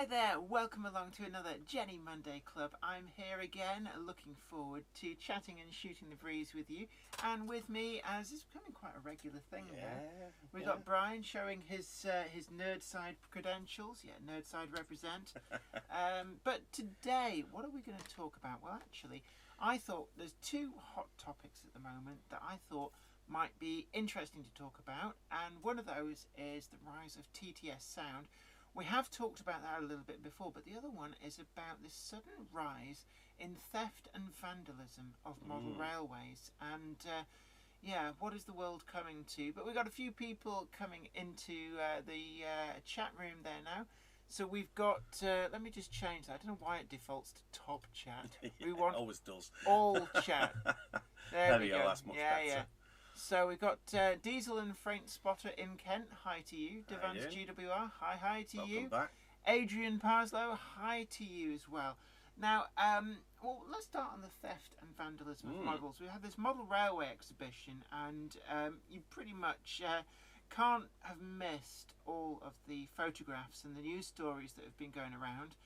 Hi there, welcome along to another Jenny Monday Club. I'm here again, looking forward to chatting and shooting the breeze with you. And with me, as is becoming quite a regular thing now, we've got Brian showing his nerd side credentials. Yeah, nerd side represent. But today, what are we going to talk about? Well, actually, I thought there's two hot topics at the moment that I thought might be interesting to talk about. And one of those is the rise of TTS Sound. We have talked about that a little bit before, but the other one is about this sudden rise in theft and vandalism of model railways. And yeah, what is the world coming to? But we've got a few people coming into the chat room there now. So we've got, let me just change that. I don't know why it defaults to top chat. We want always does. All chat. There we go. That's much better. Yeah. So we've got Diesel and Freight Spotter in Kent. Hi to you. Devance GWR. Hi to you. Welcome back. Adrian Parslow. Hi to you as well. Now, well, let's start on the theft and vandalism of models. We have this model railway exhibition, and you pretty much can't have missed all of the photographs and the news stories that have been going around.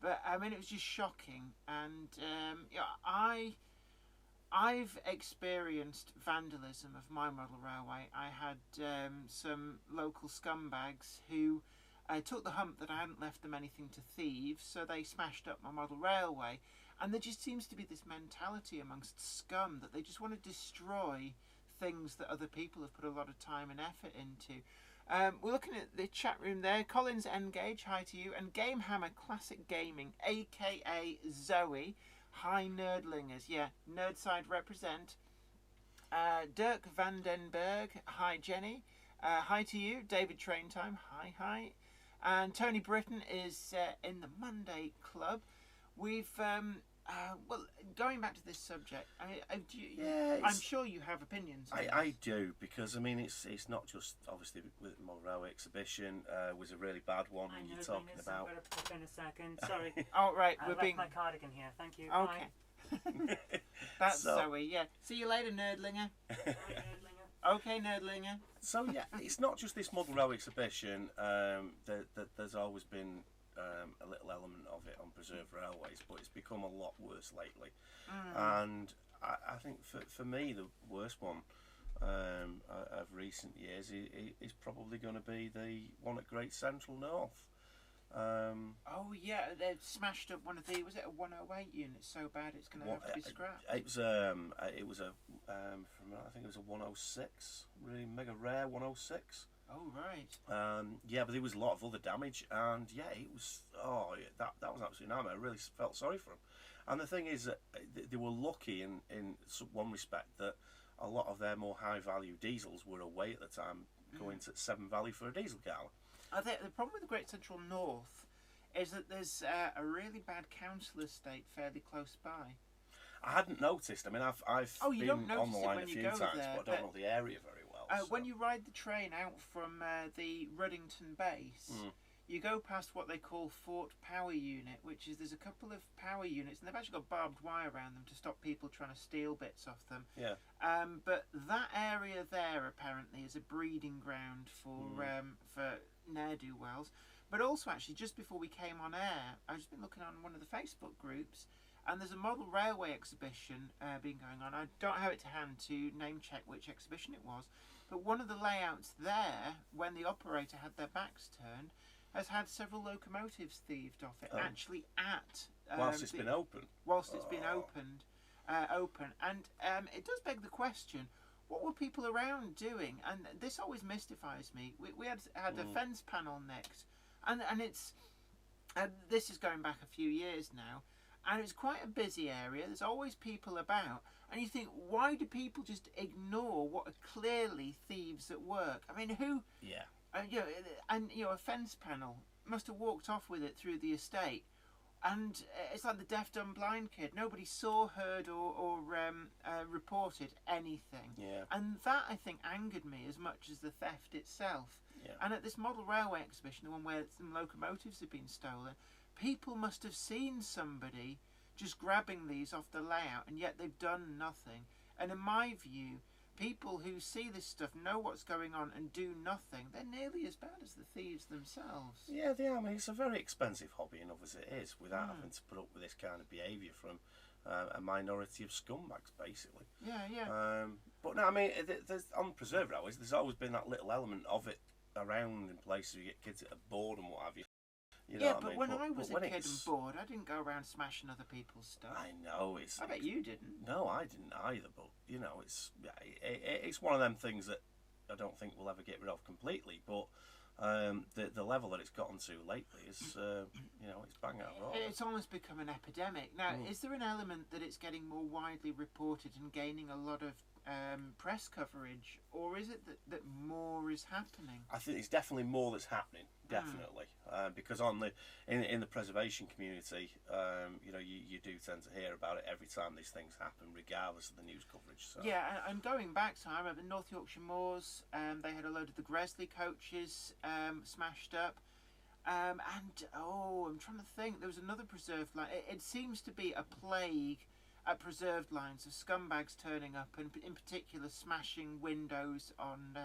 But I mean, it was just shocking, and I've experienced vandalism of my model railway. I had some local scumbags who took the hump that I hadn't left them anything to thieve, so they smashed up my model railway. And there just seems to be this mentality amongst scum that they just want to destroy things that other people have put a lot of time and effort into. We're looking at the chat room there. Collins Engage, hi to you. And Gamehammer Classic Gaming, aka Zoe. Hi Nerdlingers, yeah, Nerdside represent. Dirk Vandenberg, hi Jenny. Hi to you. David Traintime, hi. And Tony Britton is in the Monday Club. We've well, going back to this subject, I'm sure you have opinions on I do, because I mean it's not just obviously with the Model Railway exhibition was a really bad one. I know, you're talking about. I'm going to pop in a second. Sorry. Oh right, I left my cardigan here. Thank you. Okay. That's Zoe. Yeah. See you later, Nerdlinger. Bye, Nerdlinger. Okay, Nerdlinger. So yeah, it's not just this Model Railway exhibition. There's always been a little element of it on preserved railways, but it's become a lot worse lately. And I think for me the worst one of recent years is probably going to be the one at Great Central North. Oh yeah, they've smashed up one of the, was it a 108 unit so bad it's going to have to be scrapped? It was a from, I think it was a 106, really mega rare 106. Oh right. Yeah, but there was a lot of other damage, and yeah, it was that was absolutely nightmare. I really felt sorry for them. And the thing is that they were lucky in one respect that a lot of their more high value diesels were away at the time, going to Severn Valley for a diesel gala. I think the problem with the Great Central North is that there's a really bad council estate fairly close by. I hadn't noticed. I mean, I've been on the line a few times, there, but I don't know the area very well. So. When you ride the train out from the Ruddington base, you go past what they call Fort Power Unit, which is there's a couple of power units, and they've actually got barbed wire around them to stop people trying to steal bits off them. Yeah. But that area there apparently is a breeding ground for ne'er-do-wells. But also, actually, just before we came on air, I've just been looking on one of the Facebook groups, and there's a model railway exhibition been going on. I don't have it to hand to name check which exhibition it was, but one of the layouts there, when the operator had their backs turned, has had several locomotives thieved off it, actually at... whilst it's been open. Whilst it's been open. And it does beg the question, what were people around doing? And this always mystifies me. We had a fence panel next, and it's... this is going back a few years now, and it's quite a busy area. There's always people about, and you think, why do people just ignore what are clearly thieves at work? I mean, who? Yeah. A fence panel must have walked off with it through the estate, and it's like the deaf, dumb, blind kid. Nobody saw, heard, or reported anything. Yeah. And that, I think, angered me as much as the theft itself. Yeah. And at this model railway exhibition, the one where some locomotives have been stolen, people must have seen somebody just grabbing these off the layout, and yet they've done nothing. And in my view, people who see this stuff, know what's going on and do nothing, they're nearly as bad as the thieves themselves. Yeah, they are. I mean, it's a very expensive hobby enough as it is, without having to put up with this kind of behaviour from a minority of scumbags, basically. Yeah. But no, I mean, there's, on preserve railways, there's always been that little element of it around in places where you get kids that are bored and what have you. You know yeah, what but I mean? when I was a kid it's... and bored, I didn't go around smashing other people's stuff. I know it's. I bet you didn't. No, I didn't either. But you know, it's one of them things that I don't think we'll ever get rid of completely. But the level that it's gotten to lately is, you know, it's bang out of order. It's almost become an epidemic. Now, is there an element that it's getting more widely reported and gaining a lot of press coverage, or is it that more is happening? I think it's definitely more that's happening, definitely, because on the in the preservation community, you know, you do tend to hear about it every time these things happen, regardless of the news coverage. So. Yeah, and going back to, I remember North Yorkshire Moors, they had a load of the Gresley coaches smashed up. And I'm trying to think. There was another preserved line. It seems to be a plague at preserved lines of scumbags turning up, and in particular smashing windows on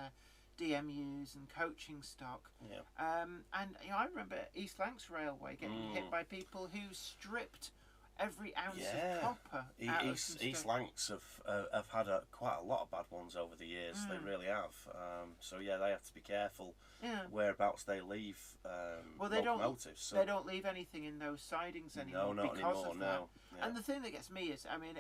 DMUs and coaching stock. Yeah. And you know, I remember East Lancs Railway getting hit by people who stripped every ounce of copper out of some East stuff. Lancs have had quite a lot of bad ones over the years. They really have. So yeah, they have to be careful whereabouts they leave locomotives. They don't leave anything in those sidings anymore. No, not because anymore. of that. No. Yeah. And the thing that gets me is, I mean,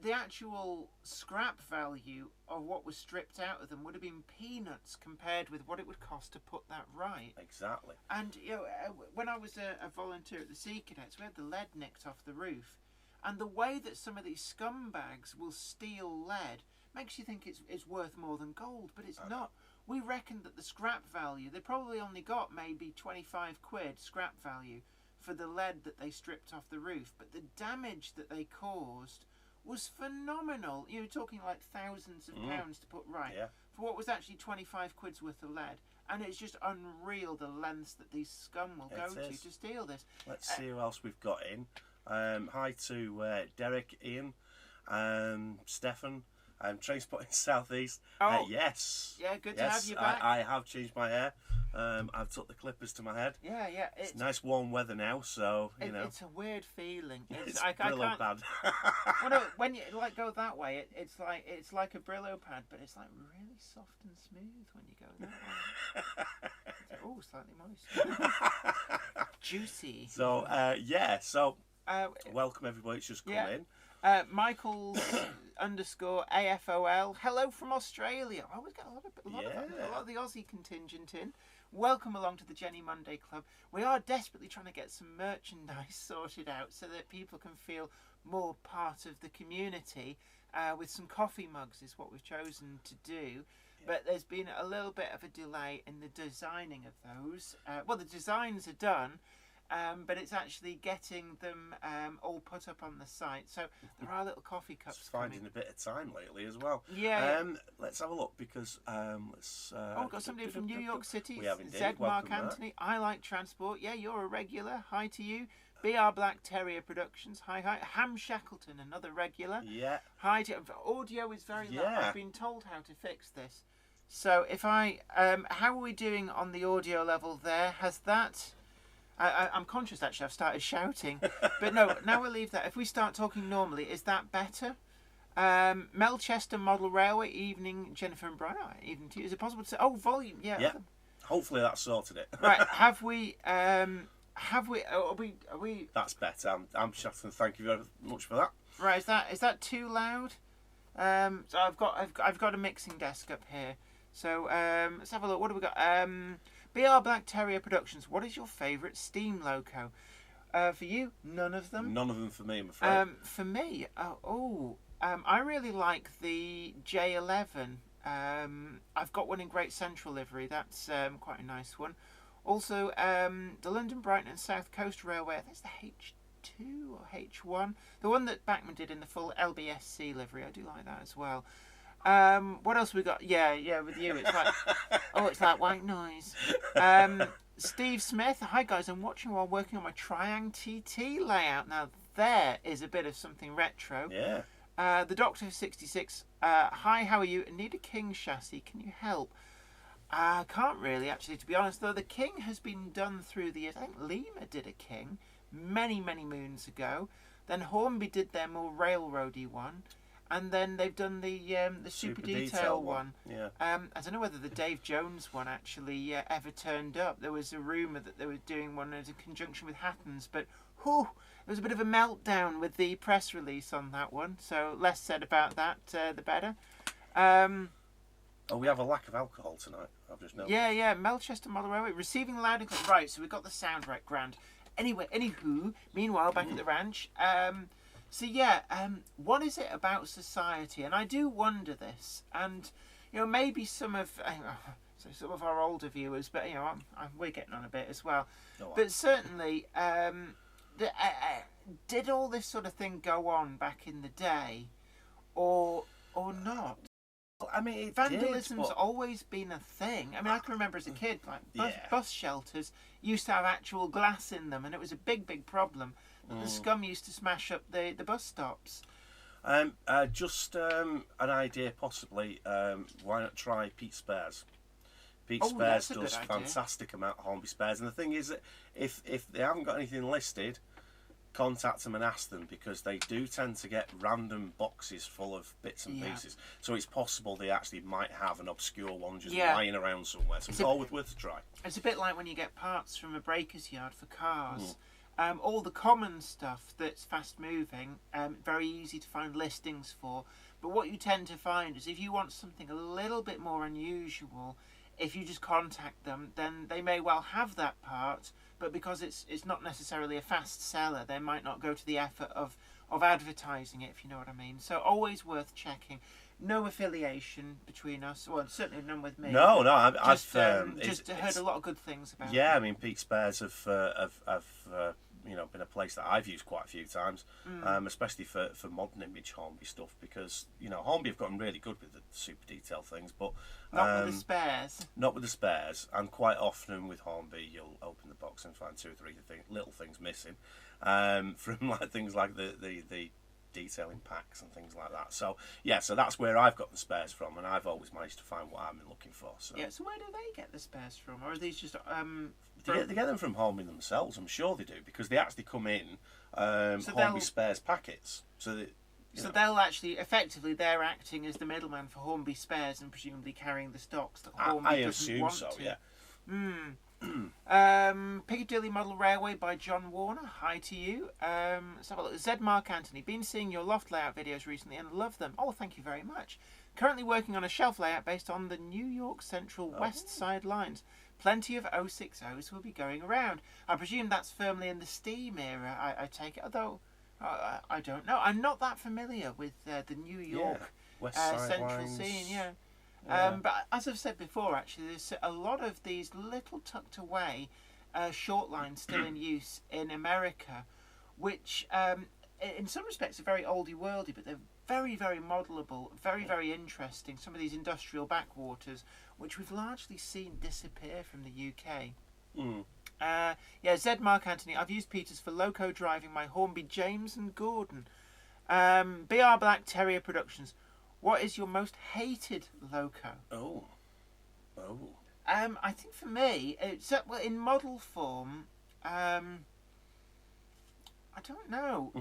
the actual scrap value of what was stripped out of them would have been peanuts compared with what it would cost to put that right. Exactly. And you know, when I was a volunteer at the Sea Cadets, we had the lead nicked off the roof, and the way that some of these scumbags will steal lead makes you think it's worth more than gold, but it's not. We reckoned that the scrap value, they probably only got maybe 25 quid scrap value for the lead that they stripped off the roof, but the damage that they caused was phenomenal. You're talking like thousands of pounds to put right for what was actually 25 quid's worth of lead. And it's just unreal the lengths that these scum will go to steal this. Let's see who else we've got in. Hi to Derek, Ian, Stefan, Transporting South East. Yes. Yeah, good to have you back. I have changed my hair. I've took the clippers to my head. Yeah. It's nice warm weather now, so you know. It's a weird feeling. It's I Brillo can't. pad. Well, no, when you like go that way, it's like a Brillo pad, but it's like really soft and smooth when you go that way. Slightly moist. Juicy. So welcome everybody. It's just come in. Michael _ AFOL. Hello from Australia. I always get a lot of the Aussie contingent in. Welcome along to the Jenny Monday Club. We are desperately trying to get some merchandise sorted out so that people can feel more part of the community. With some coffee mugs is what we've chosen to do. But there's been a little bit of a delay in the designing of those. Well, the designs are done. But it's actually getting them all put up on the site. So there are little coffee cups. Just finding a bit of time lately as well. Yeah. Let's have a look because let's. We've got somebody from New York City. We have indeed. Zed Mark Welcome Anthony. I like transport. Yeah, you're a regular. Hi to you. BR Black Terrier Productions. Hi. Ham Shackleton, another regular. Yeah. Hi to audio is very loud. Yeah. I've been told how to fix this. So if I how are we doing on the audio level there? Has that? I'm conscious actually I've started shouting, but no, now we'll leave that. If we start talking normally, is that better? Melchester Model Railway, evening, Jennifer and Brian. Evening to you. Is it possible to say, volume? Yeah. Hopefully that sorted it. Right, are we That's better. I'm Shackleton. Thank you very much for that. Right, is that too loud? So I've got a mixing desk up here. So let's have a look. What have we got? BR Black Terrier Productions. What is your favourite steam loco? For you, none of them. None of them for me, I'm afraid. For me, I really like the J11. I've got one in Great Central livery. That's quite a nice one. Also, the London, Brighton and South Coast Railway. I think it's the H2 or H1. The one that Bachman did in the full LBSC livery. I do like that as well. What else we got? Yeah, with you it's like it's like white noise. Steve Smith, hi guys, I'm watching while working on my Triang TT layout. Now there is a bit of something retro. Yeah. The Doctor 66. Hi, how are you? Need a King chassis. Can you help? I can't really, actually, to be honest, though. The King has been done through the years. I think Lima did a King many, many moons ago. Then Hornby did their more railroady one. And then they've done the super detail one. Yeah. I don't know whether the Dave Jones one actually ever turned up. There was a rumour that they were doing one in conjunction with Hattons, but there was a bit of a meltdown with the press release on that one. So less said about that, the better. Oh, we have a lack of alcohol tonight. I've just noticed. Yeah. Melchester Model Railway receiving loud and clear. Right, so we've got the sound right, grand. Anyway, anywho, meanwhile, back at the ranch. What is it about society? And I do wonder this, and maybe some of our older viewers, but we're getting on a bit as well. But certainly, did all this sort of thing go on back in the day, or not? I mean, Vandalism's always been a thing. I mean, I can remember as a kid, like bus shelters used to have actual glass in them, and it was a big, big problem. The scum used to smash up the bus stops. Just an idea, possibly. Why not try Pete Spares? Pete Spares does fantastic amount of Hornby spares, and the thing is that if they haven't got anything listed, contact them and ask them, because they do tend to get random boxes full of bits and pieces. So it's possible they actually might have an obscure one just lying around somewhere. So it's always worth a try. It's a bit like when you get parts from a breaker's yard for cars. All the common stuff that's fast moving, very easy to find listings for. But what you tend to find is if you want something a little bit more unusual, if you just contact them, then they may well have that part, but because it's not necessarily a fast seller, they might not go to the effort of advertising it, if you know what I mean. So always worth checking. No affiliation between us, well, certainly none with me. No, I've just heard a lot of of good things about. Yeah, I mean, Pete Spares have been a place that I've used quite a few times, especially for modern image Hornby stuff, because Hornby have gotten really good with the super detail things, but not with the spares. Not with the spares, and quite often with Hornby, you'll open the box and find 2 or 3 little things missing, from like things like the detailing packs and things like that. So so that's where I've got the spares from, and I've always managed to find what I've been looking for. So so where do they get the spares from, or are these just they get them from Hornby themselves? I'm sure they do, because they actually come in Hornby spares packets. So they'll actually effectively they're acting as the middleman for Hornby spares and presumably carrying the stocks that Hornby I doesn't assume want so. to. Yeah. Piccadilly Model Railway by John Warner. Hi to you. Let's have a look. Z Mark Anthony. Been seeing your loft layout videos recently and love them. Oh, thank you very much. Currently working on a shelf layout based on the New York Central West Side lines. Plenty of 060s will be going around. I presume that's firmly in the steam era, I take it, although I don't know. I'm not that familiar with the New York West Side Central lines. Scene, but as I've said before, actually, there's a lot of these little tucked away short lines still in use in America, which in some respects are very oldie-worldy, but they're very, very modelable, very, very interesting. Some of these industrial backwaters, which we've largely seen disappear from the UK. Z Mark Anthony. I've used Peters for loco driving my Hornby James and Gordon. BR Black Terrier Productions. What is your most hated loco? I think for me, it's in model form. I don't know,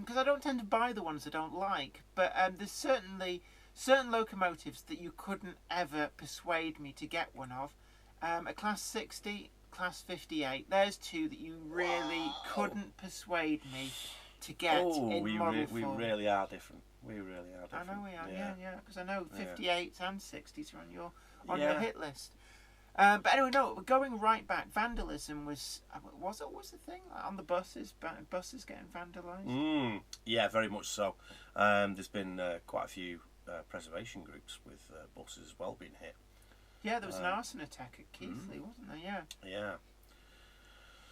because I don't tend to buy the ones I don't like. But there's certainly certain locomotives that you couldn't ever persuade me to get one of. A Class 60, Class 58. There's 2 that you really couldn't persuade me to get in model form. We really are different. We really are different. I know we are. Yeah. Because I know 58s and 60s are on your hit list. But anyway, no. Going right back, vandalism was always the thing on the buses. Buses getting vandalised. Yeah, very much so. There's been quite a few preservation groups with buses as well being hit. Yeah, there was an arson attack at Keighley, wasn't there? Yeah. Yeah.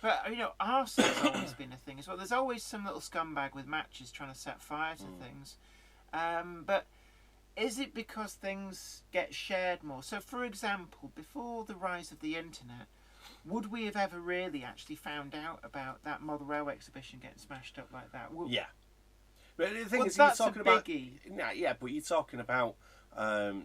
But arson's always been a thing as well. There's always some little scumbag with matches trying to set fire to things. But is it because things get shared more? So, for example, before the rise of the internet, would we have ever really actually found out about that model railway exhibition getting smashed up like that? Yeah. But the thing Well, is, you're that's a talking about biggie. yeah, but you're talking about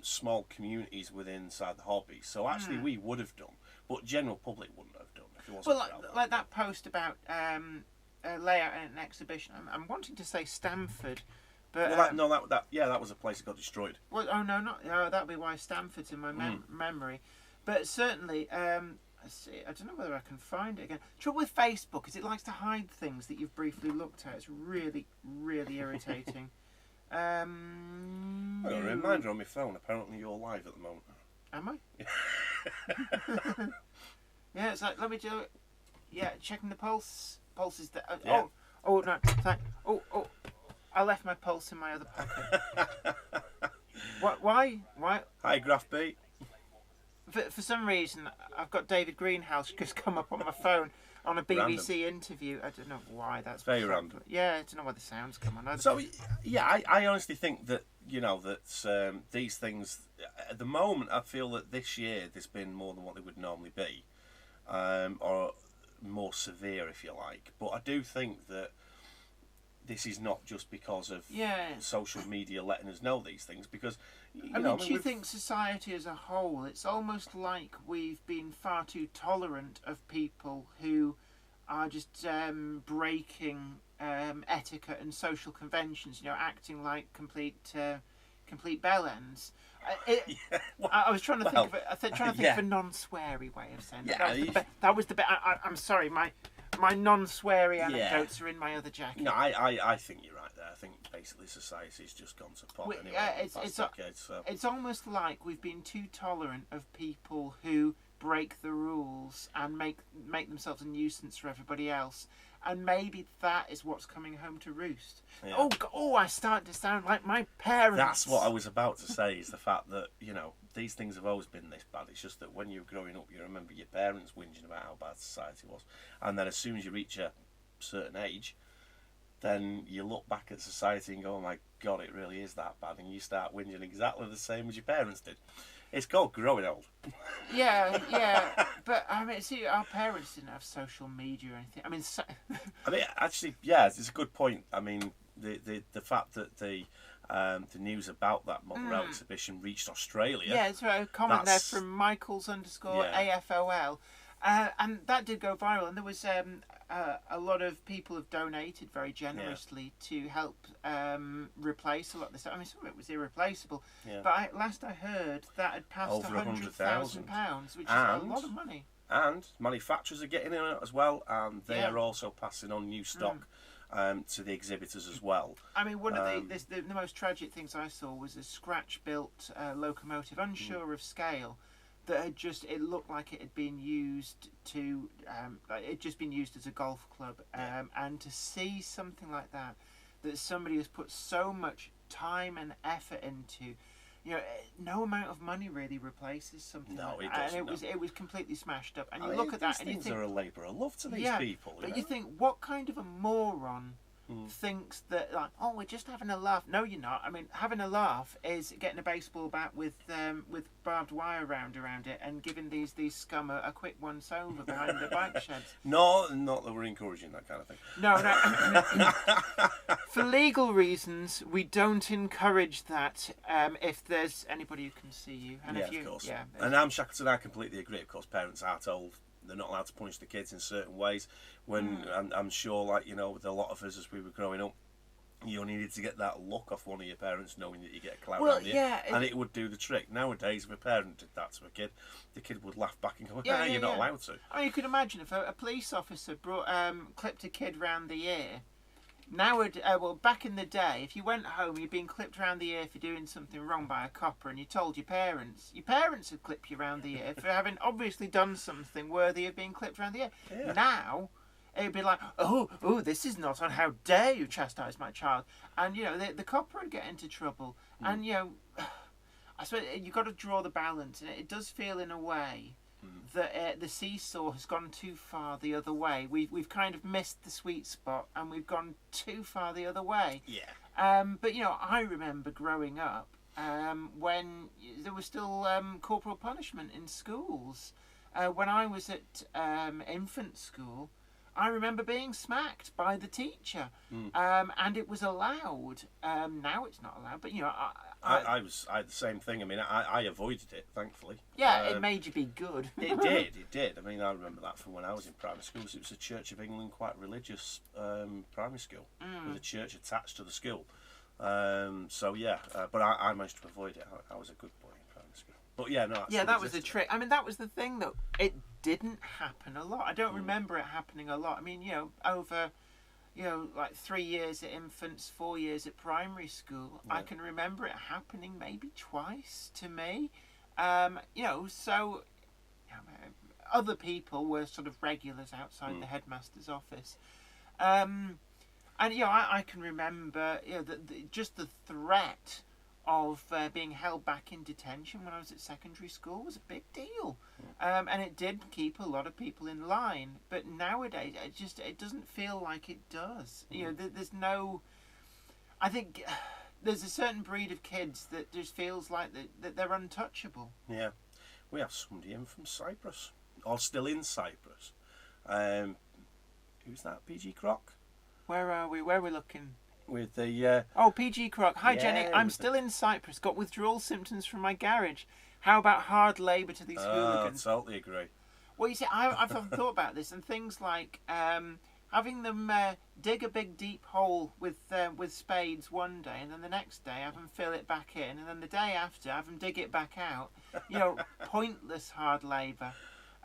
small communities within inside the hobby. So actually, we would have done, but general public wouldn't have done if it wasn't. Well, like that post about layout in an exhibition. I'm wanting to say Stamford, but well, that was a place that got destroyed. well, oh no, not that'd be why Stamford's in my memory. But certainly, let's see, I don't know whether I can find it again. Trouble with Facebook is it likes to hide things that you've briefly looked at. It's really, really irritating. I got a reminder on my phone. Apparently, you're live at the moment. Am I? Yeah, it's like, let me do it. Yeah, checking the pulse. Pulse is there. Yeah. Oh, no. Oh, I left my pulse in my other pocket. What? Why? Hi, Graph B. For some reason, I've got David Greenhouse just come up on my phone on a BBC interview. I don't know why that's very random. Yeah, I don't know why the sounds come on. So, yeah, I honestly think that, that these things, at the moment, I feel that this year there's been more than what they would normally be, or more severe, if you like. But I do think that this is not just because of social media letting us know these things, because do you think society as a whole, it's almost like we've been far too tolerant of people who are just breaking etiquette and social conventions, acting like complete bellends. I was trying to think of it. Trying to think of a non-sweary way of saying that. That was the bit. I'm sorry, my non-sweary anecdotes are in my other jacket. No, I think you're right there. I think basically society's just gone to pot anyway. It's almost like we've been too tolerant of people who break the rules and make themselves a nuisance for everybody else. And maybe that is what's coming home to roost. Yeah. I start to sound like my parents. That's what I was about to say, is the fact that, these things have always been this bad. It's just that when you're growing up, you remember your parents whinging about how bad society was. And then as soon as you reach a certain age, then you look back at society and go, oh my God, it really is that bad. And you start whinging exactly the same as your parents did. It's called growing old. Yeah. But, see, our parents didn't have social media or anything. Actually, yeah, it's a good point. The fact that the news about that model rail exhibition reached Australia. Yeah, it's a comment there from Michaels_AFOL. And that did go viral. And there was a lot of people have donated very generously to help replace a lot of this. Some of it was irreplaceable. Yeah. But last I heard, that had passed over £100,000, which is a lot of money. And manufacturers are getting in it as well, and they are also passing on new stock to the exhibitors as well. One of the most tragic things I saw was a scratch-built locomotive, unsure of scale, that had it looked like it had been used as a golf club, and to see something like that somebody has put so much time and effort into, no amount of money really replaces something like that. And it was completely smashed up. And you look at that and you think, things are a labour of love to these people. But you think, what kind of a moron thinks that, like, oh, we're just having a laugh? No, you're not. Having a laugh is getting a baseball bat with barbed wire around it and giving these scum a quick once over behind the bike sheds. No, not that we're encouraging that kind of thing. No. For legal reasons, we don't encourage that. If there's anybody who can see you, and of course. And I'm Shackleton. I completely agree. Of course, parents are told they're not allowed to punish the kids in certain ways. When I'm sure, with a lot of us as we were growing up, you needed to get that look off one of your parents, knowing that you get a clout around you, and it would do the trick. Nowadays, if a parent did that to a kid, the kid would laugh back and go, "You're not allowed to." You could imagine if a police officer clipped a kid round the ear. Back in the day, if you went home, you'd been clipped round the ear for doing something wrong by a copper, and you told your parents would clip you round the ear for having obviously done something worthy of being clipped round the ear. Yeah. Now, it'd be like, oh, this is not on. How dare you chastise my child? And the copper would get into trouble. And I suppose you've got to draw the balance, and it does feel in a way that the seesaw has gone too far the other way. We've kind of missed the sweet spot, and we've gone too far the other way. Yeah. But I remember growing up when there was still corporal punishment in schools. When I was at infant school, I remember being smacked by the teacher, and it was allowed. Now it's not allowed, but I had the same thing. I mean, I avoided it, thankfully. Yeah, it made you be good. It did. I mean, I remember that from when I was in primary school. It was a Church of England, quite religious primary school, with a church attached to the school. So yeah, but I managed to avoid it. I was a good boy in primary school. But yeah, no. That was the trick. I mean, that was the thing, though. It didn't happen a lot. I don't remember it happening a lot. I mean, over, like 3 years at infants, 4 years at primary school, I can remember it happening maybe twice to me. So other people were sort of regulars outside the headmaster's office. And I can remember just the threat of being held back in detention when I was at secondary school was a big deal, and it did keep a lot of people in line. But nowadays, it doesn't feel like it does. There's no. I think there's a certain breed of kids that just feels like that they're untouchable. Yeah, we have somebody in from Cyprus, or still in Cyprus. Who's that? PG Croc. Where are we? Where are we looking? With the PG Croc. Hi, Jenny. I'm still in Cyprus. Got withdrawal symptoms from my garage. How about hard labour to these hooligans? I totally agree. Well, you see, I've often thought about this, and things like having them dig a big deep hole with spades one day, and then the next day have them fill it back in, and then the day after have them dig it back out. Pointless hard labour.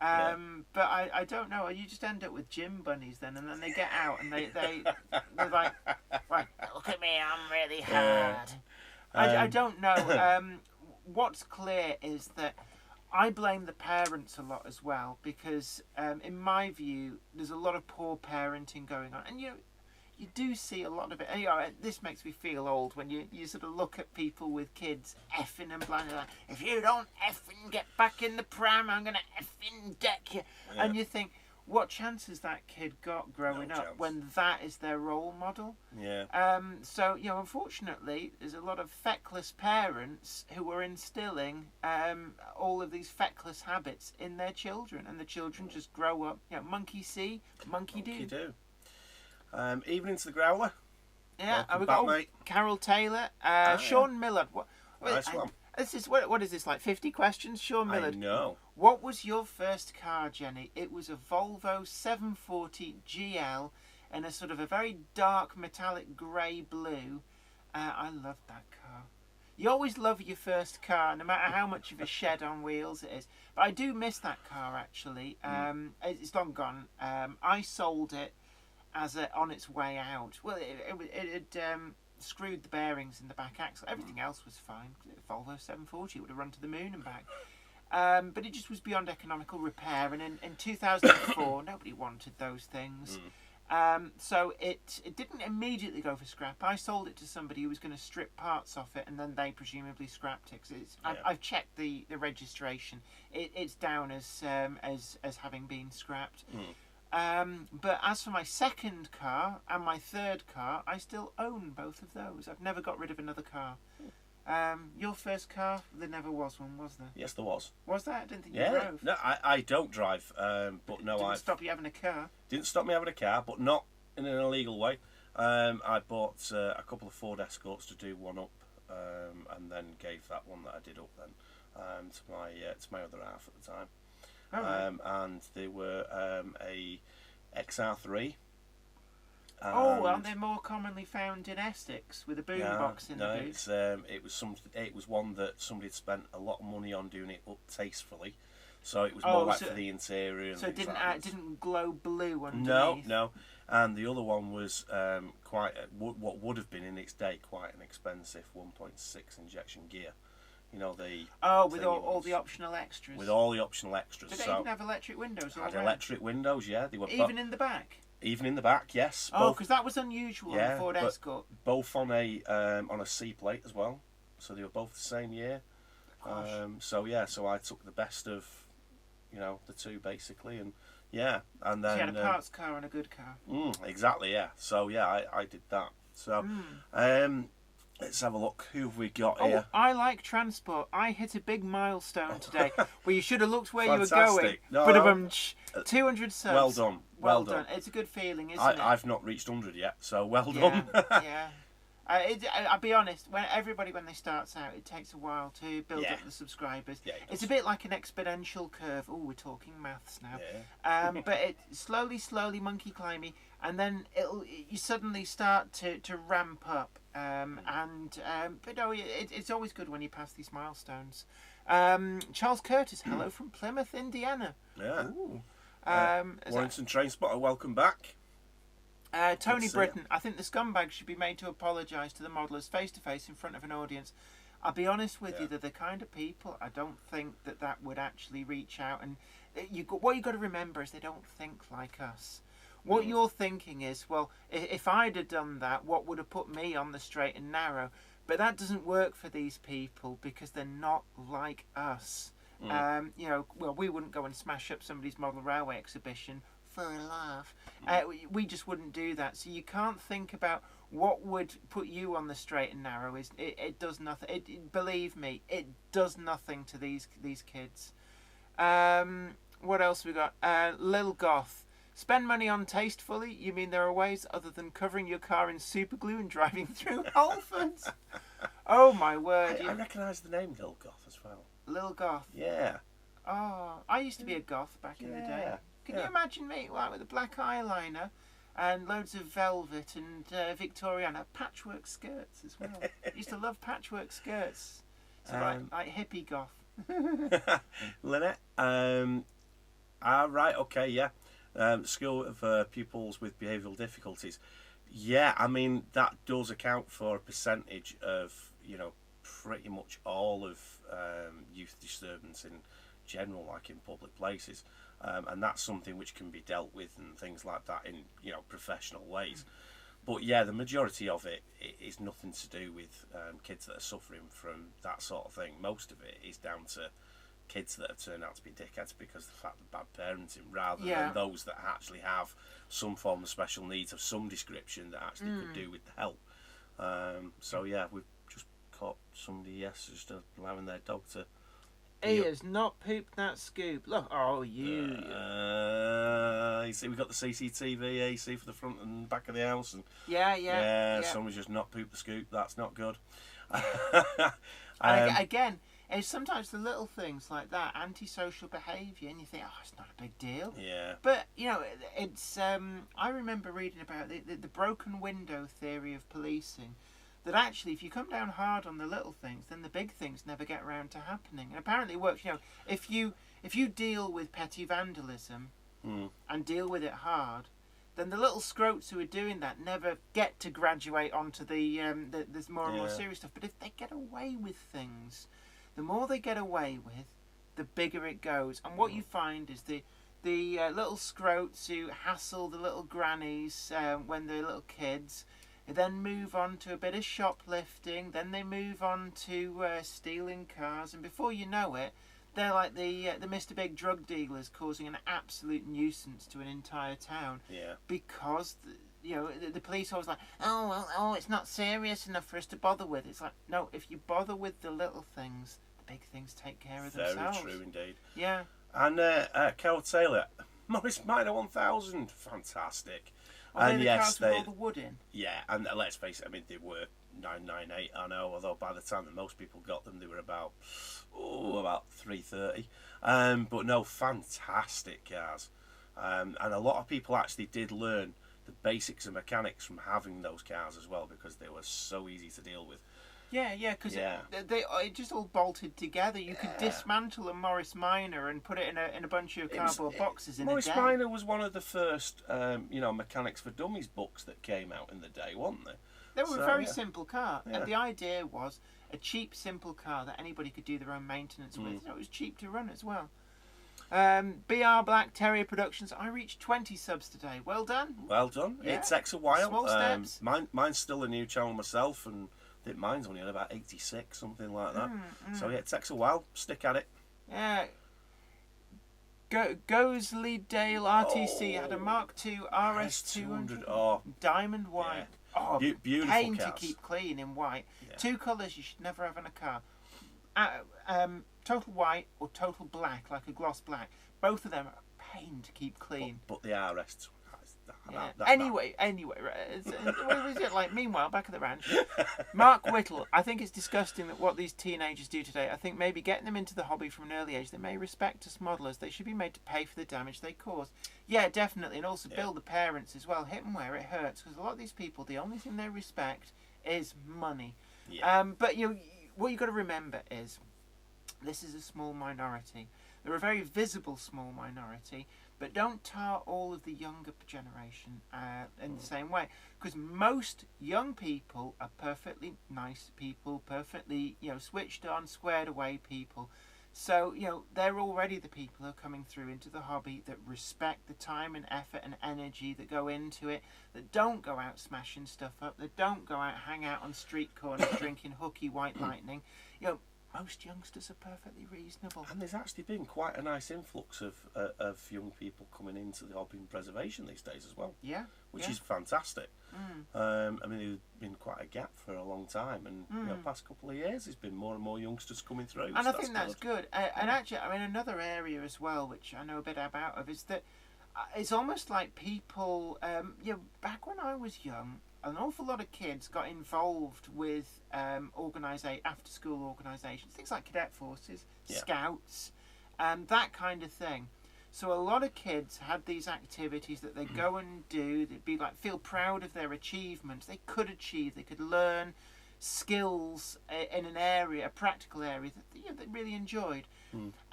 But I don't know. You just end up with gym bunnies then, and then they get out and they're like, look at me, I'm really hard. I don't know. What's clear is that I blame the parents a lot as well, because in my view there's a lot of poor parenting going on, and you do see a lot of it. And, this makes me feel old when you sort of look at people with kids effing and blinding, like, if you don't effing get back in the pram, I'm going to effing deck you. Yeah. And you think, what chance has that kid got growing up when that is their role model? Yeah. So, unfortunately, there's a lot of feckless parents who are instilling all of these feckless habits in their children, and the children just grow up, monkey see, monkey do. Monkey do. Evening to the Growler. Yeah, we've got Carol Taylor, Sean Millard. Nice one. This is what is this, like 50 questions? Sean Millard. I know. What was your first car, Jenny? It was a Volvo 740 GL in a sort of a very dark metallic grey blue. I loved that car. You always love your first car, no matter how much of a shed on wheels it is. But I do miss that car, actually. It's long gone. I sold it on its way out. Well, it had screwed the bearings in the back axle. Everything else was fine. Volvo 740 would have run to the moon and back. But it just was beyond economical repair. And in 2004, nobody wanted those things. So it didn't immediately go for scrap. I sold it to somebody who was going to strip parts off it, and then they presumably scrapped it. I've checked the registration. It's down as having been scrapped. But as for my second car and my third car, I still own both of those. I've never got rid of another car. Your first car, there never was one, was there? Yes, there was. Was there? I didn't think you drove. No, I don't drive. But no, didn't stop you having a car. Didn't stop me having a car, but not in an illegal way. I bought a couple of Ford Escorts to do one up, and then gave that one that I did up then to my other half at the time. And they were a XR3. Aren't they more commonly found in Essex with a boombox in the boot? It was one that somebody had spent a lot of money on doing it up tastefully, so it was more for the interior. And so it didn't glow blue underneath. No. And the other one was what would have been in its day quite an expensive 1.6 injection gear. With all the optional extras. With all the optional extras. Did they even have electric windows? Had electric windows, yeah. They were even in the back. Even in the back, yes. Because that was unusual on the Ford Escort. Both on a C plate as well, so they were both the same year. So I took the best of, the two basically, and and then so you had a parts car and a good car. Exactly, yeah. So I did that. So Let's have a look. Who have we got Oh, here? I like transport. I hit a big milestone today. Well, you should have looked where you were Fantastic. going. No, But 200 subs. well done. Well done. It's a good feeling, isn't it? I've not reached 100 yet, so well Yeah, done. yeah. I'll be honest. When they starts out, it takes a while to build up the subscribers. Yeah, it's a bit like an exponential curve. Oh, we're talking maths now. Yeah. But it slowly monkey climby, and then you suddenly start to ramp up. But no, it's always good when you pass these milestones. Charles Curtis, hello from Plymouth, Indiana. Yeah. Is Warrington Train Spotter, welcome back. Tony Britton, I think the scumbags should be made to apologise to the modellers face to face in front of an audience. I'll be honest with you, they're the kind of people I don't think that would actually reach out. And what you've got to remember is they don't think like us. What you're thinking is, well, if I'd have done that, what would have put me on the straight and narrow? But that doesn't work for these people because they're not like us. We wouldn't go and smash up somebody's model railway exhibition for a laugh. We just wouldn't do that. So you can't think about what would put you on the straight and narrow. It does nothing. Believe me, it does nothing to these kids. What else we got? Lil Goth. Spend money on tastefully? You mean there are ways other than covering your car in super glue and driving through Halfords? Oh my word! I recognise the name Lil Goth as well. Lil Goth. Yeah. Oh, I used to be a goth back in the day. Can you imagine me with a black eyeliner and loads of velvet and Victoriana patchwork skirts as well? I used to love patchwork skirts. So like hippie goth. Lynette. Right. Okay. Yeah. School of pupils with behavioural difficulties. Yeah, I mean that does account for a percentage of pretty much all of youth disturbance in general, like in public places, and that's something which can be dealt with and things like that in professional ways. But yeah, the majority of it is nothing to do with kids that are suffering from that sort of thing. Most of it is down to kids that have turned out to be dickheads because of the fact of bad parenting, rather than those that actually have some form of special needs of some description that actually could do with the help. So yeah, we've just caught somebody just allowing their dog to. He has not pooped that scoop. Look, you see, we've got the CCTV AC for the front and back of the house, and someone's just not pooped the scoop. That's not good. Again, it's sometimes the little things like that, antisocial behaviour, and you think, it's not a big deal. Yeah. But it's. I remember reading about the broken window theory of policing. That actually, if you come down hard on the little things, then the big things never get around to happening. And apparently, it works. If you deal with petty vandalism and deal with it hard, then the little scroats who are doing that never get to graduate onto the there's more and more serious stuff. But if they get away with things, the more they get away with, the bigger it goes. And what you find is the little scroats who hassle the little grannies when they're little kids. They then move on to a bit of shoplifting, then they move on to stealing cars, and before you know it, they're like the Mr. Big drug dealers causing an absolute nuisance to an entire town. Yeah. Because the police always like, it's not serious enough for us to bother with. It's like, no, if you bother with the little things, the big things take care of themselves. Very true indeed. Yeah. And Carol Taylor, Morris Minor 1000, fantastic. And yes, with all the wood in. Yeah, and let's face it, I mean, they were 998, I know, although by the time that most people got them, they were about 330. But no, fantastic cars. And a lot of people actually did learn the basics of mechanics from having those cars as well, because they were so easy to deal with. Yeah, because it just all bolted together. You could dismantle a Morris Minor and put it in a bunch of cardboard boxes in Morris a day. Minor was one of the first, Mechanics for Dummies books that came out in the day, weren't they? They were a very simple car, and the idea was a cheap, simple car that anybody could do their own maintenance with. It was cheap to run as well. BR Black Terrier Productions. I reached 20 subs today. Well done. Well done. Yeah. It takes a while. Small steps. Mine's still a new channel myself, and I think mine's only at about 86, something like that. So yeah, it takes a while. Stick at it. Yeah. Gosley Dale RTC had a Mark II RS200 diamond white. Oh, beautiful pain cars. to keep clean in white. Yeah. 2 colours you should never have in a car. Total white or total black, like a gloss black. Both of them are a pain to keep clean. But the RS. Yeah. Anyway, right, what was it like? Meanwhile, back at the ranch, Mark Whittle. I think it's disgusting that what these teenagers do today. I think maybe getting them into the hobby from an early age, they may respect us modelers. They should be made to pay for the damage they cause. Yeah, definitely, and also build the parents as well. Hit them where it hurts, because a lot of these people, the only thing they respect is money. Yeah. But what you got to remember is, this is a small minority. They're a very visible small minority. But don't tar all of the younger generation in the same way, because most young people are perfectly nice people, perfectly switched on, squared away people. So they're already the people who are coming through into the hobby that respect the time and effort and energy that go into it, that don't go out smashing stuff up, that don't go out hang out on street corners drinking hooky white lightning. Most youngsters are perfectly reasonable. And there's actually been quite a nice influx of young people coming into the hobby and preservation these days as well. Yeah. Which is fantastic. I mean, there's been quite a gap for a long time, and past couple of years, there's been more and more youngsters coming through. And I think that's good. And actually, I mean, another area as well, which I know a bit about of, is that it's almost like people. Back when I was young, an awful lot of kids got involved with after-school organisations, things like cadet forces, scouts, that kind of thing. So a lot of kids had these activities that they go and do. They'd be like, feel proud of their achievements. They could achieve. They could learn skills in an area, a practical area that they really enjoyed.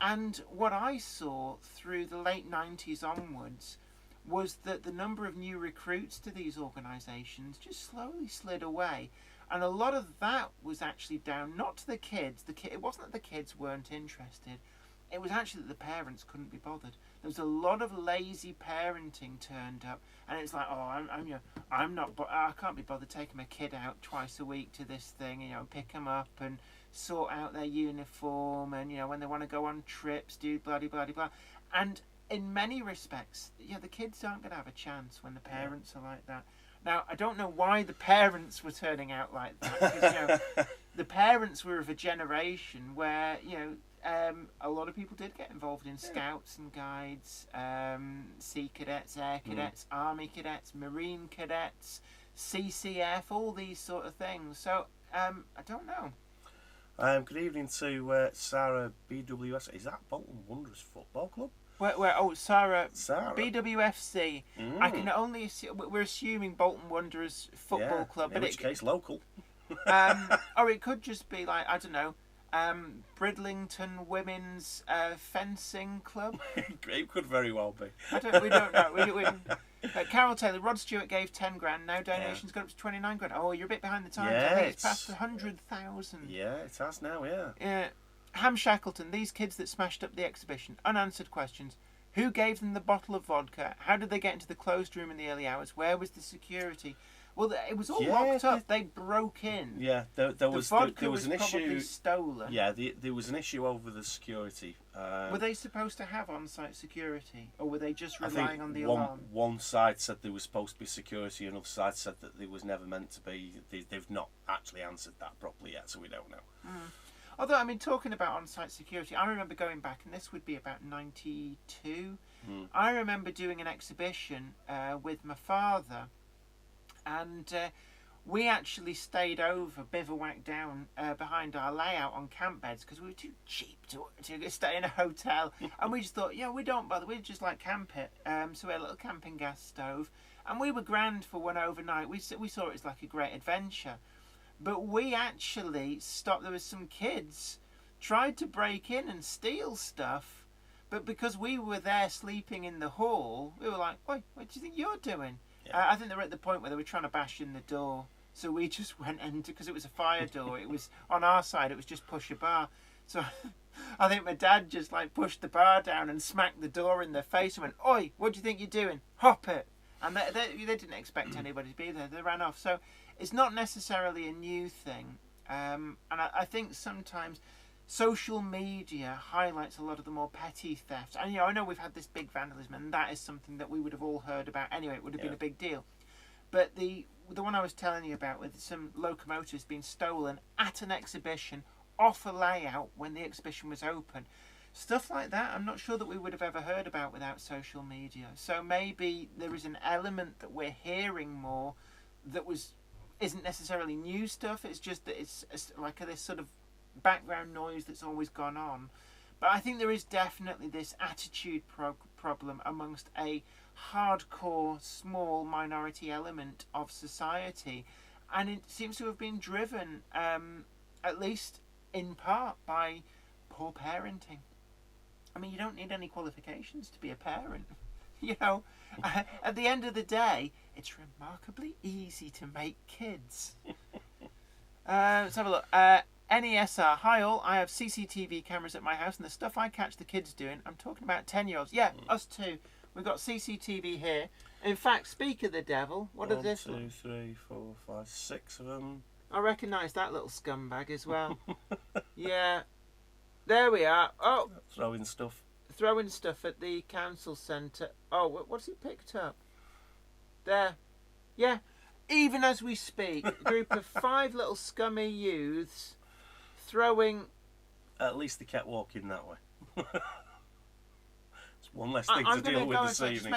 And what I saw through the late 90s onwards was that the number of new recruits to these organisations just slowly slid away. And a lot of that was actually down not to the kids. It wasn't that the kids weren't interested. It was actually that the parents couldn't be bothered. There was a lot of lazy parenting turned up, and it's like, I can't be bothered taking my kid out twice a week to this thing, pick them up and sort out their uniform, and when they want to go on trips, do blah blah blah. And in many respects, the kids aren't going to have a chance when the parents are like that. Now, I don't know why the parents were turning out like that, because the parents were of a generation where a lot of people did get involved in scouts and guides, sea cadets, air cadets, army cadets, marine cadets, CCF, all these sort of things. So I don't know. Good evening to Sarah BWS. Is that Bolton Wanderers Football Club? Sarah. BWFC. I can only assume, we're assuming Bolton Wanderers Football Club, in which case local. Or it could just be like, I don't know, Bridlington Women's Fencing Club. It could very well be. We don't know. Carol Taylor, Rod Stewart gave 10 grand. Now donations got up to 29 grand. Oh, you're a bit behind the times. I think it's past 100,000. Yeah, it has now. Yeah. Ham Shackleton, these kids that smashed up the exhibition, unanswered questions. Who gave them the bottle of vodka? How did they get into the closed room in the early hours? Where was the security? Well, it was all locked up. They broke in. Yeah, there was an issue. Stolen. Yeah, there was an issue over the security. Were they supposed to have on-site security, or were they just relying on the alarm? One side said there was supposed to be security, another side said that there was never meant to be. They've not actually answered that properly yet, so we don't know. Although, I mean, talking about on-site security, I remember going back, and this would be about 92. I remember doing an exhibition with my father, and we actually stayed over, bivouacked down behind our layout on camp beds, because we were too cheap to stay in a hotel. And we just thought, we don't bother, we just like camp it. So we had a little camping gas stove, and we were grand for one overnight. We saw it as like a great adventure. But we actually stopped. There was some kids tried to break in and steal stuff, but because we were there sleeping in the hall, we were like, "Oi, what do you think you're doing?" I think they were at the point where they were trying to bash in the door, so we just went into, because it was a fire door. It was on our side. It was just push a bar. So I think my dad just like pushed the bar down and smacked the door in their face and went, "Oi, what do you think you're doing? Hop it!" And they didn't expect anybody to be there. They ran off. So it's not necessarily a new thing. And I think sometimes social media highlights a lot of the more petty thefts. And I know we've had this big vandalism, and that is something that we would have all heard about anyway. It would have been a big deal. But the one I was telling you about with some locomotives being stolen at an exhibition off a layout when the exhibition was open. Stuff like that, I'm not sure that we would have ever heard about without social media. So maybe there is an element that we're hearing more that isn't necessarily new stuff. It's just that it's like this sort of background noise that's always gone on. But I think there is definitely this attitude problem amongst a hardcore, small minority element of society. And it seems to have been driven, at least in part, by poor parenting. I mean, you don't need any qualifications to be a parent. You know, at the end of the day, it's remarkably easy to make kids. Let's have a look. NESR, hi all, I have CCTV cameras at my house and the stuff I catch the kids doing, I'm talking about 10-year-olds. Yeah, us too. We've got CCTV here. In fact, speak of the devil, what are this? 1, 2, 3, 4, 5, 6 of them. I recognise that little scumbag as well. Yeah. There we are. Oh, Throwing stuff at the council centre. Oh, what's he picked up? There. Yeah. Even as we speak, a group of 5 little scummy youths throwing... At least they kept walking that way. It's one less thing to deal with this evening.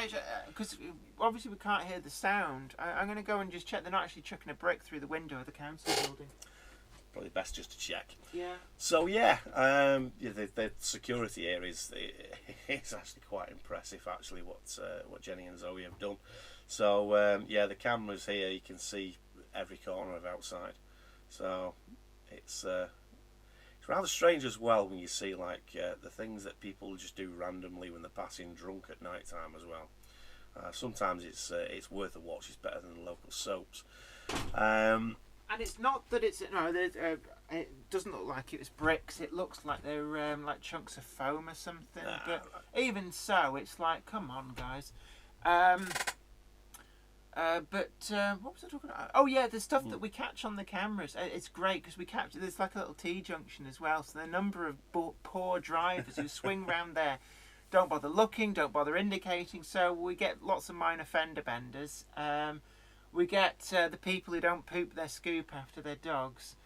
Because obviously we can't hear the sound. I'm going to go and just check they're not actually chucking a brick through the window of the council building. Probably best just to check. Yeah. So the security here is actually quite impressive. Actually, what Jenny and Zoe have done. So the cameras here, you can see every corner of outside. So it's rather strange as well when you see like the things that people just do randomly when they're passing drunk at night time as well. Sometimes it's worth a watch. It's better than the local soaps. And it's not that it's it doesn't look like it was bricks. It looks like they're like chunks of foam or something. But even so, it's like, come on, guys. But what was I talking about? Oh yeah, the stuff that we catch on the cameras. It's great because we capture. There's like a little T junction as well. So the number of poor drivers who swing round there, don't bother looking, don't bother indicating. So we get lots of minor fender benders. We get the people who don't poop their scoop after their dogs.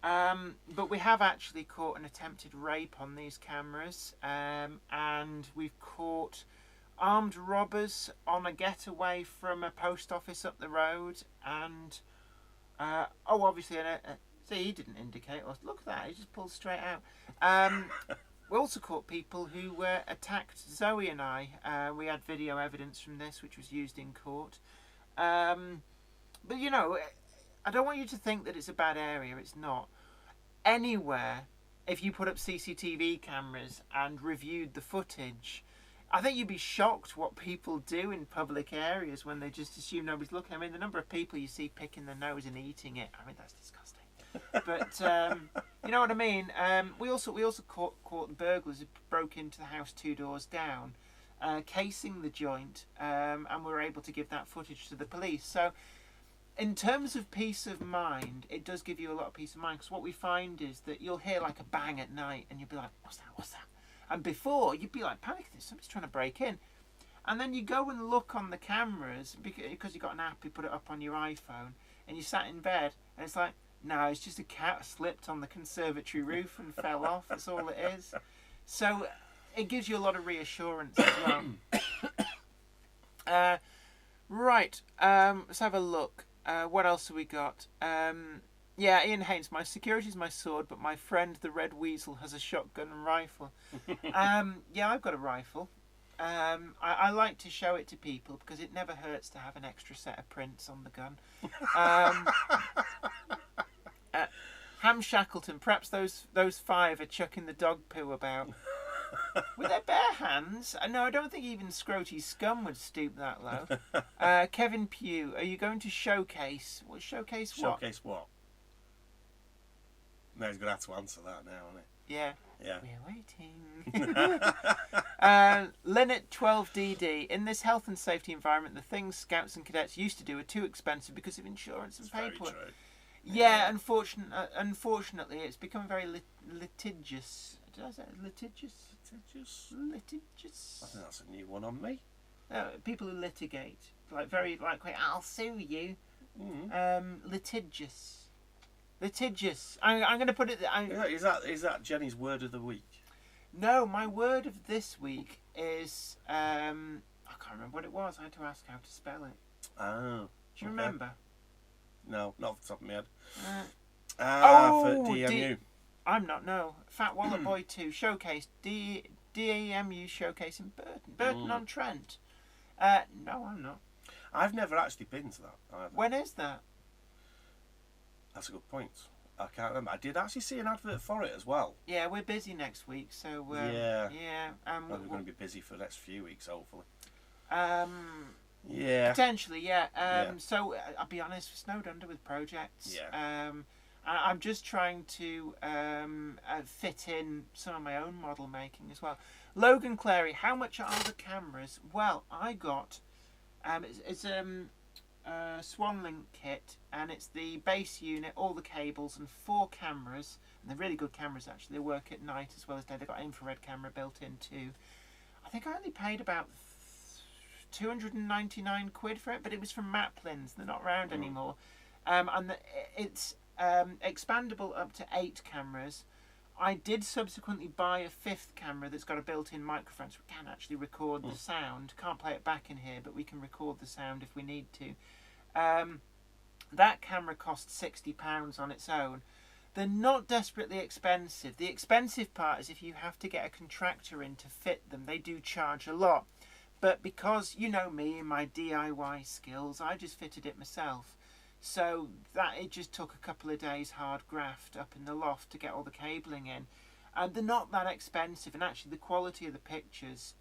But we have actually caught an attempted rape on these cameras. And we've caught armed robbers on a getaway from a post office up the road. And, obviously, see, he didn't indicate. Look at that, he just pulled straight out. We also caught people who attacked Zoe and I. We had video evidence from this, which was used in court. But, you know, I don't want you to think that it's a bad area. It's not. Anywhere, if you put up CCTV cameras and reviewed the footage, I think you'd be shocked what people do in public areas when they just assume nobody's looking. I mean, the number of people you see picking their nose and eating it, I mean, that's disgusting. But, you know what I mean? We also caught burglars who broke into the house 2 doors down, casing the joint, and we were able to give that footage to the police. So, in terms of peace of mind, it does give you a lot of peace of mind, because what we find is that you'll hear like a bang at night and you'll be like, what's that? And before, you'd be like, panic, somebody's trying to break in. And then you go and look on the cameras, because you've got an app, you put it up on your iPhone, and you sat in bed, and it's like, no, it's just a cat slipped on the conservatory roof and fell off, that's all it is. So it gives you a lot of reassurance as well. Right, let's have a look. What else have we got? Yeah, Ian Haynes, my security is my sword, but my friend the Red Weasel has a shotgun and rifle. Yeah, I've got a rifle. I like to show it to people because it never hurts to have an extra set of prints on the gun. Ham Shackleton, perhaps those 5 are chucking the dog poo about. With their bare hands? No, I don't think even Scroty Scum would stoop that low. Kevin Pugh, are you going to showcase? What, showcase what? Showcase what? No, he's going to have to answer that now, isn't he? Yeah. Yeah. We're waiting. Linnet 12DD. In this health and safety environment, the things scouts and cadets used to do are too expensive because of insurance and paperwork. Very true. Yeah, unfortunately, it's become very litigious. Did I say litigious? Litigious. I think that's a new one on me. People who litigate, like I'll sue you. Litigious. Litigious. I'm going to put it. Is that Jenny's word of the week? No, my word of this week is I can't remember what it was. I had to ask how to spell it. Oh. Do you remember? No, not off the top of my head. For Oh, DMU. I'm not. No, Fat Wallet Boy 2 showcase DAMU showcase in Burton on Trent. No, I'm not. I've never actually been to that either. When is that? That's a good point. I can't remember. I did actually see an advert for it as well. Yeah, we're busy next week, so yeah. We're going to be busy for the next few weeks, hopefully. Yeah. Potentially, yeah. So I'll be honest, we're snowed under with projects. Yeah. I'm just trying to fit in some of my own model making as well. Logan Clary, how much are the cameras? Well, I got it's a Swanlink kit, and it's the base unit, all the cables, and 4 cameras. And they're really good cameras actually. They work at night as well as day. They've got an infrared camera built in too. I think I only paid about 299 quid for it, but it was from Maplins. They're not around anymore. And it's expandable up to 8 cameras. I did subsequently buy a 5th camera that's got a built-in microphone, so we can actually record the sound. Can't play it back in here, but we can record the sound if we need to. That camera costs £60 on its own. They're not desperately expensive. The expensive part is if you have to get a contractor in to fit them. They do charge a lot. But because, you know me and my DIY skills, I just fitted it myself. So that it just took a couple of days hard graft up in the loft to get all the cabling in. And they're not that expensive, and actually the quality of the pictures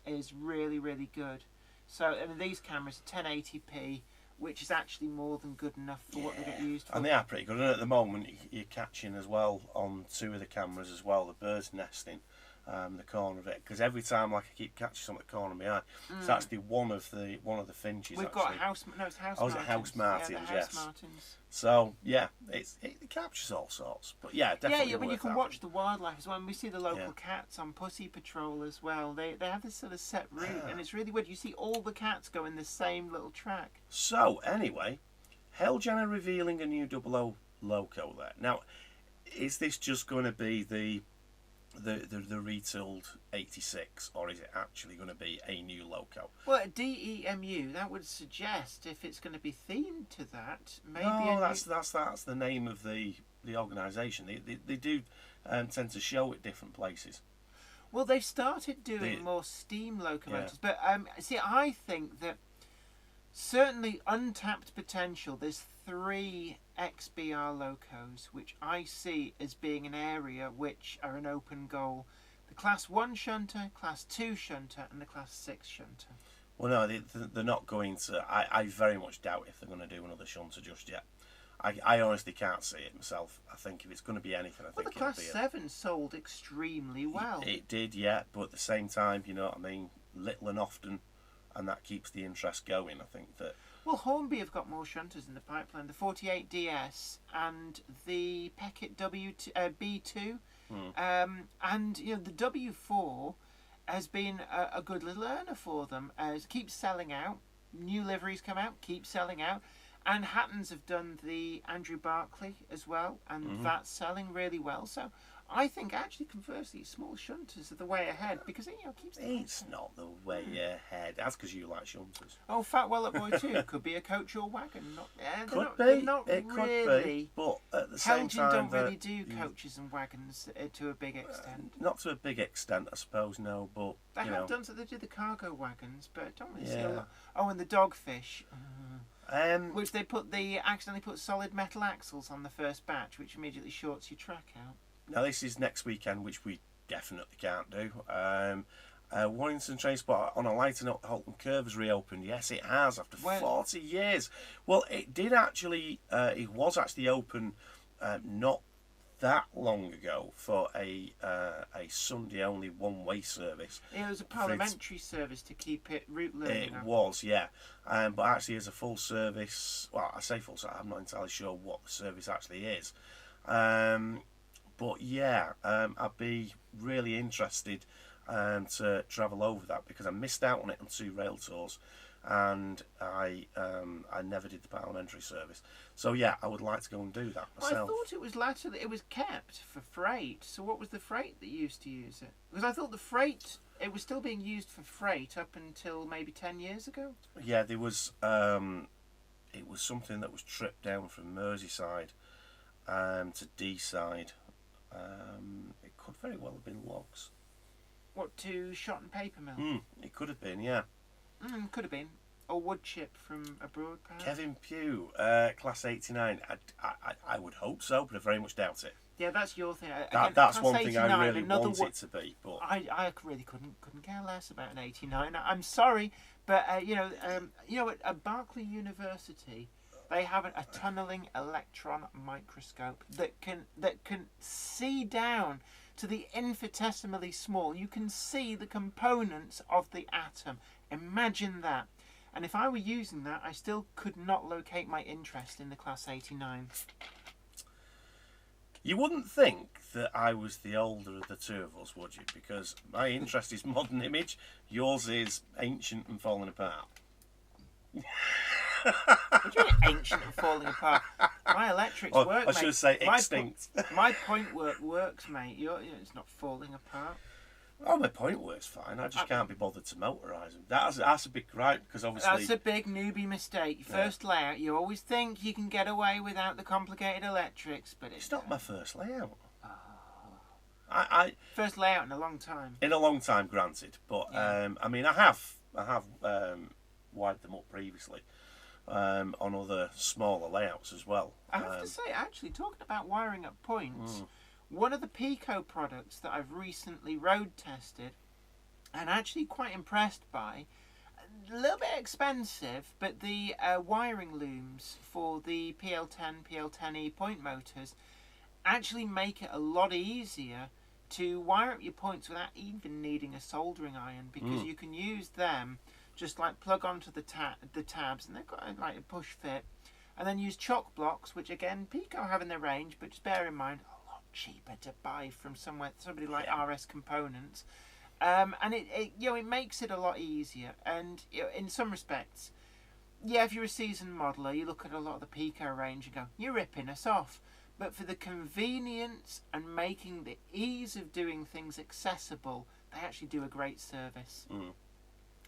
is really, really good. So I mean, these cameras are 1080p, which is actually more than good enough for what they get used for. And they are pretty good. And at the moment, you're catching as well on 2 of the cameras as well, the birds nesting. The corner of it, because every time I keep catching some at the corner of my eye, it's actually one of the finches. We've got house martins. House martins, yeah, yes. Martins. So yeah, it captures all sorts. But yeah, definitely. Yeah, but you can that. Watch the wildlife as well. And we see the local cats on Pussy Patrol as well. They have this sort of set route, and it's really weird. You see all the cats go in the same little track. So anyway, Helljenner revealing a new 00 loco there. Now, is this just going to be the retooled 86, or is it actually going to be a new loco? Well, DEMU, that would suggest if it's going to be themed to that, maybe. No, that's the name of the organisation. They do tend to show at different places. Well, they've started doing more steam locomotives, but see, I think that certainly untapped potential. There's 3 XBR locos which I see as being an area which are an open goal: the Class 1 shunter, Class 2 shunter, and the Class 6 shunter. Well, no, they're not going to. I very much doubt if they're going to do another shunter just yet. I honestly can't see it myself. I think if it's going to be anything, I think the Class 7 sold extremely well. It did, yeah, but at the same time, you know what I mean, little and often, and that keeps the interest going. I think that. Well, Hornby have got more shunters in the pipeline. The 48DS and the Peckett B2. And, you know, the W4 has been a good little earner for them. It keeps selling out. New liveries come out, keep selling out. And Hattons have done the Andrew Barclay as well, and that's selling really well. So I think actually, conversely, small shunters are the way ahead, because it keeps. It's not the way ahead. That's because you like shunters. Oh, Fat Wallet Boy 2 could be a coach or wagon. Could be, but at the same time, don't really do coaches and wagons to a big extent. Not to a big extent, I suppose. No, but they have done so. They do the cargo wagons, but don't really see a lot. Oh, and the Dogfish. Which they accidentally put solid metal axles on the first batch, which immediately shorts your track out. Now this is next weekend, which we definitely can't do. Warrington Train Spot on a lighter note, Halton Curve has reopened. Yes, it has, after 40 years. Well, it did actually. It was actually open not that long ago for a Sunday only one-way service. It was a parliamentary service to keep it route learning. It was, yeah. But actually as a full service, well, I say full service, I'm not entirely sure what the service actually is. But yeah, I'd be really interested to travel over that, because I missed out on it on 2 rail tours. and I never did the parliamentary service. So yeah, I would like to go and do that myself. Well, I thought it was latter that it was kept for freight. So what was the freight that used to use it? Because I thought the freight, it was still being used for freight up until maybe 10 years ago. Yeah, there was. It was something that was tripped down from Merseyside to D-side. It could very well have been logs. What, to Shot and Paper Mill? It could have been, yeah. Could have been. Or wood chip from abroad, perhaps? Kevin Pugh, Class 89. I would hope so, but I very much doubt it. Yeah, that's your thing. That's one thing I really want it to be. But I really couldn't care less about an 89. I'm sorry, but at Berkeley University, they have a tunneling electron microscope that can see down to the infinitesimally small. You can see the components of the atom. Imagine that. And if I were using that, I still could not locate my interest in the Class 89. You wouldn't think that I was the older of the two of us, would you? Because my interest is modern image, yours is ancient and falling apart. What do you mean ancient and falling apart? My electrics work, I should say extinct. My point works, mate. It's not falling apart. Oh, my point works fine. I just can't be bothered to motorise them. That's a big gripe, because obviously... That's a big newbie mistake. First layout, you always think you can get away without the complicated electrics, but it's not my first layout. Oh. First layout in a long time. In a long time, granted. But, I mean, I have wired them up previously on other smaller layouts as well. I have to say, actually, talking about wiring up points... One of the Pico products that I've recently road tested and actually quite impressed by, a little bit expensive, but the wiring looms for the PL10, PL10E point motors actually make it a lot easier to wire up your points without even needing a soldering iron, because you can use them just like plug onto the tabs, and they've got like a push fit, and then use chock blocks, which again Pico have in their range, but just bear in mind, cheaper to buy from somebody like RS Components, and it makes it a lot easier. And in some respects, if you're a seasoned modeler, you look at a lot of the Pico range and go, you're ripping us off. But for the convenience and making the ease of doing things accessible, they actually do a great service.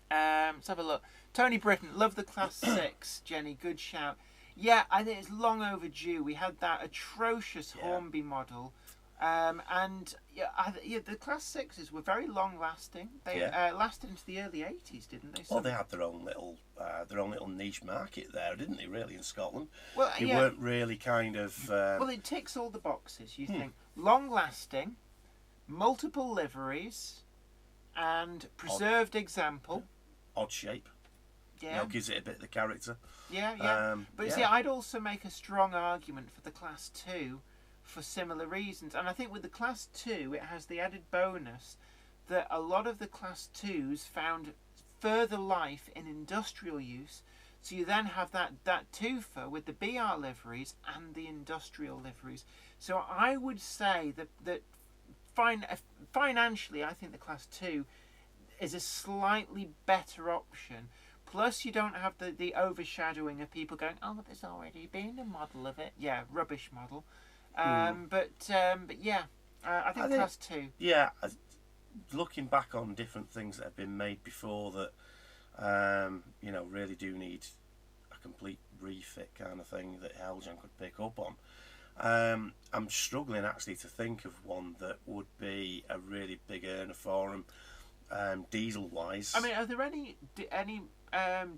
Let's have a look. Tony Britton, love the Class 6. Jenny, good shout. Yeah, I think it's long overdue. We had that atrocious Hornby model, and the Class 6s were very long lasting. They lasted into the early 80s, didn't they? Well, they had their own little niche market there, didn't they? Really, in Scotland. Well, they weren't really kind of. Well, it ticks all the boxes. You think long lasting, multiple liveries, and preserved example. Odd shape. Yeah. Gives it a bit of the character. Yeah. But see, I'd also make a strong argument for the Class 2 for similar reasons. And I think with the Class 2, it has the added bonus that a lot of the Class 2s found further life in industrial use. So you then have that twofer with the BR liveries and the industrial liveries. So I would say that financially, I think the Class 2 is a slightly better option. Plus, you don't have the overshadowing of people going, oh, there's already been a model of it. Yeah, rubbish model. But yeah, I think Class 2. Yeah, looking back on different things that have been made before that, really do need a complete refit kind of thing that Heljan could pick up on. I'm struggling actually to think of one that would be a really big earner for him, diesel-wise. I mean, are there any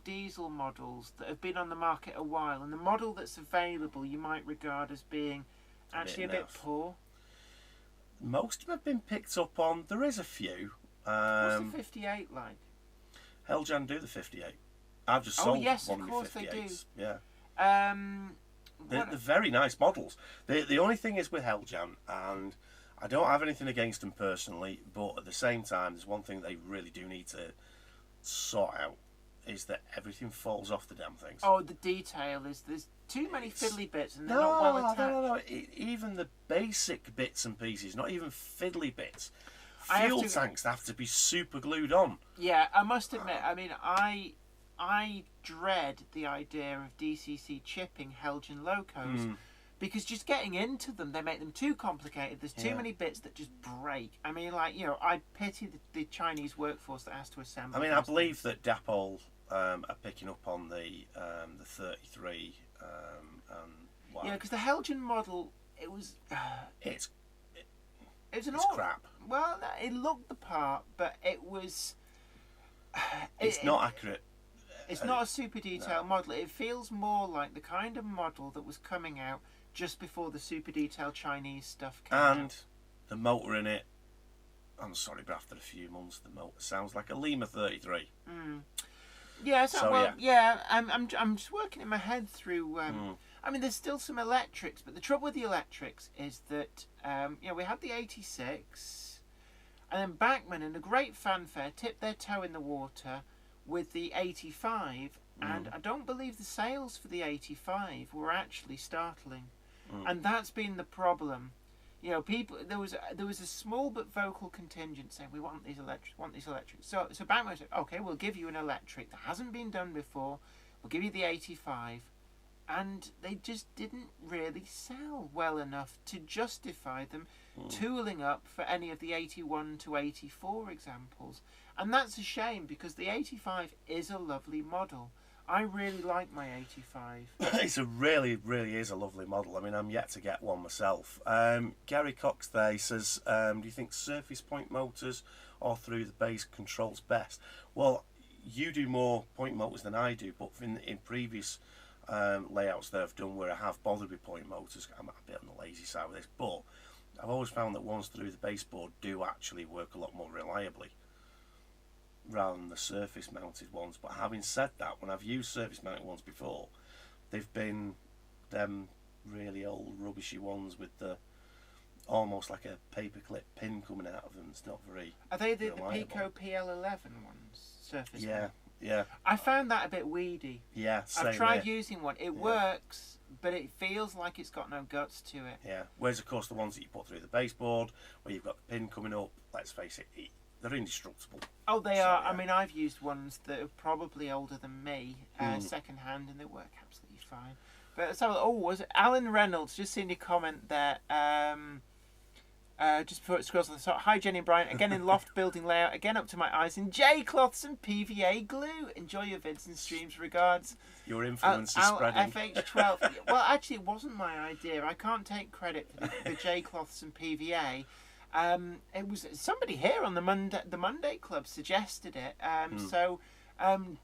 diesel models that have been on the market a while, and the model that's available you might regard as being actually a bit poor? Most of them have been picked up on. There is a few. What's the 58 like? Heljan do the 58. I've just sold one of the 58s. They do. Yeah. They're very nice models. The only thing is with Heljan, and I don't have anything against them personally, but at the same time, there's one thing they really do need to sort out, is that everything falls off the damn things. Oh, the detail is there's too many fiddly bits, and they're not well attached. No. Even the basic bits and pieces, not even fiddly bits. Fuel tanks have to be super glued on. Yeah, I must admit. I mean, I I dread the idea of DCC chipping Helgen locos. Because just getting into them, they make them too complicated. There's too many bits that just break. I mean, like, you know, I pity the Chinese workforce that has to assemble. I mean, I believe that Dapol are picking up on the 33 and wow. Yeah, because the Helgen model, it was... It's crap. Well, it looked the part, but it was... It's not accurate. It's not a super detailed model. It feels more like the kind of model that was coming out just before the super detailed Chinese stuff came out. And the motor in it, I'm sorry, but after a few months, the motor sounds like a Lima 33. Yeah, I'm just working in my head through. I mean, there's still some electrics, but the trouble with the electrics is that we had the 86, and then Bachmann, in a great fanfare, tipped their toe in the water with the 85, and I don't believe the sales for the 85 were actually startling. And that's been the problem. You know, people, there was a small but vocal contingent saying, we want these electrics. So Bachmann said, okay, we'll give you an electric that hasn't been done before. We'll give you the 85. And they just didn't really sell well enough to justify them tooling up for any of the 81 to 84 examples. And that's a shame, because the 85 is a lovely model. I really like my 85. It's really is a lovely model. I mean, I'm yet to get one myself. Gary Cox there, he says, do you think surface point motors or through the base controls best? Well, you do more point motors than I do, but in previous layouts that I've done where I have bothered with point motors, I'm a bit on the lazy side with this, but I've always found that ones through the baseboard do actually work a lot more reliably rather than the surface mounted ones. But having said that, when I've used surface mounted ones before, they've been them really old rubbishy ones with the almost like a paperclip pin coming out of them. It's not very Are they the reliable. Pico PL11 ones? Surface Yeah, mounted? yeah. I found that a bit weedy. Yeah, same I've tried here. using one. It works, but it feels like it's got no guts to it. Yeah. Whereas, of course, the ones that you put through the baseboard, where you've got the pin coming up, let's face it, they're indestructible. Oh, they So, are. yeah. I mean, I've used ones that are probably older than me, second hand, and they work absolutely fine. But so, was it Alan Reynolds? Just seen your comment there. Just before it scrolls on the top. Hi, Jenny and Brian. Again in loft building layout. Again up to my eyes in J cloths and PVA glue. Enjoy your vids and streams. Regards. Your influence is spreading. FH12. Well, actually, it wasn't my idea. I can't take credit for the J cloths and PVA. It was somebody here on the Monday Club suggested it. So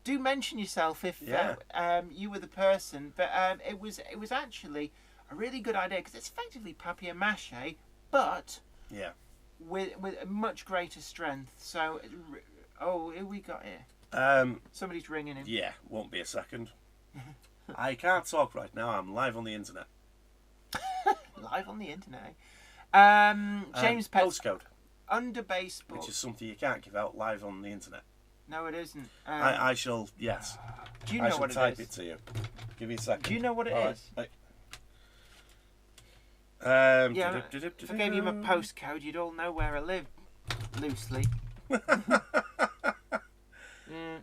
do mention yourself if you were the person. But it was actually a really good idea, because it's effectively papier-mâché, but with a much greater strength. So, who we got here? Somebody's ringing in. Yeah, won't be a second. I can't talk right now. I'm live on the internet. Live on the internet. James Pets. Postcode, Under baseboard. which is something you can't give out live on the internet. No, it isn't. I shall, yes. Do you I know shall what type it is? it to you. Give me a second. Do you know what it All is? right. Yeah, if I gave you my postcode, you'd all know where I live, loosely.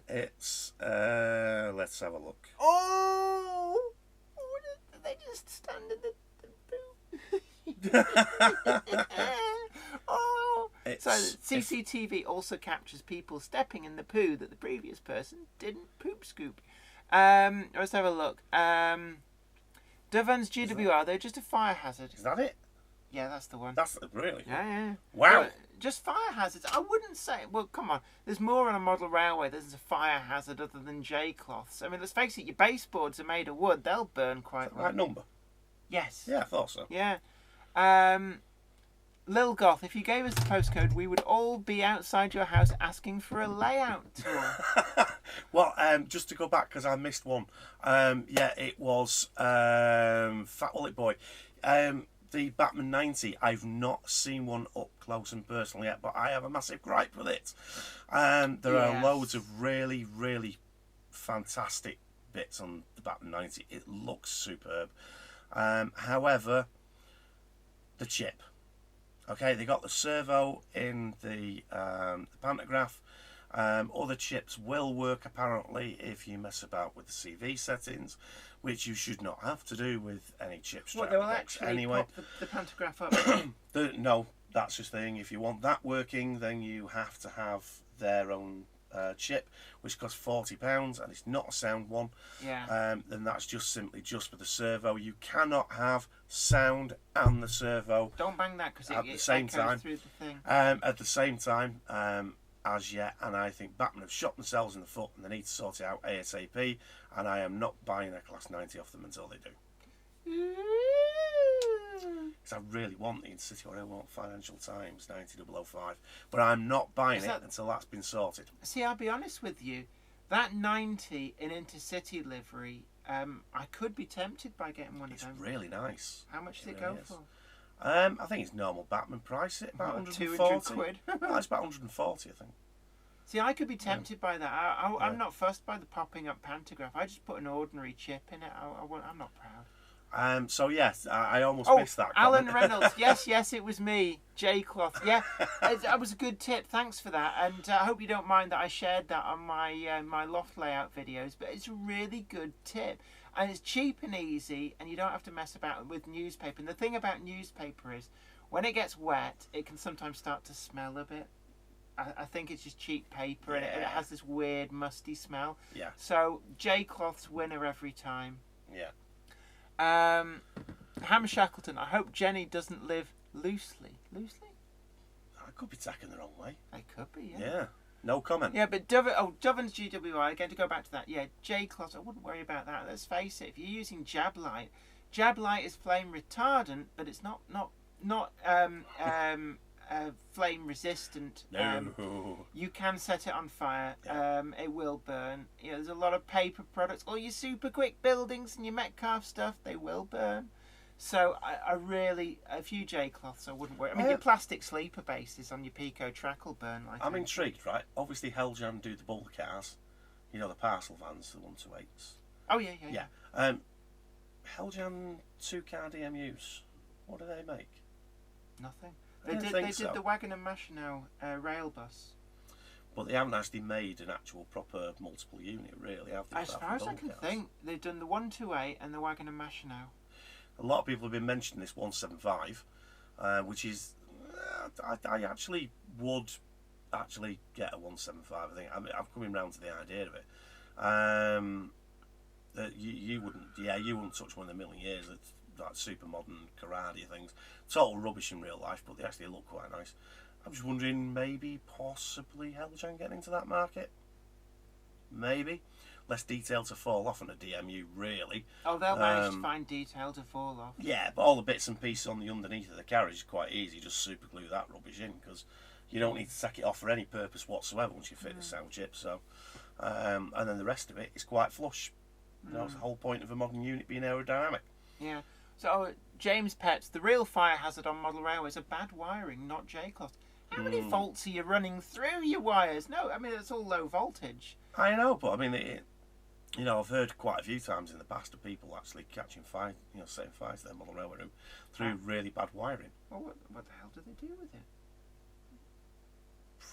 It's, let's have a look. Oh! They just stand in the poo. Oh! So CCTV also captures people stepping in the poo that the previous person didn't poop scoop. Let's have a look. Devon's GWR, they're just a fire hazard. Is that it? Yeah, that's the one. That's really? Yeah. Wow. Well, just fire hazards. I wouldn't say... Well, come on. There's more on a model railway. There's a fire hazard other than J-cloths. I mean, let's face it, your baseboards are made of wood. They'll burn quite well. Right number? Yes. Yeah, I thought so. Yeah. Lil Goth, if you gave us the postcode, we would all be outside your house asking for a layout tour. Well, just to go back, because I missed one. It was Fat Wallet Boy. The Batman 90, I've not seen one up close and personal yet, but I have a massive gripe with it. There are loads of really, really fantastic bits on the Batman 90. It looks superb. However, the chip. Okay, they got the servo in the pantograph, Other chips will work apparently if you mess about with the CV settings, which you should not have to do with any chip strap They will box actually anyway. pop the pantograph up. No, that's just the thing. If you want that working, then you have to have their own chip, which costs £40, and it's not a sound one. Yeah. Then that's just simply just for the servo. You cannot have sound and the servo Don't bang that because at it the same echoes time. through the thing. At the same time, as yet, and I think Batman have shot themselves in the foot, and they need to sort it out ASAP. And I am not buying a Class 90 off them until they do. Because I really want the Intercity, or I want Financial Times 90005, but I'm not buying it until that's been sorted. See, I'll be honest with you, that 90 in Intercity livery, I could be tempted by getting one of them. It's really nice. How much does it go for? I think it's normal Batman price, about 140. 200 quid. No, it's about 140, I think. See, I could be tempted by that. I'm not fussed by the popping up pantograph. I just put an ordinary chip in it. I'm not proud. So yes, I almost missed that Alan comment. Reynolds. Yes, it was me. J-Cloth. Yeah, that was a good tip. Thanks for that. And I hope you don't mind that I shared that on my loft layout videos. But it's a really good tip. And it's cheap and easy, and you don't have to mess about with newspaper. And the thing about newspaper is, when it gets wet, it can sometimes start to smell a bit. I think it's just cheap paper, and it has this weird musty smell. Yeah. So J-Cloth's winner every time. Yeah. Ham Shackleton, I hope Jenny doesn't live loosely. Loosely? I could be taken the wrong way. It could be, yeah. Yeah. No comment. Yeah, but Doven's GWI, again, to go back to that, yeah, J-Cloth, I wouldn't worry about that. Let's face it, if you're using Jab Light is flame retardant, but it's not flame resistant. No. You can set it on fire. Yeah. It will burn. There's a lot of paper products. All your super quick buildings and your Metcalf stuff, they will burn. So I really, a few J-Cloths, I wouldn't worry. I mean, your plastic sleeper bases on your Pico track will burn like I'm intrigued, right? Obviously, Helljan do the bull cars. You know, the parcel vans, the 128s. Oh, yeah. Helljan 2-car DMUs, what do they make? Nothing. I They did the Wagon and Maschinau rail bus. But they haven't actually made an actual proper multiple unit, really, have they? As far as I can think, they've done the 128 and the Wagon and Maschinau. A lot of people have been mentioning this 175, which is, I actually would actually get a 175. I think I'm coming round to the idea of it. That you wouldn't touch one in a million years. It's like super modern karate things, total rubbish in real life, but they actually look quite nice. I'm just wondering, maybe, possibly Helljan getting into that market. Maybe. Less detail to fall off on a DMU, really. Oh, they'll manage to find detail to fall off. Yeah, but all the bits and pieces on the underneath of the carriage is quite easy. Just super glue that rubbish in, because you don't need to take it off for any purpose whatsoever once you fit the sound chip. So, and then the rest of it is quite flush. That's the whole point of a modern unit being aerodynamic. Yeah. So, James Petts, the real fire hazard on model railways are bad wiring, not J-Cloth. How many volts are you running through your wires? No, I mean, it's all low voltage. I know, but I mean, I've heard quite a few times in the past of people actually catching fire, setting fire to their model railway room through really bad wiring. Well, what the hell do they do with it?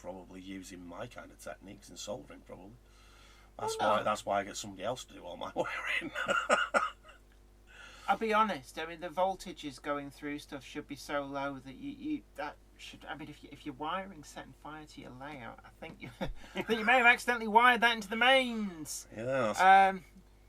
Probably using my kind of techniques and soldering, probably. No. That's why I get somebody else to do all my wiring. I'll be honest. I mean, the voltages going through stuff should be so low that I mean, if your wiring's setting fire to your layout, I think you may have accidentally wired that into the mains. Yeah.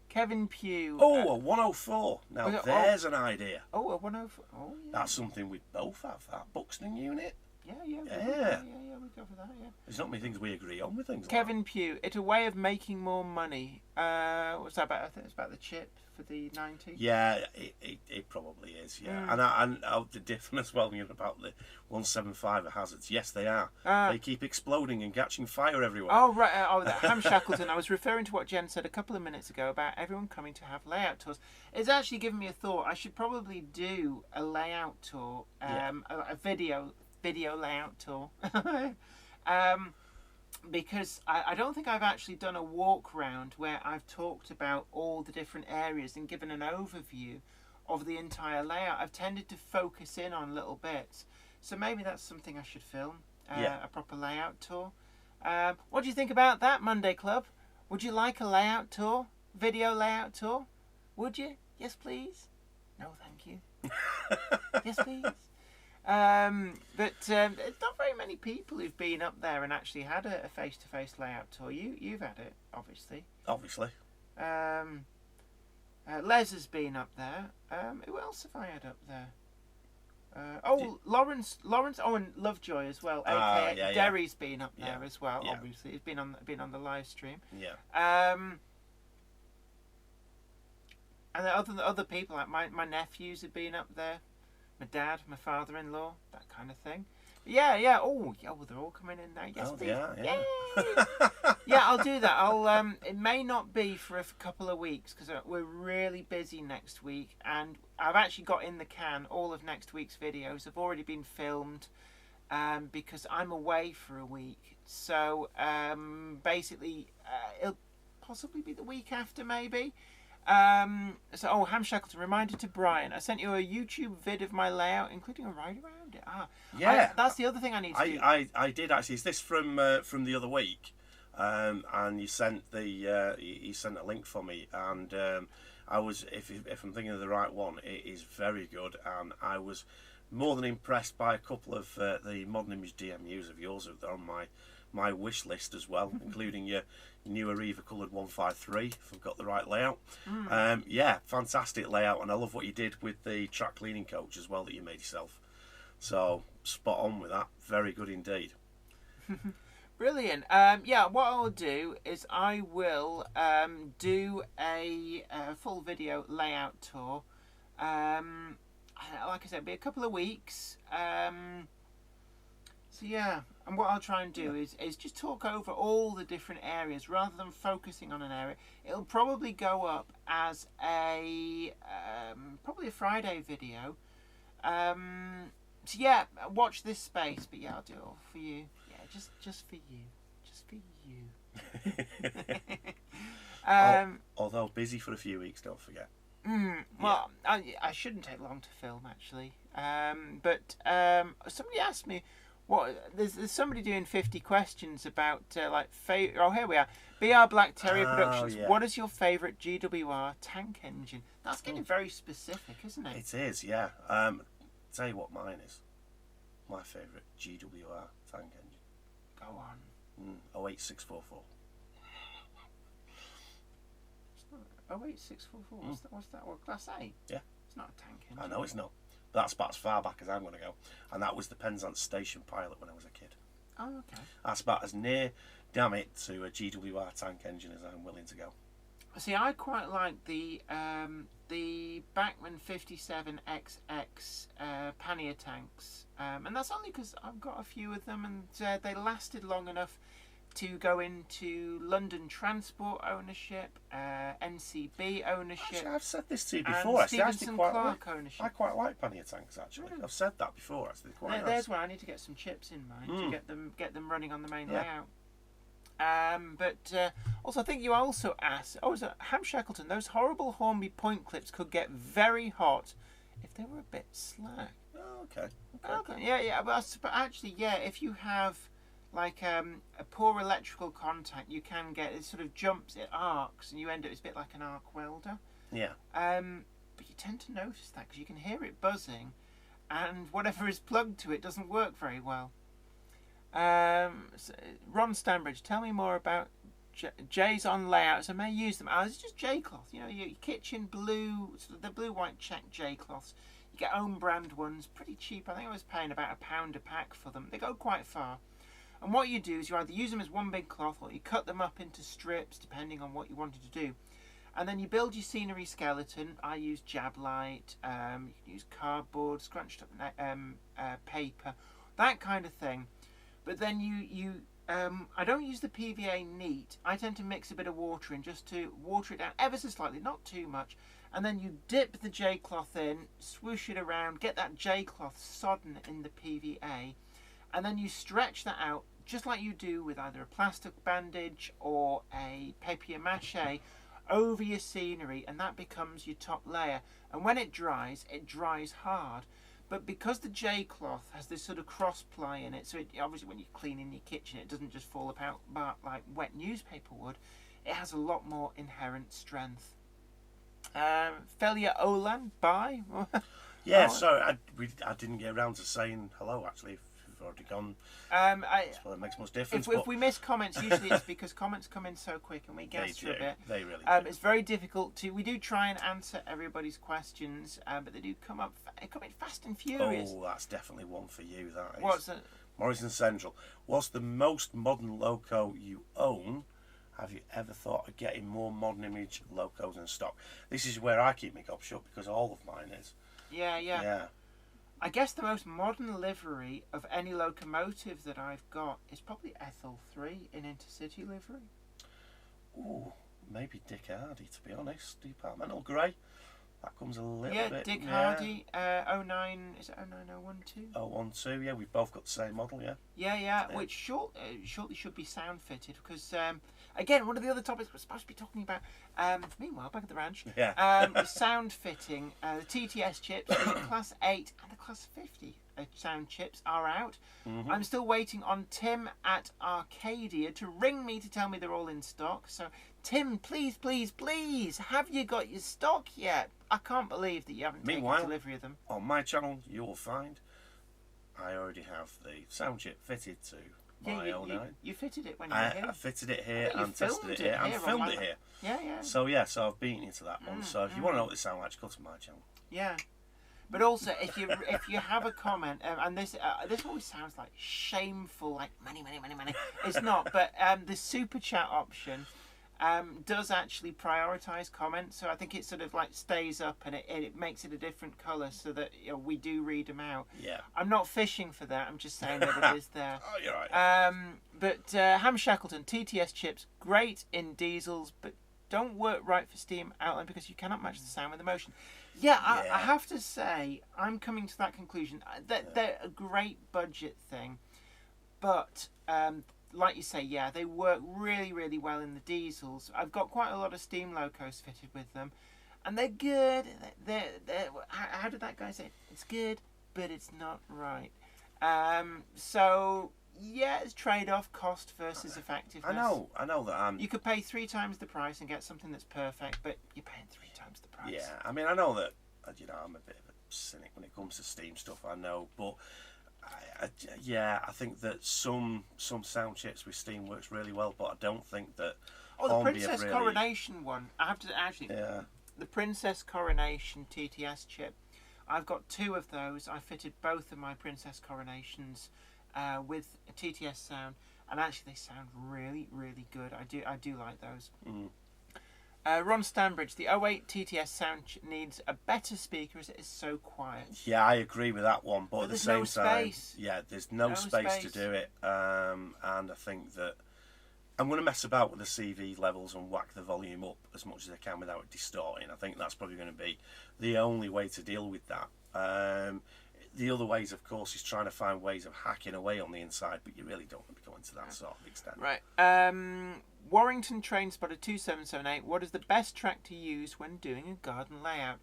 Kevin Pugh. A 104. Now there's an idea. A 104. Oh, yeah. That's something we both have. That Buxton unit. Yeah. Yeah. We go for that. Yeah. There's not many things we agree on with things. Kevin like Pugh. It's a way of making more money. What's that about? I think it's about the chip for the 90. Yeah, it probably is. Yeah, and the difference as well about the 175 hazards. Yes, they are. They keep exploding and catching fire everywhere. Oh right. Ham Shackleton. I was referring to what Jen said a couple of minutes ago about everyone coming to have layout tours. It's actually given me a thought. I should probably do a layout tour. A video layout tour. Because I don't think I've actually done a walk round where I've talked about all the different areas and given an overview of the entire layout. I've tended to focus in on little bits. So maybe that's something I should film, a proper layout tour. What do you think about that, Monday Club? Would you like a layout tour? Video layout tour? Would you? Yes, please. No, thank you. Yes, please. But there's not very many people who've been up there and actually had a face-to-face layout tour. You've had it, obviously. Obviously. Les has been up there. Who else have I had up there? Lawrence. Oh, and Lovejoy as well. AKA Derry's been up there as well. Yeah. Obviously, he's been on the live stream. Yeah. And other people like my nephews have been up there. My dad, my father-in-law, that kind of thing. Yeah. Oh, they're all coming in now. Yes, please. Yeah. Yeah, I'll do that. It may not be for a couple of weeks because we're really busy next week, and I've actually got in the can all of next week's videos. Have already been filmed because I'm away for a week. So basically, it'll possibly be the week after, maybe. Ham Shackleton, reminder to Brian, I sent you a YouTube vid of my layout, including a ride around it. That's the other thing I need to do. I did actually. Is this from the other week? And you sent a link for me, and I was, if I'm thinking of the right one, it is very good, and I was more than impressed by a couple of the modern image DMUs of yours that are on my wish list as well, including your new Arriva coloured 153, if I've got the right layout. Fantastic layout, and I love what you did with the track cleaning coach as well that you made yourself. So spot on with that, very good indeed. Brilliant. What I'll do is I will do a full video layout tour. Like I said, it'll be a couple of weeks. And what I'll try and do is just talk over all the different areas rather than focusing on an area. It'll probably go up as probably a Friday video. Watch this space. But I'll do it all for you. Just for you. Although busy for a few weeks, don't forget. I shouldn't take long to film actually. Somebody asked me there's somebody doing 50 questions about here we are. BR Black Terrier Productions. Yeah. What is your favourite GWR tank engine? That's getting very specific, isn't it? It is, yeah. Tell you what mine is. My favourite GWR tank engine. Go on. 08644. 08644. What's that? What, Class A? Yeah. It's not a tank engine. I know it's not. But that's about as far back as I'm going to go. And that was the Penzance Station Pilot when I was a kid. Oh, okay. That's about as near, damn it, to a GWR tank engine as I'm willing to go. See, I quite like the Bachmann 57XX pannier tanks. And that's only because I've got a few of them and they lasted long enough to go into London Transport ownership, NCB ownership. Actually, I've said this to you before. Stevenson Clark ownership. I quite like pannier tanks actually. I've said that before actually. There's where I need to get some chips in mind to get them running on the main layout. Also, I think you also asked. Was it Ham Shackleton? Those horrible Hornby point clips could get very hot if they were a bit slack. Oh, okay. Yeah. But actually, if you have like a poor electrical contact, you can get it sort of jumps, it arcs, and you end up it's a bit like an arc welder. Yeah. But you tend to notice that because you can hear it buzzing, and whatever is plugged to it doesn't work very well. Ron Stanbridge, tell me more about J's on layouts. I may use them. It's just J cloth. You know, your kitchen blue, the blue white check J cloths. You get own brand ones, pretty cheap. I think I was paying about £1 a pack for them. They go quite far. And what you do is you either use them as one big cloth or you cut them up into strips depending on what you wanted to do. And then you build your scenery skeleton. I use Jablite, you can use cardboard, scrunched up paper, that kind of thing. But then I don't use the PVA neat. I tend to mix a bit of water in just to water it down ever so slightly, not too much. And then you dip the J cloth in, swoosh it around, get that J cloth sodden in the PVA. And then you stretch that out just like you do with either a plastic bandage or a papier-mâché over your scenery, and that becomes your top layer. And when it dries hard. But because the J cloth has this sort of cross ply in it, so obviously when you clean in your kitchen, it doesn't just fall apart like wet newspaper would. It has a lot more inherent strength. Felia Olan, bye. Yeah, sorry, I didn't get around to saying hello, actually. If you've already gone, well, it makes much difference. If we miss comments, usually it's because comments come in so quick and we guess through a bit. They really do. It's very difficult to... We do try and answer everybody's questions, but they do come in fast and furious. Oh, that's definitely one for you, that is. What's it? Morrison Central. What's the most modern loco you own? Have you ever thought of getting more modern image locos in stock? This is where I keep my gob shut because all of mine is. Yeah. I guess the most modern livery of any locomotive that I've got is probably Ethel 3 in Intercity livery. Ooh, maybe Dick Hardy, to be honest. Departmental grey. That comes a little bit. Yeah, Dick Hardy, 09, is it 09012? 012, yeah, we've both got the same model, yeah. Yeah, which shortly should be sound fitted because, again, one of the other topics we're supposed to be talking about, meanwhile, back at the ranch, sound fitting. The TTS chips, the Class 8 and the Class 50 sound chips are out. Mm-hmm. I'm still waiting on Tim at Arcadia to ring me to tell me they're all in stock. So, Tim, please, have you got your stock yet? I can't believe that you haven't taken delivery of them. On my channel, you'll find I already have the sound chip fitted to my 09. You fitted it when you were here. I fitted it here and tested it here and filmed it here. Yeah. So I've beaten you to that one. So if you want to know what they sound like, just go to my channel. Yeah. But also, if you have a comment, and this always sounds like shameful, like money. It's not, but the super chat option does actually prioritise comments, so I think it sort of like stays up and it makes it a different colour so that we do read them out. Yeah. I'm not fishing for that. I'm just saying that it is there. Oh, you're right. But Ham Shackleton, TTS chips, great in diesels, but don't work right for steam outline because you cannot match the sound with the motion. I have to say, I'm coming to that conclusion. They're a great budget thing, but like you say, they work really, really well in the diesels. I've got quite a lot of steam locos fitted with them, and they're good. How did that guy say it? It's good, but it's not right. So it's trade-off, cost versus effectiveness. I know that. You could pay 3 times the price and get something that's perfect, but you're paying 3 times the price. Yeah, I mean, I know that. I'm a bit of a cynic when it comes to steam stuff. I know, but I think that some sound chips with steam works really well, but I don't think that. The Princess Coronation one. I have to actually. Yeah. The Princess Coronation TTS chip. I've got 2 of those. I fitted both of my Princess Coronations with a TTS sound, and actually they sound really, really good. I do like those. Mm. Ron Stanbridge, the 08 TTS sound needs a better speaker as it is so quiet. Yeah, I agree with that one, but at the same time, space. There's no space to do it, and I think that I'm going to mess about with the CV levels and whack the volume up as much as I can without it distorting. I think that's probably going to be the only way to deal with that. The other ways, of course, is trying to find ways of hacking away on the inside, but you really don't want to be going to that sort of extent. Right. Warrington Train Spotter 2778. What is the best track to use when doing a garden layout?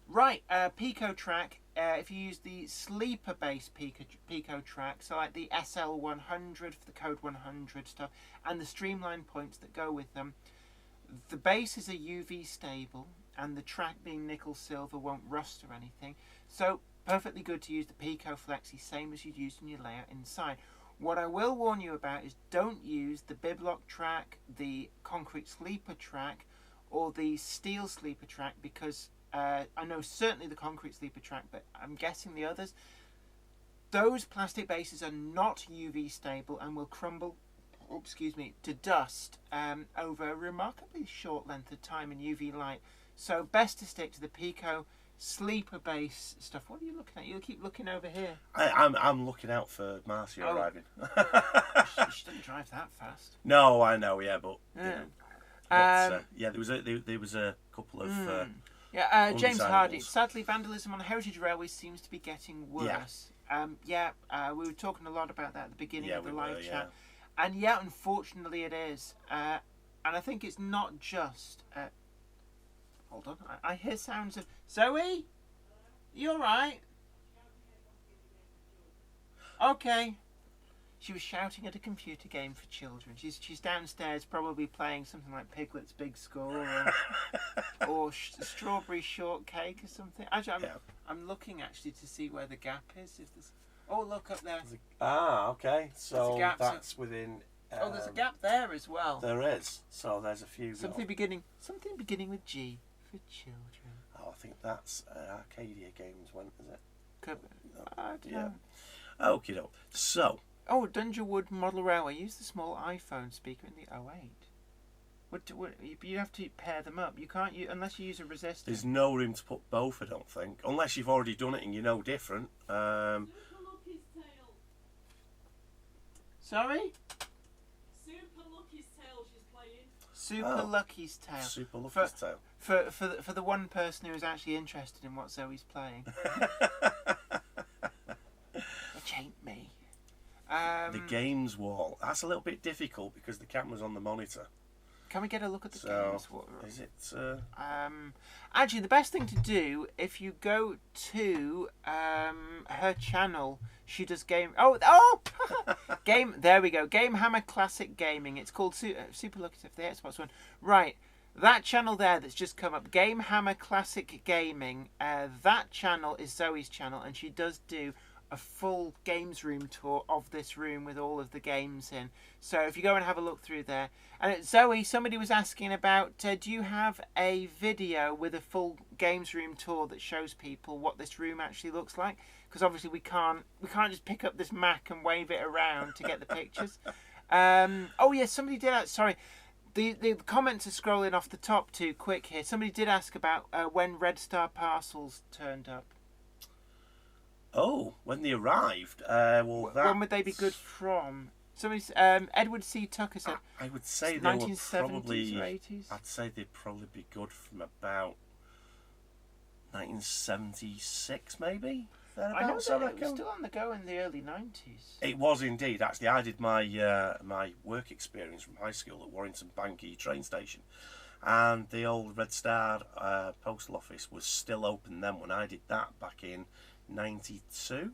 Right. Pico track. If you use the sleeper-based Pico track, so like the SL100 for the Code 100 stuff, and the streamline points that go with them, the base is a UV stable, and the track being nickel silver won't rust or anything. So perfectly good to use the Pico Flexi, same as you'd use in your layout inside. What I will warn you about is don't use the Biblock track, the concrete sleeper track, or the steel sleeper track, because I know certainly the concrete sleeper track, but I'm guessing the others. Those plastic bases are not UV stable and will crumble, to dust over a remarkably short length of time in UV light. So best to stick to the Pico sleeper base stuff. What are you looking at? You keep looking over here. I'm looking out for Marcia arriving. She didn't drive that fast. No, I know. Yeah, but there was a couple of. James Hardy. Sadly, vandalism on heritage railways seems to be getting worse. We were talking a lot about that at the beginning of the live chat, and unfortunately it is. And I think it's not just. Hold on, I hear sounds of Zoe. You all right? Okay. She was shouting at a computer game for children. She's downstairs probably playing something like Piglet's Big Score or Strawberry Shortcake or something. Actually, I'm looking actually to see where the gap is. If there's, oh, look up there. Okay. So that's within... there's a gap there as well. There is. So there's a few... Something beginning with G for children. Oh, I think that's Arcadia Games went, is it? I don't know. Okie doke. So... Oh, Dungerwood Model Railway. Use the small iPhone speaker in the 08. You have to pair them up. You can't use, unless you use a resistor. There's no room to put both, I don't think. Unless you've already done it and you know different. Sorry? Super Lucky's Tale she's playing. Super Lucky's Tale. Super Lucky's Tale. For the one person who is actually interested in what Zoe's playing. Which ain't me. The games wall. That's a little bit difficult because the camera's on the monitor. Can we get a look at the games wall? Is it... Actually, the best thing to do, if you go to her channel, she does game... game... There we go. Game Hammer Classic Gaming. It's called Super Lucky for the Xbox One. Right. That channel there that's just come up, Game Hammer Classic Gaming, that channel is Zoe's channel, and she does do a full games room tour of this room with all of the games in. So if you go and have a look through there. And Zoe, somebody was asking about, do you have a video with a full games room tour that shows people what this room actually looks like? Because obviously we can't just pick up this Mac and wave it around to get the pictures. Oh yes, somebody did that. Sorry. The comments are scrolling off the top too quick here. Somebody did ask about when Red Star parcels turned up. Oh, when they arrived. When would they be good from? Somebody, Edward C. Tucker said. I would say they were probably. Or 80s? I'd say they'd probably be good from about 1976, maybe. I know that it was still on the go in the early 90s. It was indeed. Actually, I did my my work experience from high school at Warrington Bankie train station, and the old Red Star postal office was still open then when I did that back in 92.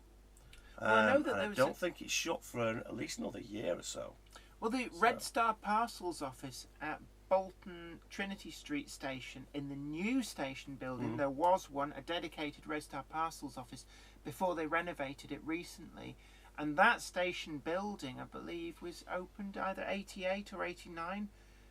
Well, I know that I don't think it's shut for at least another year or so. Well, the Red Star Parcels office at Bolton Trinity Street station, in the new station building, there was one, a dedicated Red Star Parcels office, before they renovated it recently. And that station building, I believe, was opened either 88 or 89.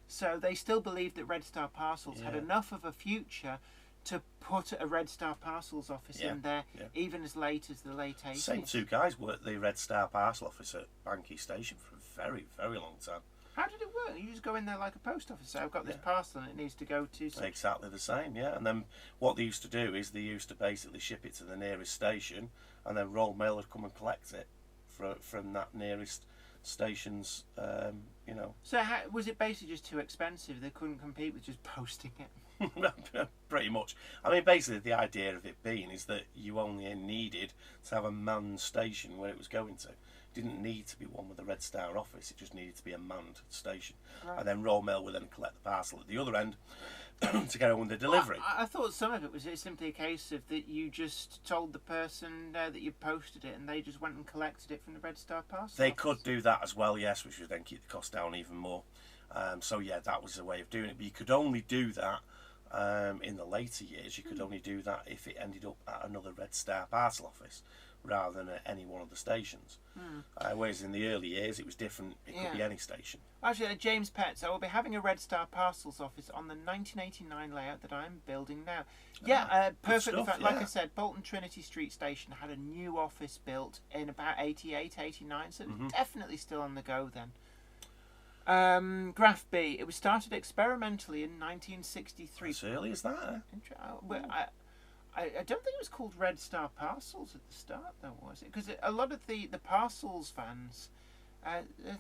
So they still believed that Red Star Parcels had enough of a future to put a Red Star Parcels office in there, even as late as the late 80s. Same two guys worked the Red Star Parcel office at Bankie Station for a very, very long time. How did it work? You just go in there like a post office. So I've got this parcel and it needs to go to... Exactly the same, yeah. And then what they used to do is they used to basically ship it to the nearest station, and then Royal Mail would come and collect it from that nearest station's, you know. So was it basically just too expensive? They couldn't compete with just posting it? Pretty much. I mean, basically the idea of it being is that you only needed to have a manned station where it was going to. It didn't need to be one with a Red Star office, it just needed to be a manned station. Right. And then Royal Mail would then collect the parcel at the other end to get on with the delivery. Well, I thought some of it was simply a case of that you just told the person that you posted it and they just went and collected it from the Red Star parcel They office. could do that as well, yes, which would then keep the cost down even more. So yeah, that was a way of doing it. But you could only do that in the later years. You could only do that if it ended up at another Red Star parcel office rather than at any one of the stations. Whereas in the early years it was different. It could be any station. Actually, James Petts, I will be having a Red Star Parcels office on the 1989 layout that I'm building now. Yeah, perfect. Like I said, Bolton Trinity Street Station had a new office built in about 88, 89, so it was definitely still on the go then. Graph B, it was started experimentally in 1963. As early as that, I don't think it was called Red Star Parcels at the start, though, was it? Because a lot of the Parcels vans,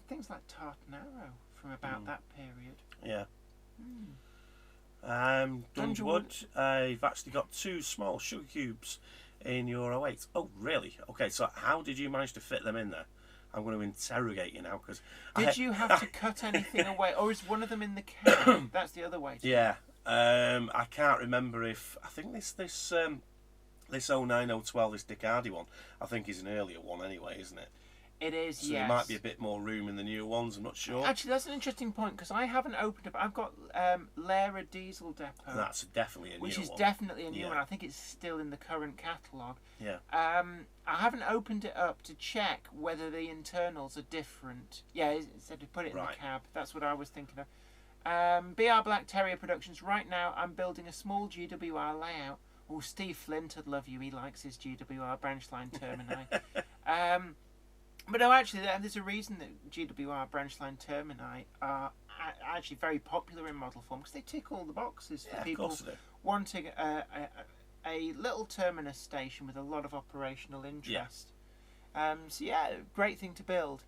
things like Tartanaro from about that period. Yeah. Dungerwood, you've actually got 2 small sugar cubes in your 08. Oh, really? Okay, so how did you manage to fit them in there? I'm going to interrogate you now because. Did you have to cut anything away, or is one of them in the cab? That's the other way. I can't remember if I think this 09012, this Dick Hardy one, I think is an earlier one anyway, isn't it? It is, So yes. there might be a bit more room in the newer ones, I'm not sure. Actually, that's an interesting point because I haven't opened it. I've got Lara Diesel Depot. That's definitely a new one. Which is definitely a new Yeah. one. I think it's still in the current catalogue. Yeah. I haven't opened it up to check whether the internals are different. Yeah, instead of put it in Right. the cab. That's what I was thinking of. BR Black Terrier Productions. Right now, I'm building a small GWR layout. Oh, Steve Flint would love you. He likes his GWR branch line termini. But no, actually, there's a reason that GWR branch line termini are actually very popular in model form because they tick all the boxes for people wanting a little terminus station with a lot of operational interest. So yeah, great thing to build.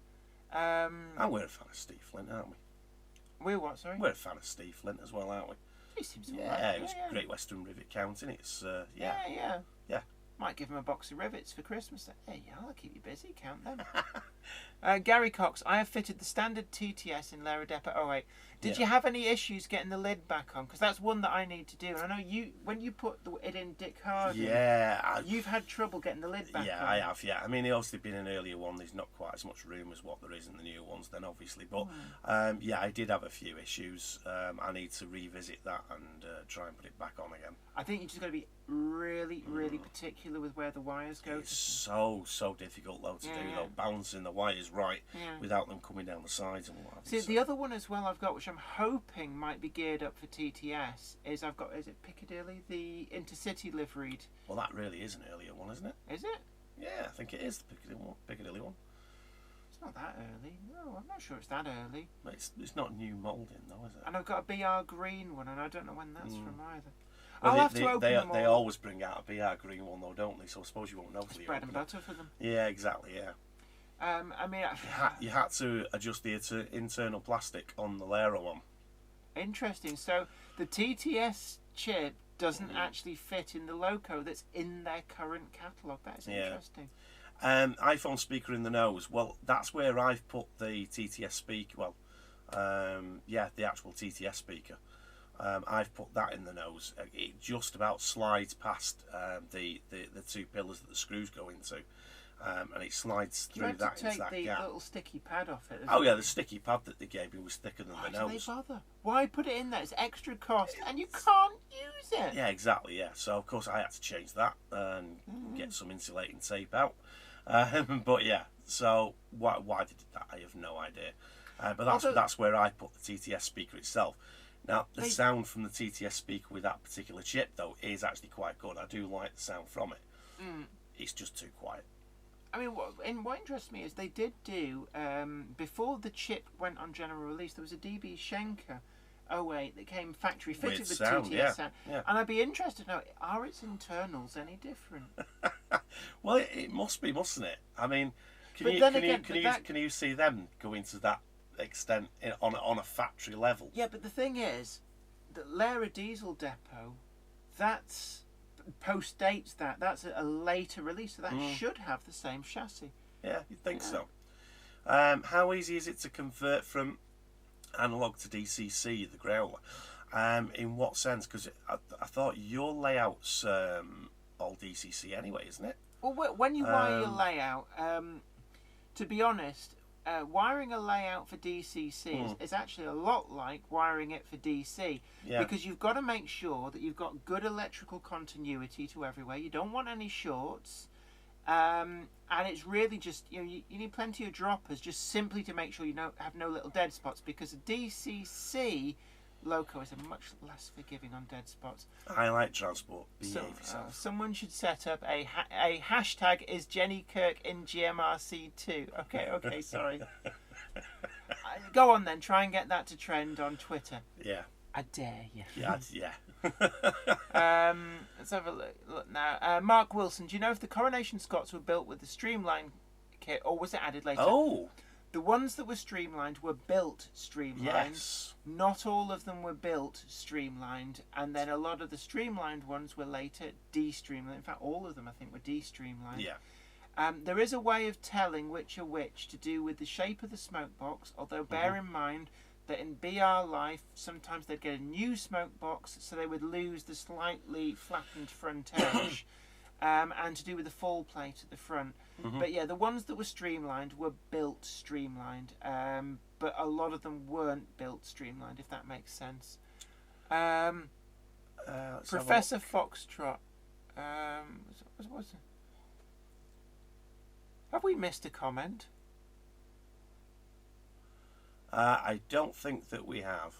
And we're a fan of Steve Flint, aren't we? We're what, sorry? We're a fan of Steve Flint as well, aren't we? He seems all Yeah, right. it was Great Western Rivet Counting. It's Yeah. Yeah. Might give him a box of rivets for Christmas. There you go, I'll keep you busy, count them. Gary Cox, I have fitted the standard TTS in Lara Depot 08. Did you have any issues getting the lid back on? Because that's one that I need to do. And I know you, when you put it in Dick Harding, you've had trouble getting the lid back on. Yeah, I have, yeah. I mean, it's obviously been an earlier one. There's not quite as much room as what there is in the newer ones then, obviously. But, yeah, I did have a few issues. I need to revisit that and try and put it back on again. I think you just got to be really, really particular with where the wires go. It's so difficult, though, to do, though. Balancing the wires right without them coming down the sides and what have you. See, the other one as well I've got, which I'm hoping might be geared up for TTS, is I've got, is it Piccadilly? The Intercity liveried. Well, that really is an earlier one, isn't it? Is it? Yeah, I think it is the Piccadilly one. It's not that early. No, I'm not sure it's that early. But it's not new moulding, though, is it? And I've got a BR green one, and I don't know when that's from either. Well, I'll have to open them all. They always bring out a BR green one, though, don't they? So I suppose you won't know. It's bread and butter for them. Yeah, exactly, yeah. I mean... You had to adjust the internal plastic on the Lara one. Interesting. So the TTS chip doesn't actually fit in the Loco that's in their current catalogue. That is interesting. iPhone speaker in the nose. Well, that's where I've put the TTS speaker. Well, the actual TTS speaker. I've put that in the nose. It just about slides past the two pillars that the screws go into. And it slides through that into that gap. You had to take the little sticky pad off it. Oh yeah, the sticky pad that they gave me was thicker than the nose. Why do they bother? Why put it in there? It's extra cost, and you can't use it. Yeah, exactly. Yeah. So of course I had to change that and get some insulating tape out. But yeah, so why they did that, I have no idea. But that's where I put the TTS speaker itself. Now the sound from the TTS speaker with that particular chip though is actually quite good. I do like the sound from it. It's just too quiet. I mean, what interests me is they did do, before the chip went on general release, there was a DB Schenker 08 that came factory fitted with TTS sound. Yeah. And I'd be interested to know, are its internals any different? Well, it must be, mustn't it? I mean, can you see them going to that extent on a factory level? Yeah, but the thing is, that Lara Diesel Depot, that's... post-dates that's a later release, so that should have the same chassis. Yeah, you'd think so. How easy is it to convert from analog to DCC, the growler? In what sense? Because I thought your layout's all DCC anyway, isn't it? Well, when you wire your layout, to be honest, wiring a layout for DCC is actually a lot like wiring it for DC, because you've got to make sure that you've got good electrical continuity to everywhere. You don't want any shorts, and it's really just you need plenty of droppers just simply to make sure you have no little dead spots, because a DCC Loco is a much less forgiving on dead spots. Highlight transport. Behave yourself. Someone should set up a hashtag is Jenny Kirk in GMRC2. Okay, sorry. Go on then, try and get that to trend on Twitter. Yeah. I dare you. Yeah. Let's have a look now. Mark Wilson, do you know if the Coronation Scots were built with the Streamline kit or was it added later? Oh. The ones that were streamlined were built streamlined. Yes. Not all of them were built streamlined, and then a lot of the streamlined ones were later de-streamlined. In fact, all of them I think were de-streamlined. Yeah. There is a way of telling which are which to do with the shape of the smoke box, although bear in mind that in BR Life sometimes they'd get a new smoke box, so they would lose the slightly flattened front edge. and to do with the fall plate at the front. Mhm. But yeah, the ones that were streamlined were built streamlined, but a lot of them weren't built streamlined, if that makes sense. Let's Professor Foxtrot. What's it? Have we missed a comment? I don't think that we have.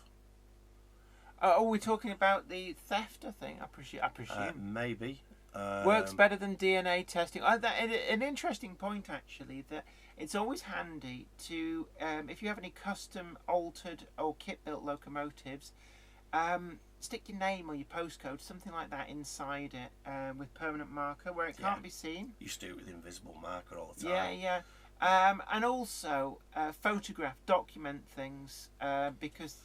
Are we talking about the theft? I think I presume. Maybe. Works better than DNA testing. An interesting point, actually, that it's always handy to, if you have any custom altered or kit built locomotives, stick your name or your postcode, something like that, inside it with permanent marker where it can't be seen. You used to do it with invisible marker all the Yeah, time. yeah. And also photograph, document things because.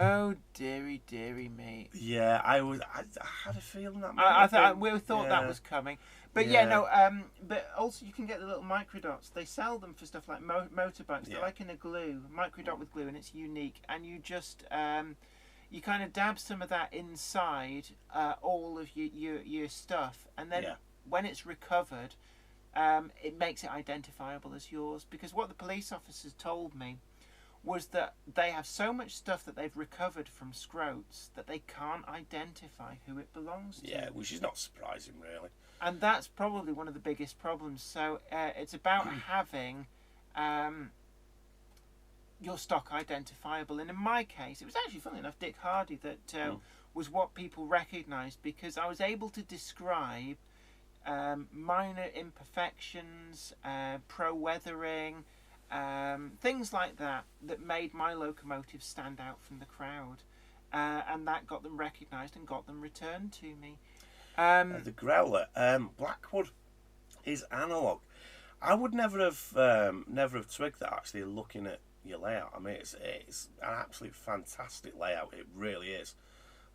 Oh dearie, dearie me. Yeah, I had a feeling that. We thought that was coming, but but also you can get the little microdots. They sell them for stuff like motorbikes. They're like in a glue, microdot with glue, and it's unique. And you just you kind of dab some of that inside all of your stuff, and then when it's recovered, it makes it identifiable as yours. Because what the police officers told me was that they have so much stuff that they've recovered from scrotes that they can't identify who it belongs to. Yeah, which is not surprising, really. And that's probably one of the biggest problems. So it's about having your stock identifiable. And in my case, it was actually, funny enough, Dick Hardy that was what people recognised, because I was able to describe minor imperfections, pro-weathering, things like that made my locomotive stand out from the crowd, and that got them recognised and got them returned to me. The growler, Blackwood, is analog. I would never have twigged that, actually, looking at your layout. I mean, it's an absolute fantastic layout. It really is.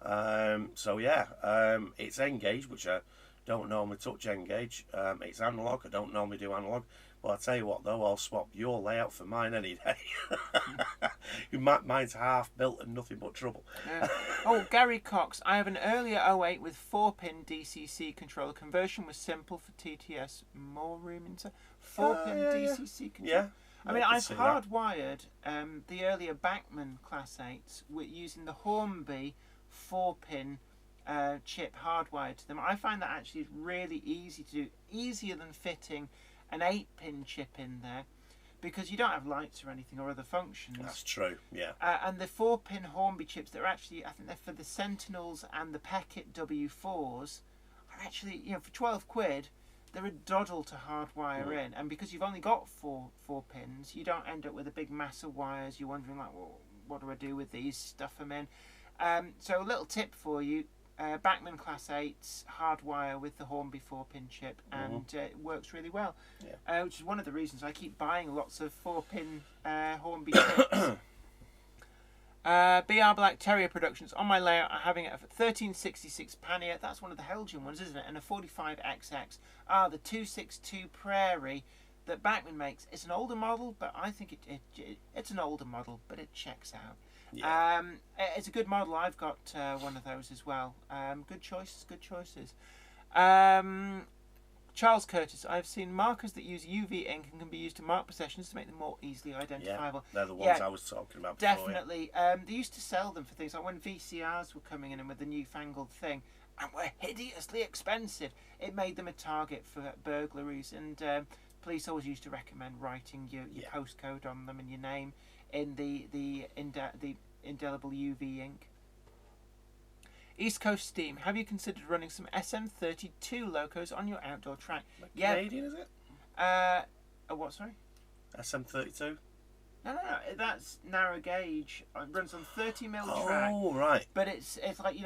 So yeah, it's Engage, which I don't normally touch Engage. It's analog. I don't normally do analog. But I'll tell you what, though, I'll swap your layout for mine any day. Mine's half built and nothing but trouble. Oh, Gary Cox. I have an earlier 08 with 4-pin DCC controller. Conversion was simple for TTS. More room inside. 4-pin DCC controller. Yeah. I mean, I've hardwired the earlier Bachmann Class 8s with using the Hornby 4-pin chip hardwired to them. I find that actually really easy to do. Easier than fitting an 8-pin chip in there, because you don't have lights or anything or other functions. That's true, yeah. And the 4-pin Hornby chips, they're actually, I think they're for the Sentinels and the Peckett W4s, are actually, for 12 quid, they're a doddle to hardwire in. And because you've only got four pins, you don't end up with a big mass of wires. You're wondering, like, well, what do I do with these? Stuff them in. So a little tip for you. Bachmann Class 8's hardwire with the Hornby 4-pin chip, and it works really well. Yeah. Which is one of the reasons I keep buying lots of 4-pin Hornby chips. BR Black Terrier Productions. On my layout, I'm having it at 1366 pannier. That's one of the Helgian ones, isn't it? And a 45XX. The 262 Prairie that Bachmann makes. It's an older model, but I think it's an older model, but it checks out. Yeah. It's a good model. I've got one of those as well. Good choices. Charles Curtis. I've seen markers that use UV ink and can be used to mark possessions to make them more easily identifiable. Yeah, they're the ones I was talking about before. Definitely. They used to sell them for things like when VCRs were coming in and with the newfangled thing, and were hideously expensive. It made them a target for burglaries, and police always used to recommend writing your postcode on them and your name in the indelible UV ink. East Coast Steam. Have you considered running some SM32 locos on your outdoor track? Canadian, is it? What, sorry? SM32? No. That's narrow gauge. It runs on 30mm track. Oh, right. But it's like,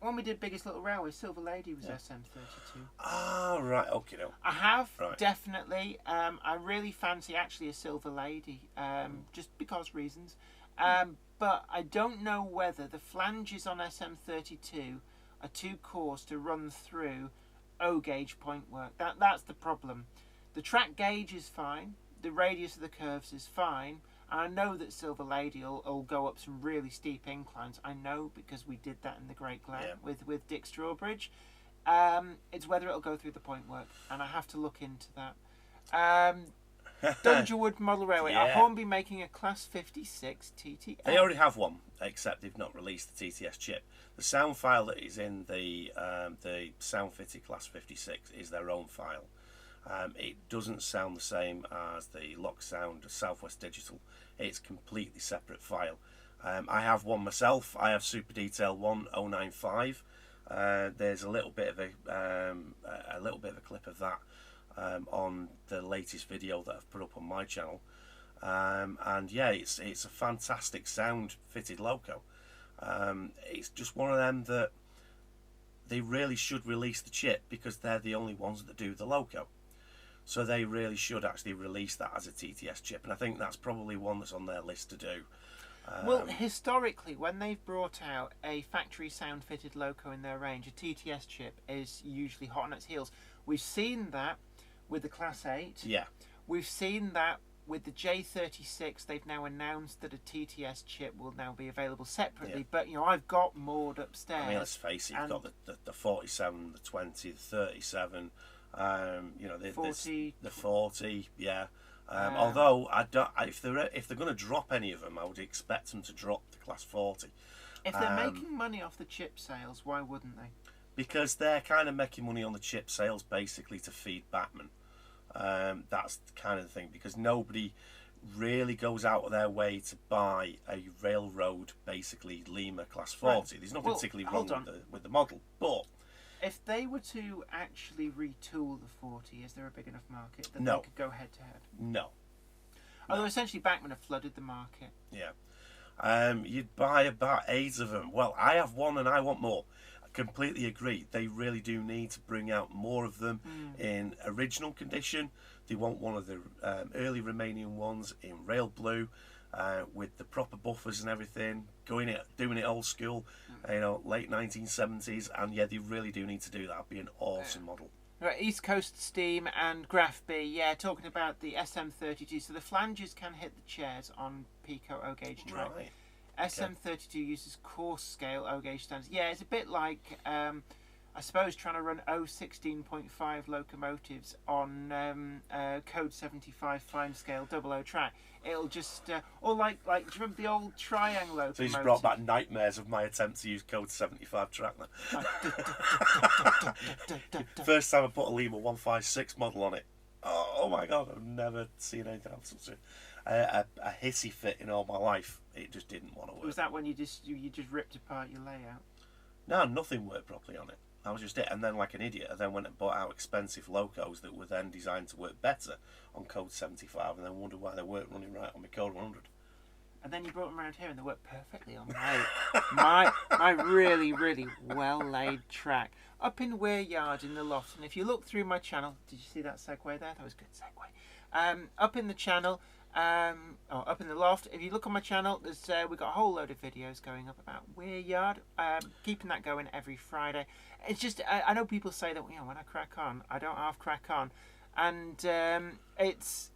when we did Biggest Little Railway, Silver Lady was SM32. Ah, right. Okay, no. I have, definitely. I really fancy actually a Silver Lady, just because reasons. But I don't know whether the flanges on SM32 are too coarse to run through O-gauge point work. That's the problem. The track gauge is fine. The radius of the curves is fine. And I know that Silver Lady will go up some really steep inclines. I know, because we did that in the Great Glen with Dick Strawbridge. It's whether it'll go through the point work, and I have to look into that. Dungerwood Model Railway. Are Yeah. Hornby making a Class 56 TTS? They already have one, except they've not released the TTS chip. The sound file that is in the Sound Fitted Class 56 is their own file. It doesn't sound the same as the Lock Sound Southwest Digital. It's completely separate file. I have one myself. I have Super Detail 1095. There's a little bit of a clip of that on the latest video that I've put up on my channel. And yeah, it's a fantastic sound fitted loco. It's just one of them that they really should release the chip, because they're the only ones that do the loco. So they really should actually release that as a TTS chip, and I think that's probably one that's on their list to do. Well, historically, when they've brought out a factory sound fitted loco in their range, a TTS chip is usually hot on its heels. We've seen that with the Class 8. Yeah. We've seen that with the J36. They've now announced that a TTS chip will now be available separately. Yeah. But, you know, I've got moored upstairs. I mean, let's face it, you've got the 47, the 20, the 37, you know, the 40. the 40, yeah. Although if they're going to drop any of them, I would expect them to drop the Class 40. If they're making money off the chip sales, why wouldn't they? Because they're kind of making money on the chip sales basically to feed Batman. That's kind of the thing, because nobody really goes out of their way to buy a railroad, basically Lima Class 40. Right. There's nothing particularly wrong with the model, but if they were to actually retool the 40, is there a big enough market that No. they could go head to head? No. Although essentially Bachmann have flooded the market. Yeah. You'd buy about 8 of them. Well, I have one and I want more. I completely agree. They really do need to bring out more of them in original condition. They want one of the early Romanian ones in rail blue, with the proper buffers and everything, doing it old school, you know, late 1970s, and yeah, they really do need to do that. It'd be an awesome model. Right, East Coast Steam and Graph B, yeah, talking about the SM32. So the flanges can hit the chairs on Pico O-gauge track. Right. SM32 uses coarse scale O-gauge standards. Yeah, it's a bit like, I suppose, trying to run 016.5 locomotives on code 75 fine scale 00 track. It'll just, or like, do you remember the old triangle locomotive? So he's brought back nightmares of my attempt to use code 75 track then. First time I put a Lima 156 model on it. Oh my god, I've never seen anything else. A hissy fit in all my life. It just didn't want to work. Was that when you just ripped apart your layout? No, nothing worked properly on it. That was just it. And then, like an idiot, I then went and bought out expensive locos that were then designed to work better on code 75, and then wondered why they weren't running right on my code 100. And then you brought them around here and they worked perfectly on my really, really well laid track up in Weir Yard in the loft. And if you look through my channel, did you see that segue there? That was a good segue. Up in the channel, up in the loft, if you look on my channel, there's we've got a whole load of videos going up about Weir Yard. Keeping that going every Friday. It's just, I know people say that, you know, when I crack on, I don't half crack on, and it's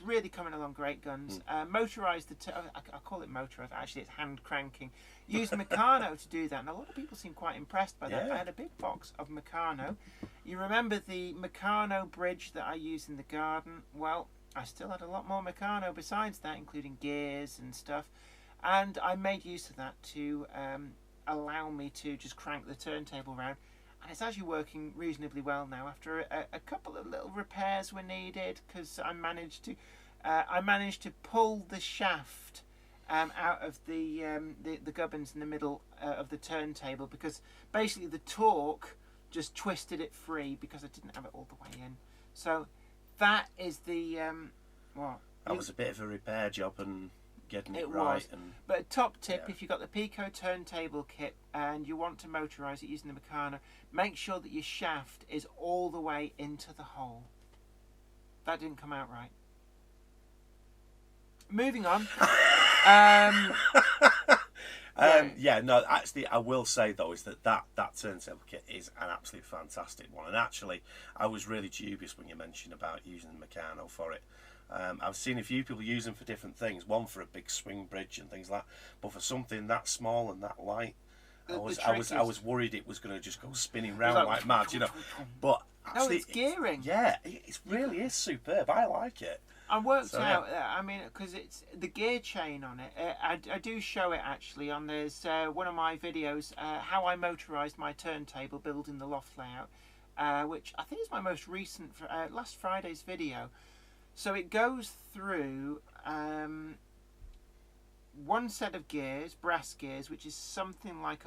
really coming along great guns. Motorised, I call it motorised, actually it's hand cranking. Used Meccano to do that, and a lot of people seem quite impressed by that. Yeah. I had a big box of Meccano. You remember the Meccano bridge that I used in the garden? Well, I still had a lot more Meccano besides that, including gears and stuff, and I made use of that to allow me to just crank the turntable round, and it's actually working reasonably well now after a couple of little repairs were needed, because I managed to pull the shaft out of the gubbins in the middle of the turntable, because basically the torque just twisted it free because I didn't have it all the way in. So that is the That was a bit of a repair job and getting it was. right. And but a top tip, yeah. if you've got the Pico turntable kit and you want to motorise it using the Meccano, make sure that your shaft is all the way into the hole. That didn't come out right. Moving on. Yeah, no, actually, I will say though is that turntable kit is an absolute fantastic one, and actually, I was really dubious when you mentioned about using the Meccano for it. I've seen a few people use them for different things. One for a big swing bridge and things like that, but for something that small and that light, The I trick was is- worried it was going to just go spinning round like- like mad, But No, actually, it's gearing. Yeah, it really is superb. I like it. I worked So, out. I mean, because it's the gear chain on it. I do show it actually on there's one of my videos, how I motorised my turntable building the loft layout, which I think is my most recent last Friday's video. So it goes through one set of gears, brass gears, which is something like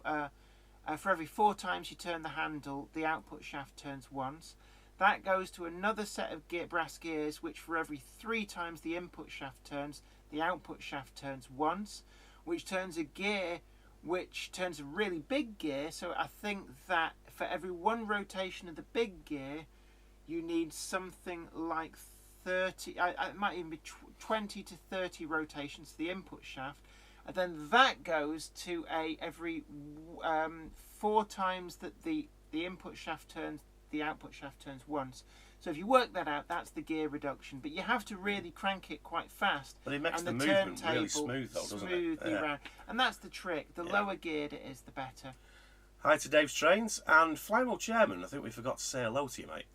for every 4 times you turn the handle, the output shaft turns once. That goes to another set of brass gears, which for every 3 times the input shaft turns, the output shaft turns once, which turns a gear, which turns a really big gear. So I think that for every 1 rotation of the big gear, you need something like 30, it might even be 20 to 30 rotations to the input shaft. And then that goes to every 4 times that the input shaft turns, the output shaft turns once. So if you work that out, that's the gear reduction. But you have to really crank it quite fast. But it makes and the movement really smooth, though, doesn't it? Smoothly Yeah. round. And that's the trick. The lower geared it is, the better. Hi to Dave's Trains and Flymo Chairman. I think we forgot to say hello to you, mate.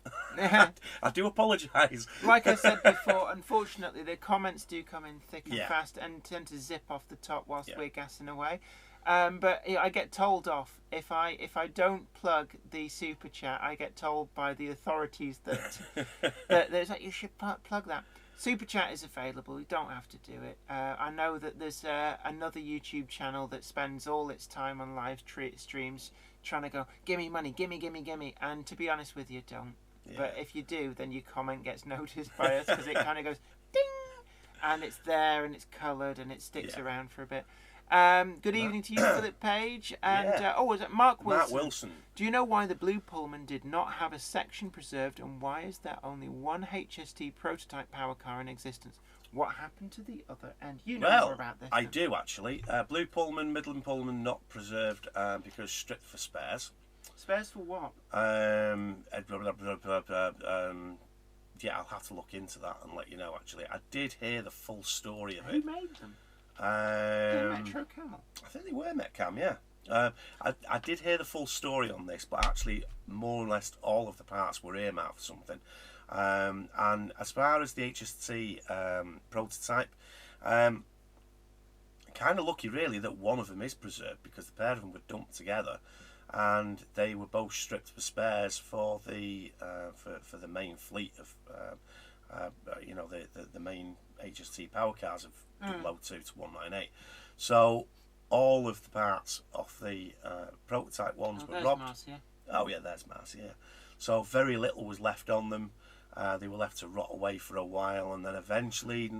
I do apologise. Like I said before, unfortunately, the comments do come in thick and Yeah. fast and tend to zip off the top whilst Yeah. we're gassing away. But I get told off if I don't plug the super chat. I get told by the authorities that there's like, you should plug that. Super chat is available. You don't have to do it. I know that there's another YouTube channel that spends all its time on live streams trying to go, gimme money, gimme. And to be honest with you, don't. Yeah. But if you do, then your comment gets noticed by us because it kind of goes ding, and it's there and it's coloured and it sticks Yeah. around for a bit. Good evening to you, Philip Page. And was it Mark Wilson? Matt Wilson. Do you know why the Blue Pullman did not have a section preserved, and why is there only one HST prototype power car in existence? What happened to the other? And you know more about this. I do actually. Blue Pullman, Midland Pullman, not preserved because stripped for spares. Spares for what? Yeah, I'll have to look into that and let you know. Actually, I did hear the full story of Who it. made them? Metro Camel. I think they were Metcam, yeah. I did hear the full story on this, but actually, more or less all of the parts were earmarked for something. And as far as the HST prototype, kind of lucky really that one of them is preserved, because the pair of them were dumped together, and they were both stripped for spares for the for the main fleet of the main HST power cars of 002 to 198. So all of the parts of the prototype ones were robbed. Marcia. Oh yeah, there's Marcia. Yeah. So very little was left on them. They were left to rot away for a while, and then eventually,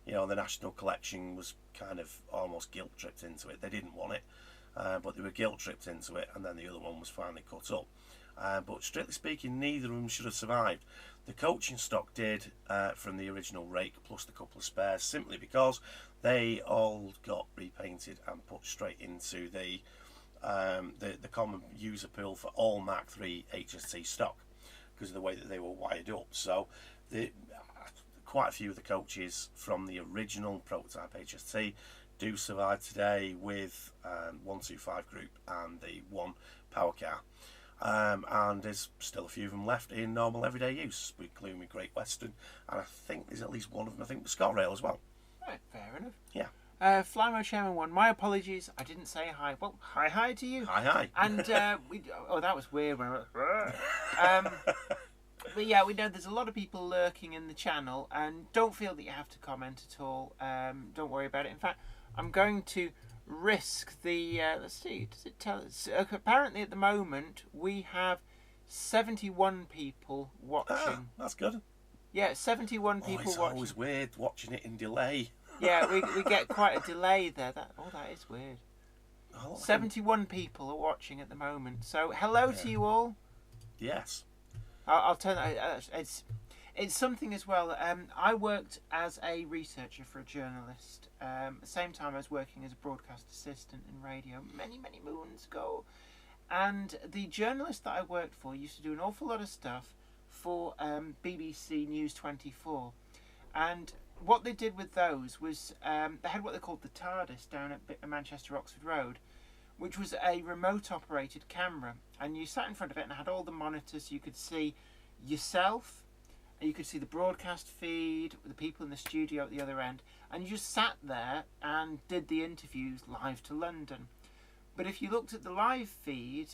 the National Collection was kind of almost guilt-tripped into it. They didn't want it, but they were guilt-tripped into it, and then the other one was finally cut up. But strictly speaking, neither of them should have survived. The coaching stock did from the original rake, plus the couple of spares, simply because they all got repainted and put straight into the common user pool for all Mark III HST stock, because of the way that they were wired up. So quite a few of the coaches from the original prototype HST do survive today with 125 group and the one power car. And there's still a few of them left in normal everyday use, including Great Western, and I think there's at least one of them, I think, with ScotRail as well. Right, fair enough. Yeah. Flymo Chairman 1, my apologies, I didn't say hi. Well, hi to you. Hi. And that was weird. But yeah, we know there's a lot of people lurking in the channel, and don't feel that you have to comment at all. Don't worry about it. In fact, I'm going to risk the let's see, does it tell us? Apparently at the moment we have 71 people watching. That's good. Yeah, 71 people It's watching. always weird watching it in delay. Yeah, we get quite a delay there. That is weird. Oh, 71 people are watching at the moment. So hello to you all. Yes. I'll turn that. It's something as well. I worked as a researcher for a journalist. At the same time I was working as a broadcast assistant in radio many moons ago. And the journalist that I worked for used to do an awful lot of stuff for BBC News 24. And what they did with those was they had what they called the TARDIS down at Manchester Oxford Road, which was a remote operated camera, and you sat in front of it and it had all the monitors. You could see yourself, and you could see the broadcast feed with the people in the studio at the other end, and you just sat there and did the interviews live to London. But if you looked at the live feed,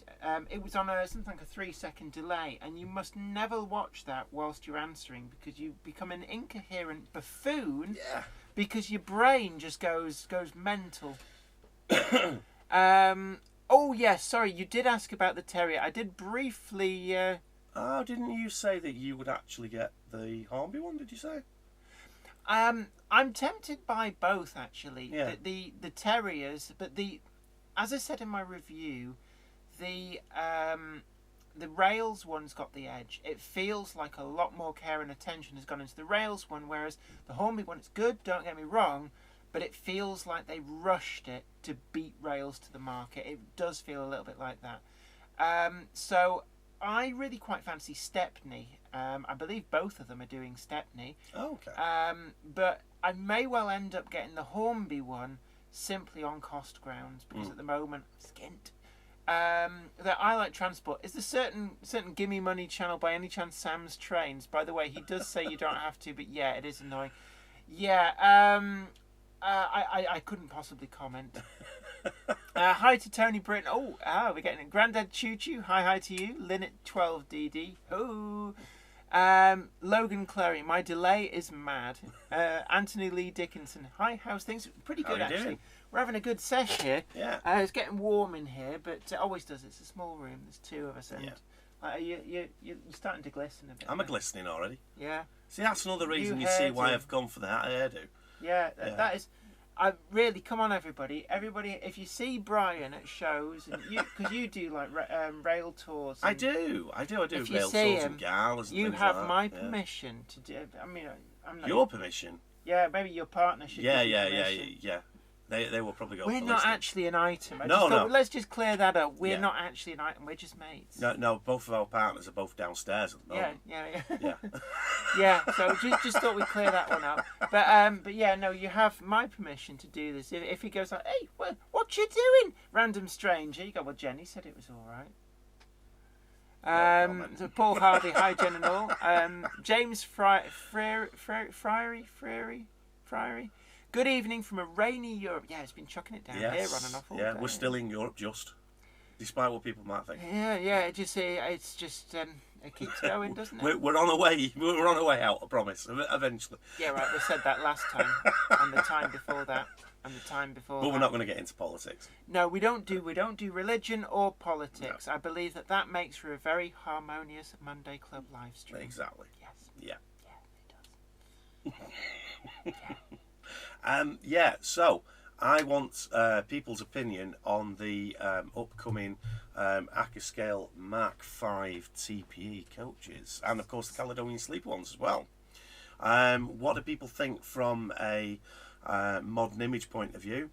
it was on something like a 3-second delay, and you must never watch that whilst you're answering, because you become an incoherent buffoon. Yeah. Because your brain just goes mental. Oh yes, sorry, you did ask about the Terrier. I did briefly. Oh, didn't you say that you would actually get the Hornby one? Did you say? I'm tempted by both actually. Yeah. The Terriers, but as I said in my review, the Rails one's got the edge. It feels like a lot more care and attention has gone into the Rails one, whereas the Hornby one, it's good, don't get me wrong, but it feels like they rushed it to beat Rails to the market. It does feel a little bit like that. So I really quite fancy Stepney. I believe both of them are doing Stepney. Oh, okay. But I may well end up getting the Hornby one simply on cost grounds, because at the moment I'm skint. That I Like Transport. Is the certain Gimme Money channel by any chance Sam's Trains? By the way, he does say you don't have to, but yeah, it is annoying. Yeah, I couldn't possibly comment. Hi to Tony Britton. We're getting it. Grandad Choo Choo. Hi to you. Linnet12DD. Oh. Logan Clary. My delay is mad. Anthony Lee Dickinson. Hi, how's things? Pretty good, actually. Doing? We're having a good sesh here. Yeah. It's getting warm in here, but it always does. It's a small room. There's two of us, and you're starting to glisten a bit. I'm a glistening already. Yeah. See, that's another reason you see why I've gone for that hairdo. Yeah, that is. I really, come on, everybody! If you see Brian at shows, and because you do like rail tours. I do. If you rail see tours him, and galas and you things have like my that. permission to do. I mean, I'm not. Your permission? Yeah, maybe your partner should. Yeah. give you permission. They will probably go. We're for not listening. actually an item. No. Let's just clear that up. We're not actually an item. We're just mates. No. Both of our partners are both downstairs at the moment. Yeah. Yeah. So just thought we'd clear that one up. But yeah, no. You have my permission to do this. If he goes like, "Hey, what you doing, random stranger?" You go, "Well, Jenny said it was all right." So Paul Harvey, hi Jen and all. James Friery. Good evening from a rainy Europe. Yeah, it's been chucking it down here on and off all day. We're still in Europe, despite what people might think. Yeah. It just it keeps going, doesn't it? We're on our way. We're on our way out. I promise. Eventually. Yeah, right. We said that last time, and the time before that, and the time before. But we're not going to get into politics. No, we don't do religion or politics. No. I believe that makes for a very harmonious Monday Club live stream. Exactly. Yes. Yeah, it does. So I want people's opinion on the upcoming Akascale Mark V TPE coaches, and of course the Caledonian Sleeper ones as well. What do people think from a modern image point of view?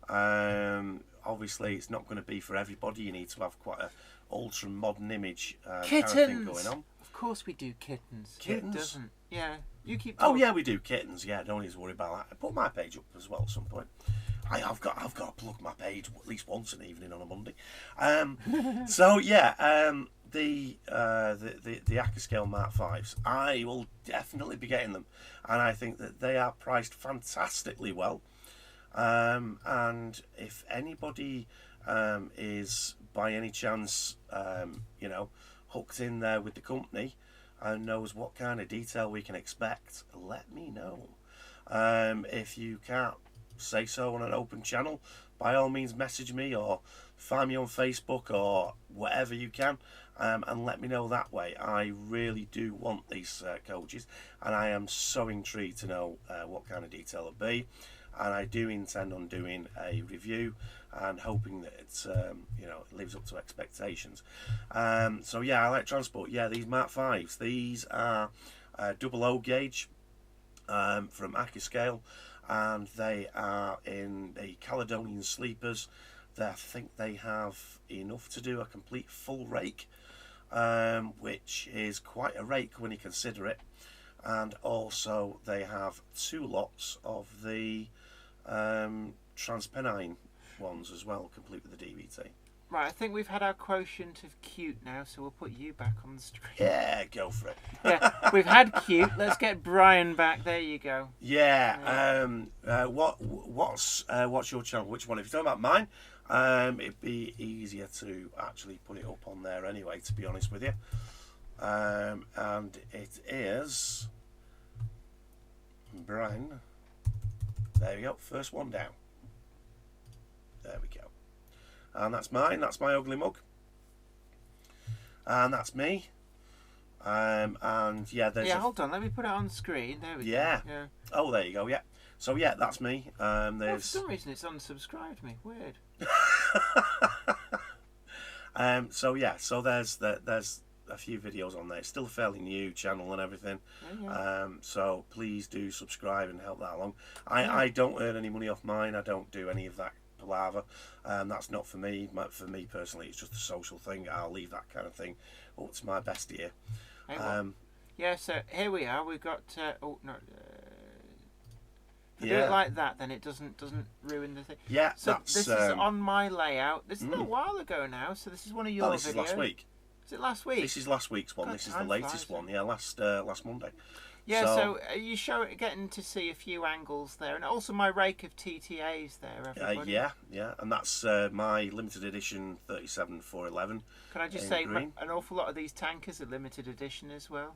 Obviously it's not going to be for everybody. You need to have quite a ultra modern image kind of thing going on. Of course we do kittens. Kittens? Who doesn't? Yeah. You keep. Oh yeah, we do kittens. Yeah, don't need to worry about that. I put my page up as well at some point. I've got to plug my page at least once an evening on a Monday. The Akascale Mark V's. I will definitely be getting them, and I think that they are priced fantastically well. And if anybody is by any chance, hooked in there with the company and knows what kind of detail we can expect, let me know. If you can't say so on an open channel, by all means message me or find me on Facebook or whatever you can, and let me know that way. I really do want these coaches, and I am so intrigued to know what kind of detail it'll be, and I do intend on doing a review and hoping that it's it lives up to expectations. I Like Transport. Yeah, these Mark V's. These are double O gauge from Akascale, and they are in the Caledonian Sleepers. I think they have enough to do a complete full rake, which is quite a rake when you consider it. And also they have 2 lots of the Transpennine ones as well, complete with the DVT. Right, I think we've had our quotient of cute now, so we'll put you back on the screen. Yeah, go for it. Yeah, we've had cute. Let's get Brian back. There you go. Yeah. What's your channel? Which one? If you're talking about mine, it'd be easier to actually put it up on there anyway, to be honest with you. And it is Brian. There we go. First one down. There we go. And that's mine. That's my ugly mug. And that's me. And yeah, there's. Yeah, hold on. Let me put it on screen. There we go. Yeah. Yeah. Oh, there you go. Yeah. So yeah, that's me. Oh, for There's. some reason, it's unsubscribed me. Weird. So yeah. So there's a few videos on there. It's still a fairly new channel and everything. Yeah. So please do subscribe and help that along. I don't earn any money off mine. I don't do any of that palaver. That's not for me. For me personally, it's just a social thing. I'll leave that kind of thing up to my best ear. Hey, well, yeah. So here we are. We've got. Oh no. If I do it like that, then it doesn't ruin the thing. Yeah. So this is on my layout. This is a while ago now. So this is one of your videos. This is last week. Is it last week? This is last week's one. God, this is the latest one. Yeah, last Monday. Yeah, so you getting to see a few angles there, and also my rake of TTAs there, everybody. Yeah, and that's my limited edition 37411. Can I just say, an awful lot of these tankers are limited edition as well.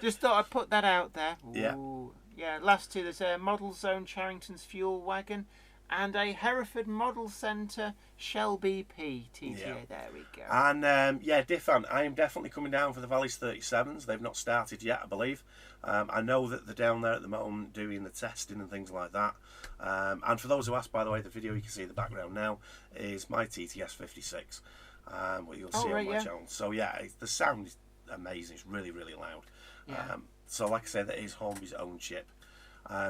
Just thought I'd put that out there. Ooh. Yeah, last two, there's a Model Zone Charrington's Fuel Wagon, and a Hereford Model Centre Shell BP TTA. Yeah. There we go. And yeah, Diffan, I am definitely coming down for the Valleys 37s. They've not started yet, I believe. I know that they're down there at the moment doing the testing and things like that. And for those who asked, by the way, the video you can see in the background now is my TTS 56. What you'll see on my channel. So yeah, the sound is amazing. It's really, really loud. Yeah. So like I said, that is Hornby's own chip.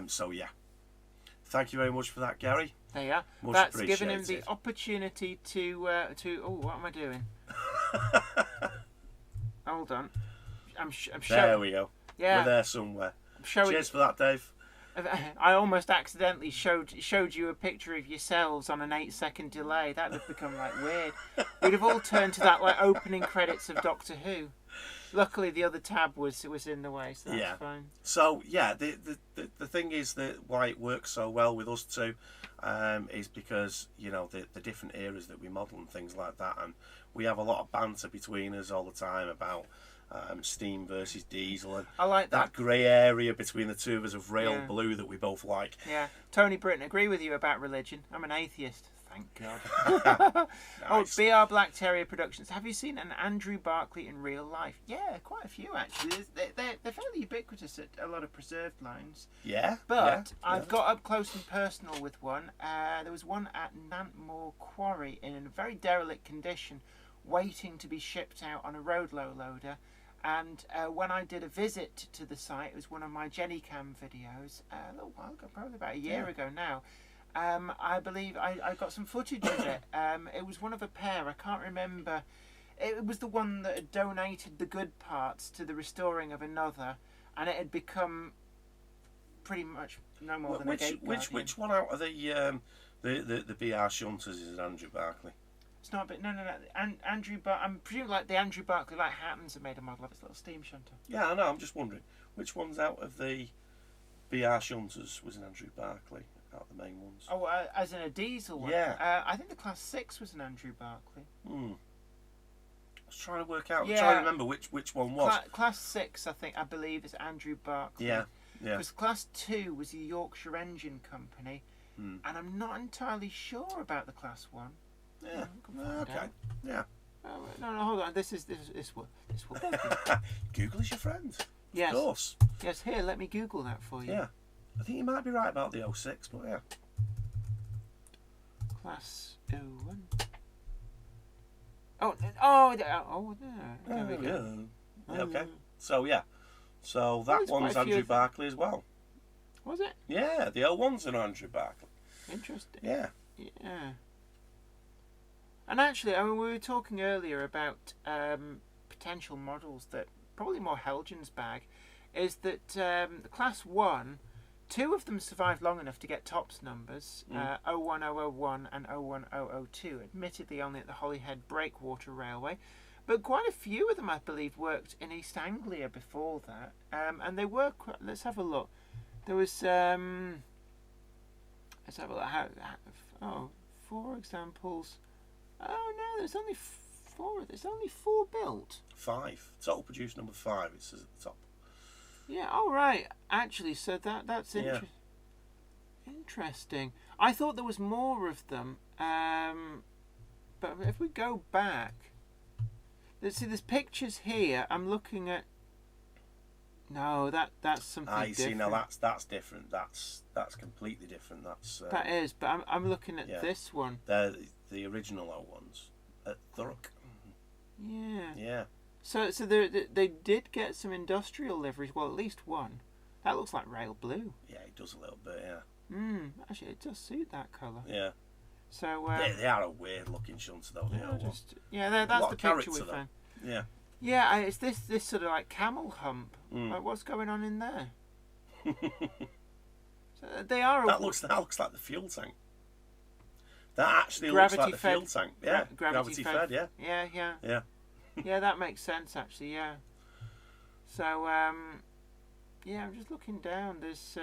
So yeah. Thank you very much for that, Gary. There you are. Much That's given him the opportunity to. Oh, what am I doing? Hold on. I'm showing. There we go. Yeah. We're there somewhere. I'm showing. Cheers for that, Dave. I almost accidentally showed you a picture of yourselves on an 8-second delay. That would have become like weird. We'd have all turned to that like opening credits of Doctor Who. Luckily, the other tab was in the way, so that's fine. So yeah, the thing is that why it works so well with us two is because you know the different eras that we model and things like that, and we have a lot of banter between us all the time about steam versus diesel, and I like that grey area between the two of us of rail blue that we both like. Yeah, Tony Britton, agree with you about religion. I'm an atheist. Thank God. Nice. Oh, BR Black Terrier Productions. Have you seen an Andrew Barclay in real life? Yeah, quite a few actually. They're fairly ubiquitous at a lot of preserved lines. Yeah. But I've got up close and personal with one. There was one at Nantmore Quarry in a very derelict condition, waiting to be shipped out on a road low loader. And when I did a visit to the site, it was one of my Jennycam videos a little while ago, probably about a year ago now. I believe I got some footage of it. It was one of a pair. I can't remember. It was the one that had donated the good parts to the restoring of another, and it had become pretty much no more than a gate guardian. Which one out of the BR Shunters is Andrew Barclay? It's not a bit. No. Andrew I'm presuming like the Andrew Barclay like Hattons have made a model of his little steam shunter. Yeah, I know. I'm just wondering which ones out of the BR Shunters was an Andrew Barclay. Out the main ones. Oh, as in a diesel one? Yeah. I think the Class 6 was an Andrew Barclay. I was trying to work out. I'm trying to remember which one was. Class 6, I believe, is Andrew Barclay. Yeah. Because Class 2 was the Yorkshire Engine Company, and I'm not entirely sure about the Class 1. Yeah. Okay. Yeah. No, hold on. This will. Google is your friend. Yes. Of course. Yes. Here, let me Google that for you. Yeah. I think you might be right about the 06, but yeah. Class 01. Oh, there we go. Yeah, okay. So, yeah. So, that one's Andrew Barclay as well. Was it? Yeah, the 01's an Andrew Barclay. Interesting. Yeah. Yeah. And actually, I mean, we were talking earlier about potential models that probably more Helgen's bag is that the Class 1 2 of them survived long enough to get tops numbers, 01001 and 01002, admittedly only at the Holyhead Breakwater Railway. But quite a few of them, I believe, worked in East Anglia before that. And they were... Let's have a look. There was... let's have a look. 4 examples. Oh, no, there's only 4. There's only 4 built. 5. Total produced number 5, it says at the top. Yeah, all right. Actually, so that's interesting. I thought there was more of them. But if we go back... Let's see, there's pictures here. I'm looking at... No, that's something different. See, now that's different. That's completely different. That is, but I'm looking at this one. They're the original old ones at Thurrock. Yeah. Yeah. So they did get some industrial liveries. Well, at least one. That looks like rail blue. Yeah, it does a little bit. Yeah. Actually, it does suit that colour. Yeah. So they are a weird looking shunter though. That's the picture we found. Yeah. Yeah, it's this sort of like camel hump. Like, what's going on in there? So they are. That looks like the fuel tank. That actually looks like the fuel tank. Yeah. Gravity fed. Yeah. Yeah. Yeah. Yeah, that makes sense actually. Yeah. So I'm just looking down. There's.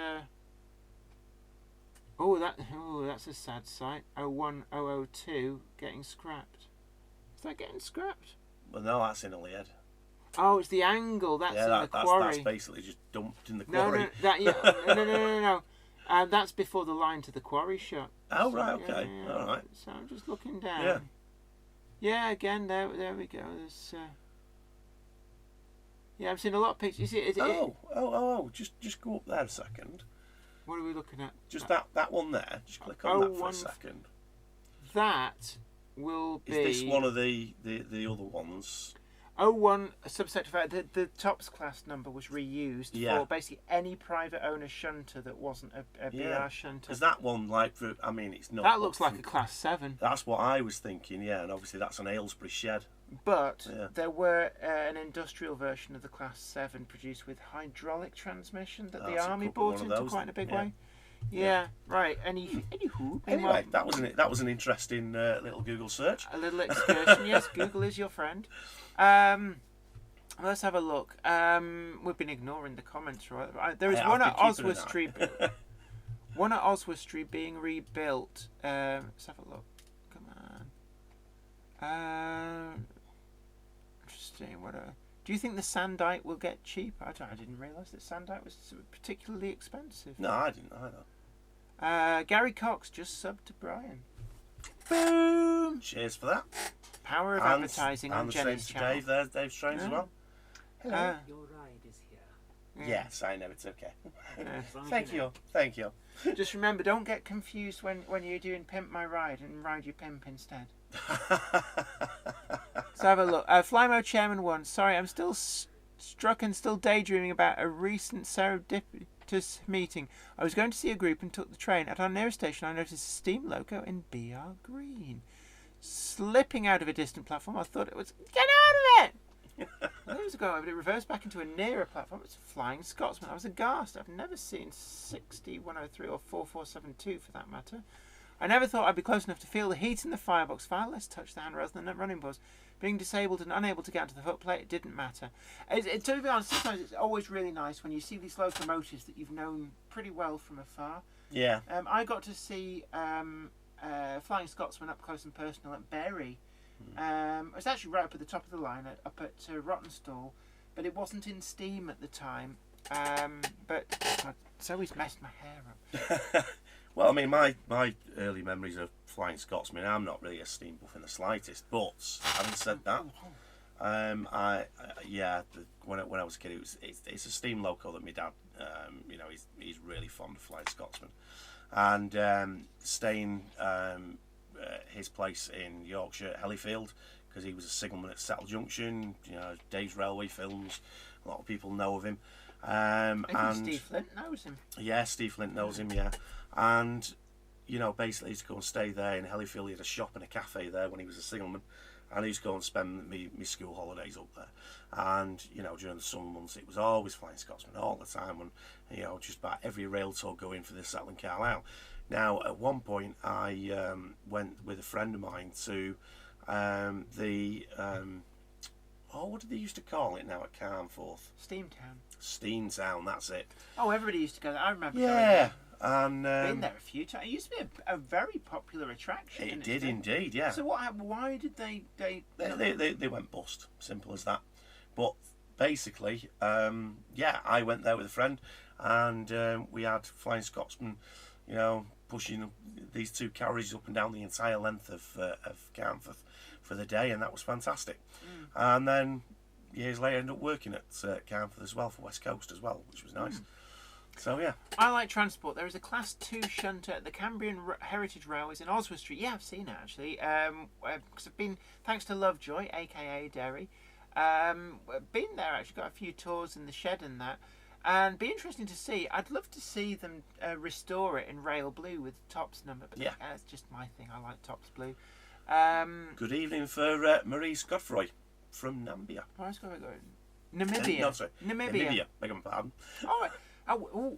That's a sad sight. 01002 getting scrapped. Is that getting scrapped? Well, no, that's in Holyhead. Oh, it's the angle. That's in the quarry. That's basically just dumped in the quarry. No. That's before the line to the quarry shut. Oh, right, okay. Yeah. All right. So I'm just looking down. Yeah. Yeah, again, there we go. There's. Yeah, I've seen a lot of pictures. You see, just go up there a second. What are we looking at? Just that one there. Just click on that for a second. That will be... Is this one of the other ones? 01 subsector 5. The TOPS class number was reused for basically any private owner shunter that wasn't a BR shunter. Because that one, it's not... That looks like a class 7. That's what I was thinking, yeah. And obviously that's an Aylesbury shed. But there were an industrial version of the class 7 produced with hydraulic transmission that the army bought into quite a big way. Yeah, right. Anywho. Anyway, that was an interesting little Google search. A little excursion. Yes, Google is your friend. Let's have a look. We've been ignoring the comments, right? There is one at Oswestry. One at Oswestry being rebuilt. Let's have a look. Come on. Interesting. Do you think the sandite will get cheap? I didn't realise that sandite was particularly expensive. No, I didn't either. Gary Cox just subbed to Brian. Boom! Cheers for that. Power of advertising on Jenny's channel. There's Dave Strange as well. Hello. Your ride is here. Yes, I know, it's okay. Thank you. Just remember, don't get confused when you're doing Pimp My Ride and ride your pimp instead. So have a look. Flymo Chairman 1. Sorry, I'm still struck and still daydreaming about a recent serendipitous meeting. I was going to see a group and took the train. At our nearest station, I noticed a steam loco in BR green. Slipping out of a distant platform, I thought it was... Get out of it! There was a go, but it reversed back into a nearer platform. It's a Flying Scotsman. I was aghast. I've never seen 60103 or 4472 for that matter. I never thought I'd be close enough to feel the heat in the firebox, far less touch the handrails than the running boards. Being disabled and unable to get onto the footplate, it didn't matter. To be honest, sometimes it's always really nice when you see these locomotives that you've known pretty well from afar. Yeah. I got to see Flying Scotsman up close and personal at Bury. It was actually right up at the top of the line, up at Rottenstall, but it wasn't in steam at the time. But it's always messed my hair up. Well, I mean, my early memories of Flying Scotsman, I'm not really a steam buff in the slightest, but having said that, when I was a kid, it's a steam loco that my dad, he's really fond of Flying Scotsman, and staying his place in Yorkshire at Hellifield, because he was a signalman at Settle Junction, Dave's Railway films, a lot of people know of him. And Steve Flint knows him. Yeah, Steve Flint knows him, yeah. And, basically to go and stay there in Hellifield, he had a shop and a cafe there when he was a signalman. and I used to go and spend my school holidays up there. And you know, during the summer months, it was always Flying Scotsman all the time, and you know, just about every rail tour going for this Settling Carlisle. Now, at one point, I went with a friend of mine to what did they used to call it now at Carnforth? Steamtown, that's it. Oh, everybody used to go there. I remember. Yeah, and been there a few times. It used to be a very popular attraction. It did indeed, yeah. So what happened? Why did they went bust? Simple as that. But basically, I went there with a friend, and we had Flying Scotsman, you know, pushing these two carriages up and down the entire length of Carnforth for the day, and that was fantastic. And then years later, I ended up working at Carnforth as well for West Coast as well, which was nice. So yeah, I like transport. There is a Class 2 shunter at the Cambrian Heritage Railways in Oswald Street. Yeah, I've seen it actually. Because I've been, thanks to Lovejoy, aka Derry, been there actually. Got a few tours in the shed and that. And be interesting to see. I'd love to see them restore it in rail blue with Tops number. But that's just my thing. I like Tops blue. Good evening for Maurice Godfroy from Namibia. Where's going? Namibia. No, sorry. Namibia. Beg your pardon. All right. Oh,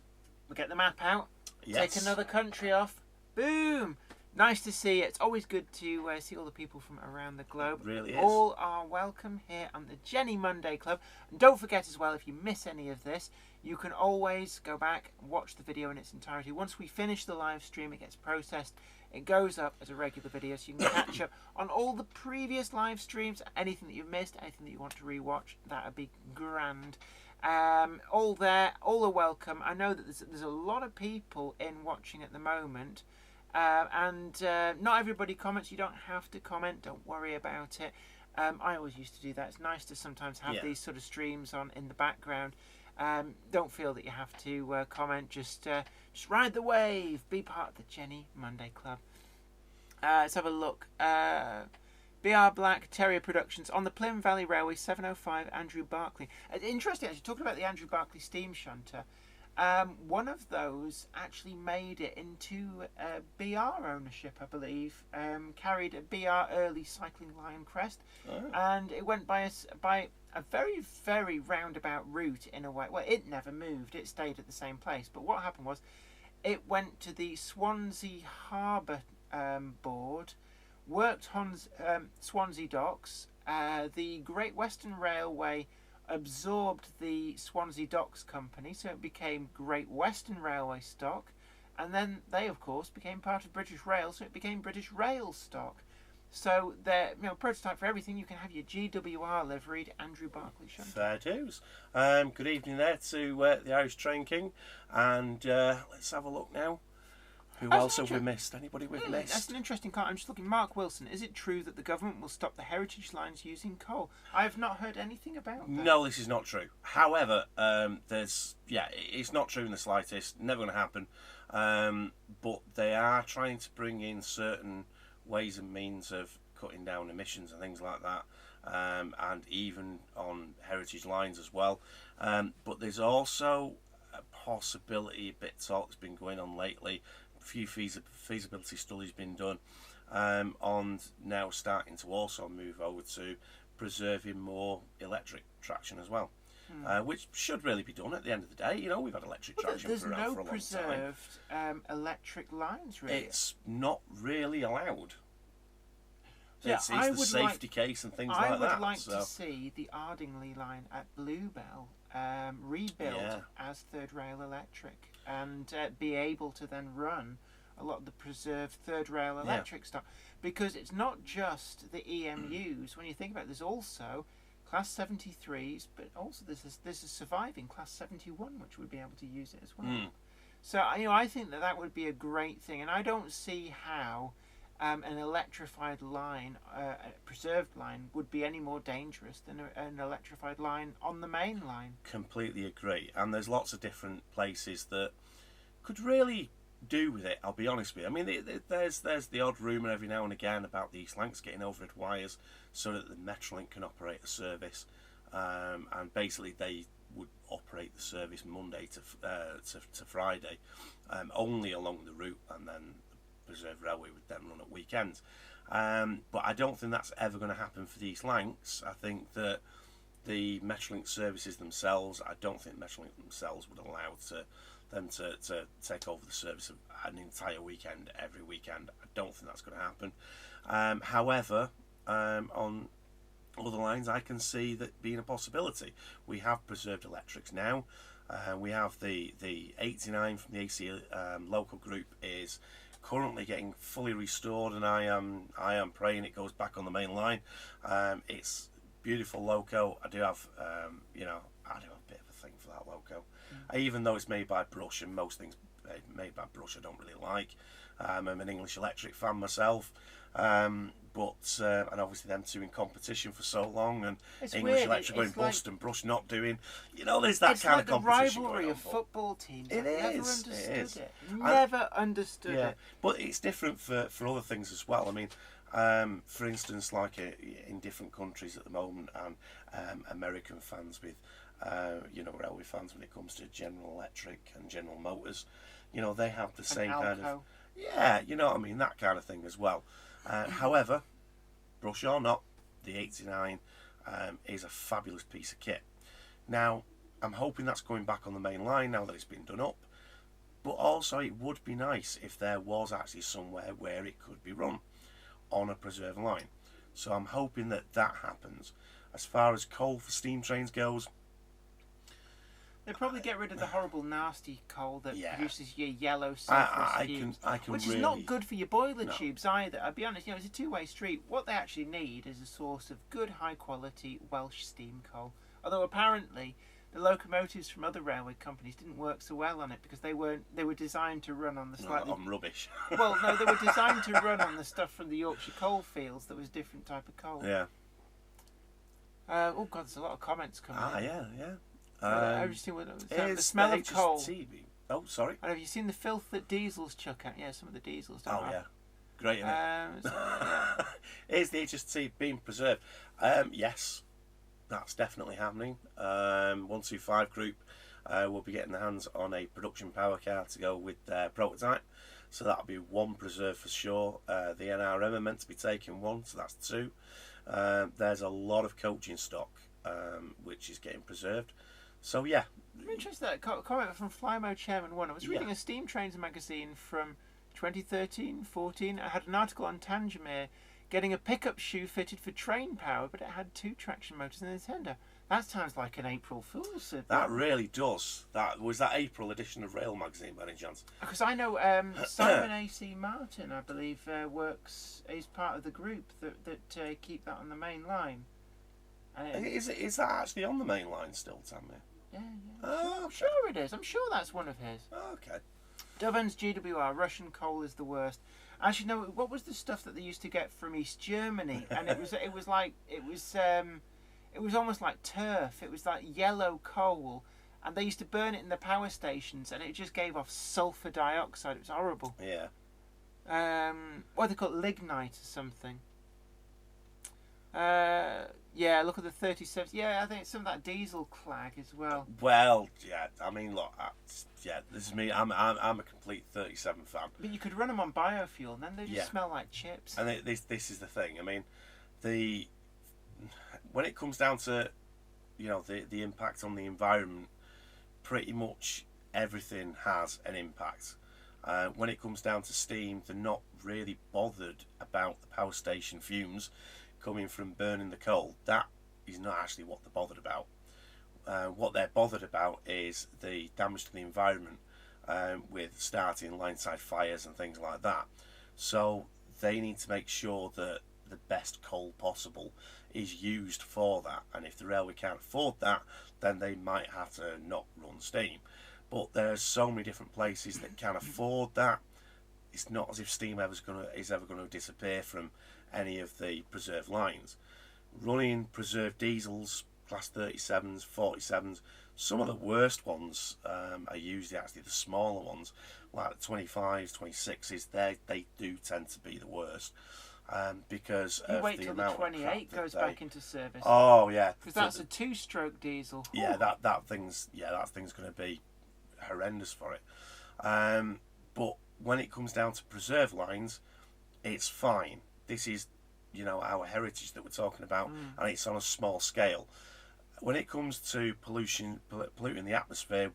we get the map out. Yes. Take another country off. Boom. Nice to see. It's always good to see all the people from around the globe. It really is. All are welcome here on the Jenny Monday Club. And don't forget as well, if you miss any of this, you can always go back and watch the video in its entirety. Once we finish the live stream, it gets processed. It goes up as a regular video, so you can catch up on all the previous live streams. Anything that you've missed, anything that you want to rewatch, that would be grand. All there, all are welcome. I know that there's a lot of people in watching at the moment, and not everybody comments. You don't have to comment. Don't worry about it. I always used to do that. It's nice to sometimes have these sort of streams on in the background. Don't feel that you have to comment. Just ride the wave. Be part of the Jenny Monday Club. Let's have a look. BR Black Terrier Productions on the Plym Valley Railway 705 Andrew Barclay. Interesting, actually, talking about the Andrew Barclay steam shunter. One of those actually made it into BR ownership, I believe. Carried a BR early cycling line crest, and it went by a very, very roundabout route in a way. Well, it never moved; it stayed at the same place. But what happened was, it went to the Swansea Harbour Board, worked on Swansea Docks. The Great Western Railway absorbed the Swansea Docks Company, so it became Great Western Railway stock, and then they, of course, became part of British Rail, so it became British Rail stock. So they're, prototype for everything. You can have your GWR liveried Andrew Barclay shunter. Fair dues. Good evening there to the Irish Train King, and let's have a look now. Who else have we missed? Anybody we've missed? That's an interesting comment. I'm just looking. Mark Wilson, is it true that the government will stop the heritage lines using coal? I have not heard anything about that. No, this is not true. However, it's not true in the slightest. Never going to happen. But they are trying to bring in certain ways and means of cutting down emissions and things like that, and even on heritage lines as well. But there's also a possibility, a bit of talk that's been going on lately. Few feasibility studies been done on now starting to also move over to preserving more electric traction as well, which should really be done at the end of the day. You know, we've had electric traction for a long time. There's no preserved electric lines, really. It's not really allowed. Yeah, it's the safety case and things like that. I would like to see the Ardingly line at Bluebell rebuilt as Third Rail Electric, and be able to then run a lot of the preserved Third Rail Electric stuff, because it's not just the EMUs. When you think about it, there's also Class 73s, but also there's a surviving Class 71 which would be able to use it as well. So I think that would be a great thing, and I don't see how an electrified line, a preserved line, would be any more dangerous than an electrified line on the main line. Completely agree. And there's lots of different places that could really do with it, I'll be honest with you. I mean, there's the odd rumour every now and again about the East Lancs getting overhead wires so that the Metrolink can operate a service, and basically they would operate the service Monday to Friday, only along the route, and then Preserve Railway would then run at weekends. But I don't think that's ever going to happen for the East Lancs. I think that the Metrolink services themselves, I don't think Metrolink themselves would allow them to take over the service of an entire weekend, every weekend. I don't think that's going to happen. However, on other lines, I can see that being a possibility. We have preserved electrics now. We have the 89 from the AC local group is currently getting fully restored, and I am praying it goes back on the main line. It's beautiful loco. I do have I do have a bit of a thing for that loco. Even though it's made by Brush, and most things made by Brush I don't really like. I'm an English Electric fan myself. But and obviously them two in competition for so long, and It's English weird. Electric going It's like- bust and Brush not doing. There's that It's kind like of the competition rivalry going of on, but- football teams. It I never is, it understood is. it. Never understood Yeah, it. but it's different for other things as well. I mean, for instance, like in different countries at the moment, and American fans with, railway fans when it comes to General Electric and General Motors, they have the same kind of, Alco. yeah, that kind of thing as well. However, Brush or not, the 89 is a fabulous piece of kit. Now, I'm hoping that's going back on the main line now that it's been done up. But also, it would be nice if there was actually somewhere where it could be run on a preserve line. So I'm hoping that happens. As far as coal for steam trains goes, They probably get rid of the horrible, nasty coal that Yeah. produces your yellow sulphurous fumes, I can which really, is not good for your boiler No. tubes either. I'll be honest, it's a two-way street. What they actually need is a source of good, high-quality Welsh steam coal. Although apparently the locomotives from other railway companies didn't work so well on it because they were designed to run on the slightly I'm rubbish. well, no, they were designed to run on the stuff from the Yorkshire coalfields that was different type of coal. Yeah. Oh God, there's a lot of comments coming. in. Yeah. Have you seen what the Is smell the of coal? HSTV Oh, sorry. And have you seen the filth that diesels chuck out? Yeah, some of the diesels don't Oh, have. yeah. Great, isn't it? So, yeah. Is the HST being preserved? Yes, that's definitely happening. 125 Group will be getting their hands on a production power car to go with their prototype. So that'll be one preserve for sure. The NRM are meant to be taking one, so that's two. There's a lot of coaching stock which is getting preserved. So yeah. I'm interested in that comment from Flymo Chairman 1. I was reading Yeah. a Steam Trains magazine from 2013-14. I had an article on Tangier getting a pickup shoe fitted for train power, but it had 2 traction motors and a tender. That sounds like an April Fool's. That really does. That was that April edition of Rail magazine by any chance? Because I know Simon A.C. Martin, I believe, works. He's part of the group that keep that on the main line. Is that actually on the main line still, Tammy? Yeah. Oh, I'm sure it is. I'm sure that's one of his. Okay. Doven's GWR, Russian coal is the worst. Actually, no. What was the stuff that they used to get from East Germany? And it was almost like turf. It was like yellow coal, and they used to burn it in the power stations, and it just gave off sulfur dioxide. It was horrible. Yeah. What they call it, lignite or something. Yeah, look at the 37. Yeah, I think some of that diesel clag as well. Well, yeah. I mean, look. This is me. I'm a complete 37 fan. But you could run them on biofuel, and then they just Yeah. smell like chips. And this is the thing. I mean, when it comes down to, the impact on the environment, pretty much everything has an impact. When it comes down to steam, they're not really bothered about the power station fumes coming from burning the coal. That is not actually what they're bothered about. What they're bothered about is the damage to the environment with starting line-side fires and things like that. So they need to make sure that the best coal possible is used for that, and if the railway can't afford that, then they might have to not run steam. But there's so many different places that can afford that. It's not as if steam is ever going to disappear from any of the preserved lines. Running preserved diesels, class 37s, 47s, some of the worst ones are usually actually the smaller ones, like the 25s, 26s. They do tend to be the worst. Because You of wait the till the amount of 28 crap goes that back into service. Oh yeah, Because that's a 2-stroke diesel. yeah. Ooh. That thing's going to be horrendous for it. But when it comes down to preserve lines, it's fine this is, you know, our heritage that we're talking about, and it's on a small scale. When it comes to polluting the atmosphere,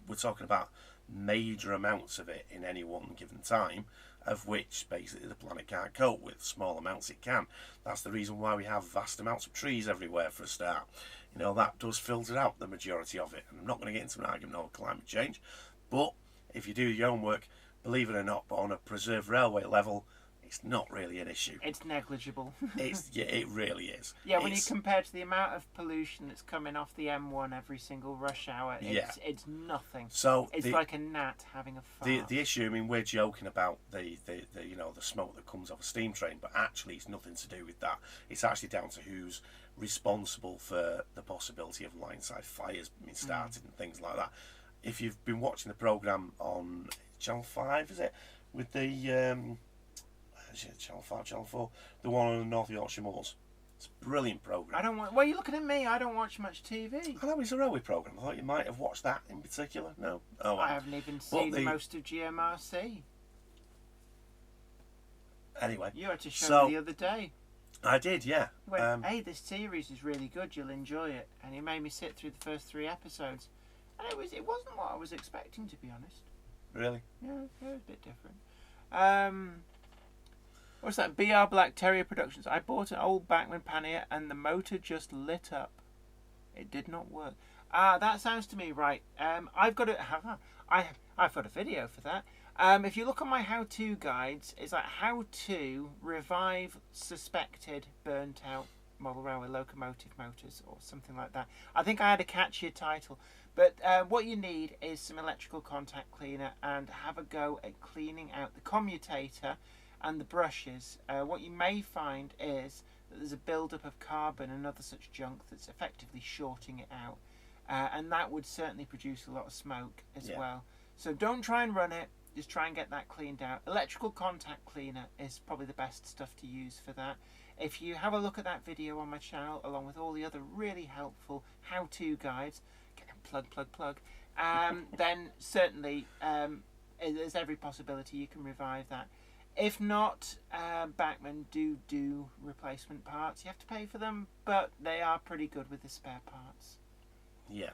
we're talking about major amounts of it in any one given time, of which basically the planet can't cope with. Small amounts it can. That's the reason why we have vast amounts of trees everywhere for a start. You know, that does filter out the majority of it. And I'm not going to get into an argument over climate change, but if you do your own work, believe it or not, but on a preserved railway level, it's not really an issue. It's negligible. It really is. Yeah, when you compare to the amount of pollution that's coming off the M1 every single rush hour, it's nothing. So it's like a gnat having a fart. The issue, I mean, we're joking about the you know, the smoke that comes off a steam train, but actually it's nothing to do with that. It's actually down to who's responsible for the possibility of line-side fires being started and things like that. If you've been watching the programme on Channel 5, is it? With the Channel 5, Channel 4, the one on the North Yorkshire Moors. It's a brilliant programme. Why are you looking at me? I don't watch much TV. I know it's a railway programme. I thought you might have watched that in particular. No? Oh, well. I haven't even seen most of GMRC. Anyway. You had to show me the other day. I did, yeah. Went, hey, this series is really good, you'll enjoy it. And he made me sit through the first 3 episodes. And it wasn't what I was expecting, to be honest. Really? Yeah, it was a bit different. What's that? BR Black Terrier Productions. I bought an old Bachmann pannier and the motor just lit up. It did not work. That sounds to me right. I've got a video for that. If you look on my how-to guides, it's like how to revive suspected burnt out model railway locomotive motors or something like that. I think I had a catchier title. But what you need is some electrical contact cleaner and have a go at cleaning out the commutator and the brushes. What you may find is that there's a build-up of carbon and other such junk that's effectively shorting it out. And that would certainly produce a lot of smoke as well. So don't try and run it, just try and get that cleaned out. Electrical contact cleaner is probably the best stuff to use for that. If you have a look at that video on my channel, along with all the other really helpful how-to guides, plug, then certainly there's every possibility you can revive that. If not, Bachmann do replacement parts. You have to pay for them, but they are pretty good with the spare parts. Yeah.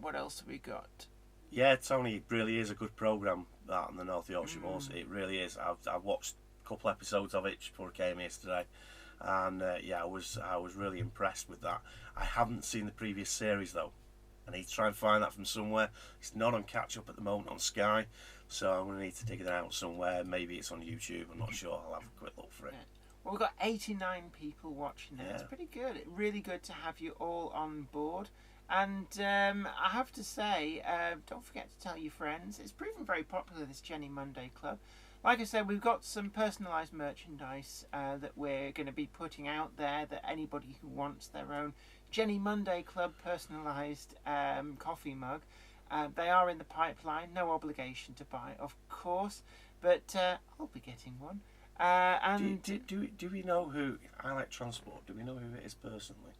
What else have we got? Yeah, Tony, it really is a good programme, that on the North Yorkshire Moors. It really is. I've watched a couple episodes of it before I came here today. And I was really impressed with that. I haven't seen the previous series though. I need to try and find that from somewhere. It's not on catch up at the moment on Sky, so I'm going to need to dig it out somewhere. Maybe it's on YouTube. I'm not sure. I'll have a quick look for it. Well, we've got 89 people watching it. It's pretty good. It's really good to have you all on board. And I have to say, don't forget to tell your friends. It's proven very popular, this Jenny Monday Club. Like I said, we've got some personalised merchandise that we're going to be putting out there, that anybody who wants their own Jenny Monday Club personalised coffee mug, they are in the pipeline. No obligation to buy, of course, but I'll be getting one. And do we know who I Like Transport? Do we know who it is personally?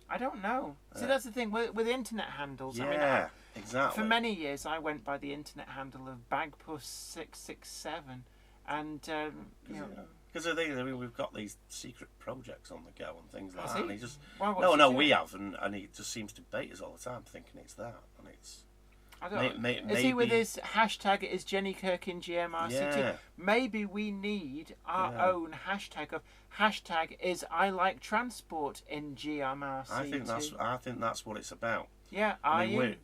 I don't know. See, that's the thing with internet handles. Yeah, I mean, exactly. For many years, I went by the internet handle of Bagpuss667, and you know. Because I mean, we've got these secret projects on the go and things like that. And he just we have, and he just seems to bait us all the time, thinking it's that, and it's. I don't know. Is he with his hashtag? It is Jenny Kirk in GMRC. Yeah. Maybe we need our own hashtag of hashtag is I Like Transport in GMRC. I think that's what it's about. Yeah, Are you?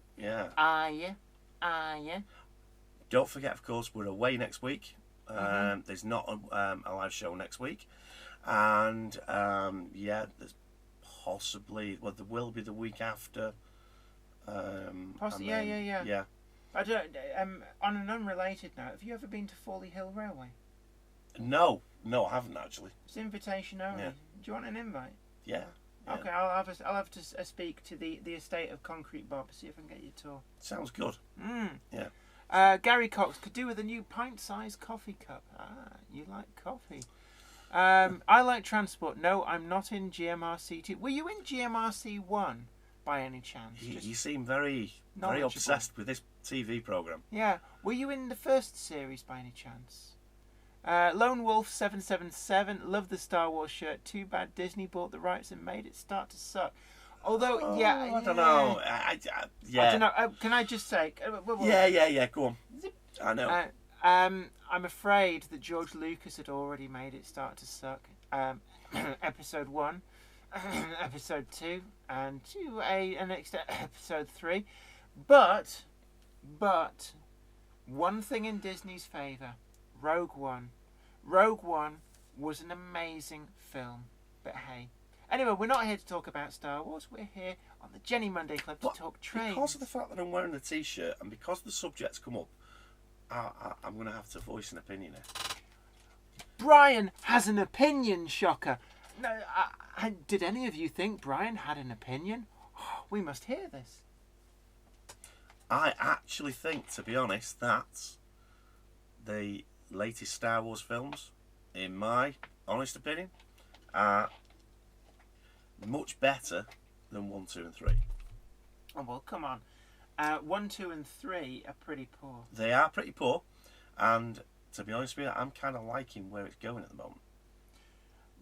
Don't forget, of course, we're away next week. There's not a live show next week, and there's possibly there will be the week after. Possibly, yeah. I don't. On an unrelated note, have you ever been to Fawley Hill Railway? No, I haven't actually. It's invitation only. Yeah. Do you want an invite? Yeah. Okay, I'll have to speak to the estate of Concrete Bob, see if I can get you a tour. Sounds good. Yeah. Gary Cox could do with a new pint-sized coffee cup. You like coffee. I Like Transport. No, I'm not in GMRC 2. Were you in GMRC 1 by any chance? You seem very obsessed with this TV programme. Yeah. Were you in the first series by any chance? Lone Wolf 777, love the Star Wars shirt. Too bad Disney bought the rights and made it start to suck. Although, I don't know. I don't know. Can I just say? Yeah. Go on. I know. I'm afraid that George Lucas had already made it start to suck. Episode 1, Episode 2, and an extra Episode 3. But one thing in Disney's favour, Rogue One. Rogue One was an amazing film. But hey. Anyway, we're not here to talk about Star Wars. We're here on the Jenny Monday Club to talk trains. Because of the fact that I'm wearing the T-shirt and because the subject's come up, I'm going to have to voice an opinion here. Brian has an opinion, shocker. No, did any of you think Brian had an opinion? Oh, we must hear this. I actually think, to be honest, that the latest Star Wars films, in my honest opinion, are much better than 1, 2 and 3. Oh, well, come on. 1, 2 and 3 are pretty poor. They are pretty poor, and to be honest with you, I'm kind of liking where it's going at the moment.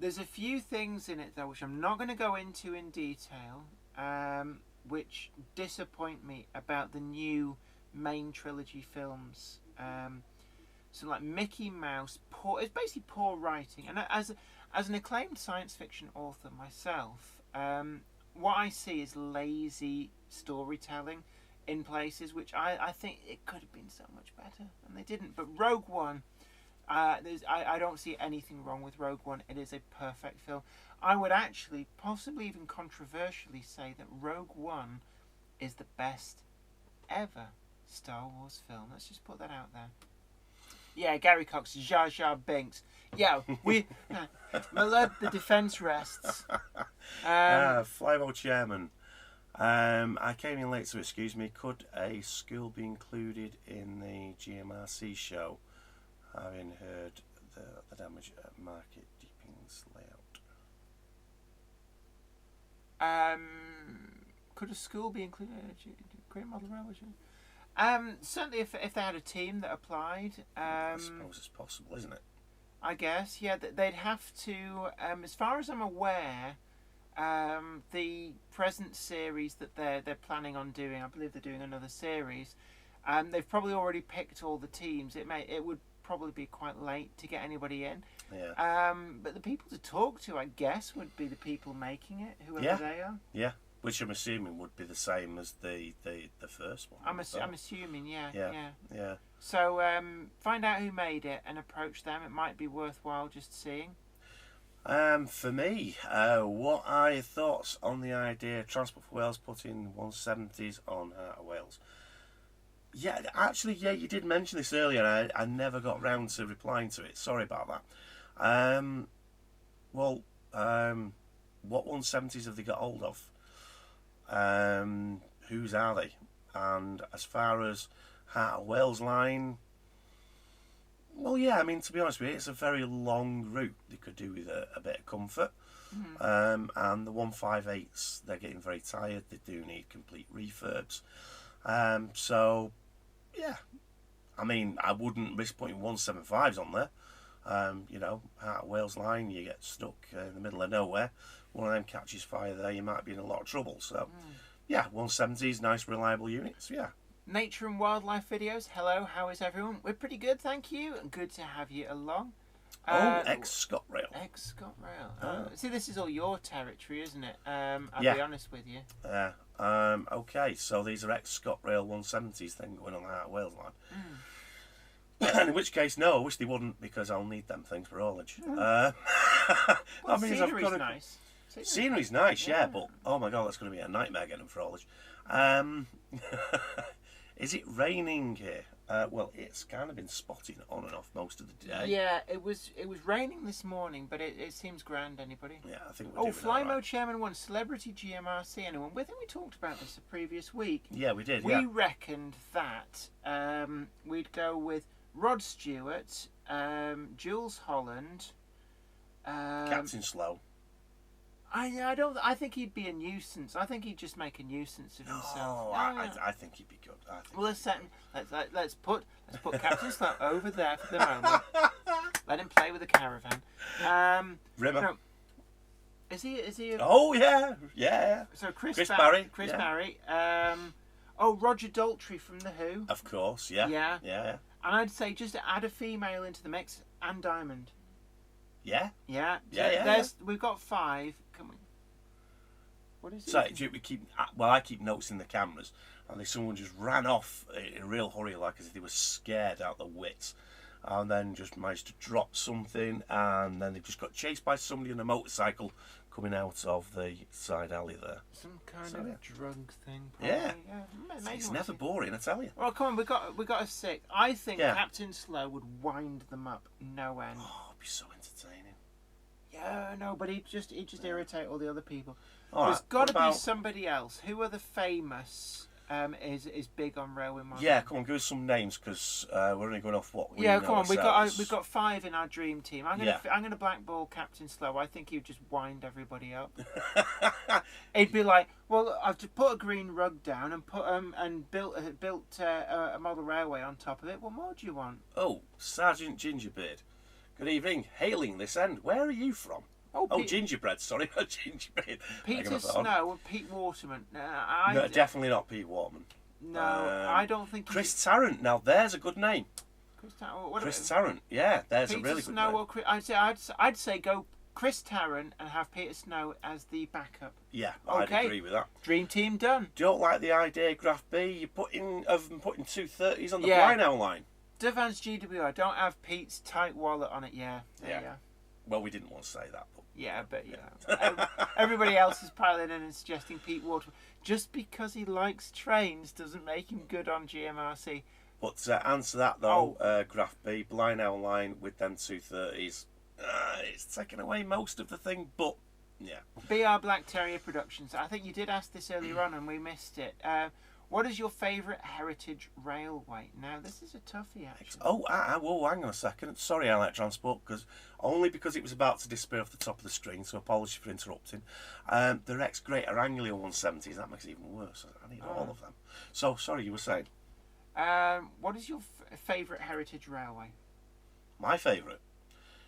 There's a few things in it, though, which I'm not going to go into in detail, which disappoint me about the new main trilogy films. So, like Mickey Mouse, it's basically poor writing. And as an acclaimed science fiction author myself, what I see is lazy storytelling in places which I think it could have been so much better, and they didn't. But Rogue One, I don't see anything wrong with Rogue One. It is a perfect film. I would actually, possibly even controversially, say that Rogue One is the best ever Star Wars film. Let's just put that out there. Yeah, Gary Cox, Jar Jar Binks. Yeah, my lord, the defence rests. Flymo Chairman. I came in late, so excuse me. Could a school be included in the GMRC show? Having heard the damage at Market Deeping's layout. Could a school be included in a Great Model Railway show? Certainly, if they had a team that applied. I suppose it's possible, isn't it? I guess, yeah. They'd have to. As far as I'm aware, the present series that they're planning on doing, I believe they're doing another series. They've probably already picked all the teams. It would probably be quite late to get anybody in. Yeah. But the people to talk to, I guess, would be the people making it, whoever they are. Yeah. Which I'm assuming would be the same as the first one. I'm assuming, yeah. So find out who made it and approach them. It might be worthwhile just seeing. For me, what are your thoughts on the idea Transport for Wales putting 170s on Heart of Wales? Yeah, actually, you did mention this earlier, and I never got round to replying to it. Sorry about that. What 170s have they got hold of? Whose are they? And as far as Heart of Wales line, well, yeah, I mean, to be honest with you, it's a very long route. They could do with a bit of comfort. Mm-hmm. And the 158s, they're getting very tired. They do need complete refurbs. So, yeah, I mean, I wouldn't risk putting 175s on there. Heart of Wales line, you get stuck in the middle of nowhere. One of them catches fire there, you might be in a lot of trouble. So, yeah, 170s, nice, reliable units, yeah. Nature and Wildlife Videos, hello, how is everyone? We're pretty good, thank you. Good to have you along. Ex-ScotRail. Ex-ScotRail. See, this is all your territory, isn't it? I'll be honest with you. Yeah. Okay, so these are ex-ScotRail 170s then going on the Heart of Wales line. In which case, no, I wish they wouldn't, because I'll need them things for haulage. Scenery's nice. Scenery's nice, yeah, but oh my god, that's going to be a nightmare getting them for haulage. Is it raining here? Well, it's kind of been spotting on and off most of the day. Yeah, it was raining this morning, but it seems grand. Anybody? Yeah, I think we're doing Fly Mode right. Chairman 1, Celebrity GMRC. Anyone? I think we talked about this the previous week. Yeah, we did. We reckoned that we'd go with Rod Stewart, Jules Holland, Captain Slow. I think he'd be a nuisance. I think he'd just make a nuisance of himself. Oh, I think he'd be good. Let's put Captain Slow over there for the moment. Let him play with the caravan. Rimmer. No, is he? Oh yeah, yeah. So Chris Barry. Chris Yeah. Barry. Roger Daltrey from The Who. Of course, yeah. Yeah. Yeah. And I'd say just to add a female into the mix, Anne Diamond. Yeah. Yeah. Yeah. We've got 5. Come on. What is it? So I keep noticing the cameras, and someone just ran off in a real hurry, like as if they were scared out their wits, and then just managed to drop something, and then they just got chased by somebody on a motorcycle coming out of the side alley there. Some kind So, of yeah. drug thing. Yeah. Maybe It's we'll never see. boring, I tell you. Well, come on, we got a 6. I think Yeah. Captain Slow would wind them up no end. Oh, it'd be so entertaining. Yeah, no, but he'd just irritate all the other people. All There's right, got what to be about- somebody else. Who are the famous? Is big on railway modelling? Yeah, come on, give us some names, because we're only going off what we Yeah, know come on. ourselves. We've got 5 in our dream team. I'm gonna blackball Captain Slow. I think he'd just wind everybody up. He'd be like, well, I've just put a green rug down and built a model railway on top of it. What more do you want? Oh, Sergeant Gingerbeard. Good evening. Hailing this end. Where are you from? Oh, Gingerbread. Sorry, not Gingerbread. Peter Snow and Pete Waterman. No, definitely not Pete Waterman. No, I don't think. Chris Tarrant. Now, there's a good name. Chris Tarrant. Yeah, there's Peter a really Snow good name. or Chris, I'd say go Chris Tarrant and have Peter Snow as the backup. Yeah, I'd Okay. agree with that. Dream team done. Don't like the idea, Graph B. You're putting 230s on the Yeah. Blynow line. Devance GWI. Don't have Pete's tight wallet on it. Yeah. There you go. Well, we didn't want to say that, but Yeah, but everybody else is piling in and suggesting Pete Waterman. Just because he likes trains doesn't make him good on GMRC. But to answer that though, Graph B, Blynow line with them 230s, it's taken away most of the thing, but yeah. BR Black Terrier Productions. I think you did ask this earlier on and we missed it. What is your favourite heritage railway? Now, this is a toughie, actually. Oh, whoa, hang on a second. Sorry, Allied Transport, because it was about to disappear off the top of the screen, so apologies for interrupting. The Rex Greater Anglia 170s, that makes it even worse. I need all of them. So, sorry, you were saying? What is your favourite heritage railway? My favourite?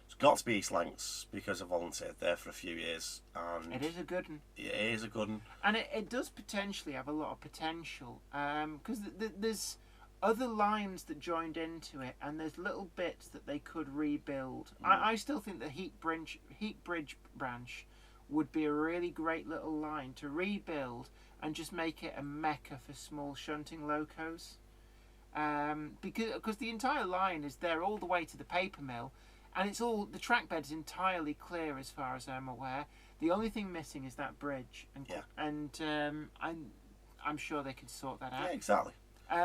It's got to be East Lancs, because I volunteered there for a few years. And It is a good one. it is a good one. And it does potentially have a lot of potential. Because there's other lines that joined into it, and there's little bits that they could rebuild. I still think the Heat Bridge branch would be a really great little line to rebuild and just make it a mecca for small shunting locos. Because the entire line is there all the way to the paper mill, and the track bed's entirely clear as far as I'm aware. The only thing missing is that bridge, and I'm sure they could sort that out. Yeah, exactly.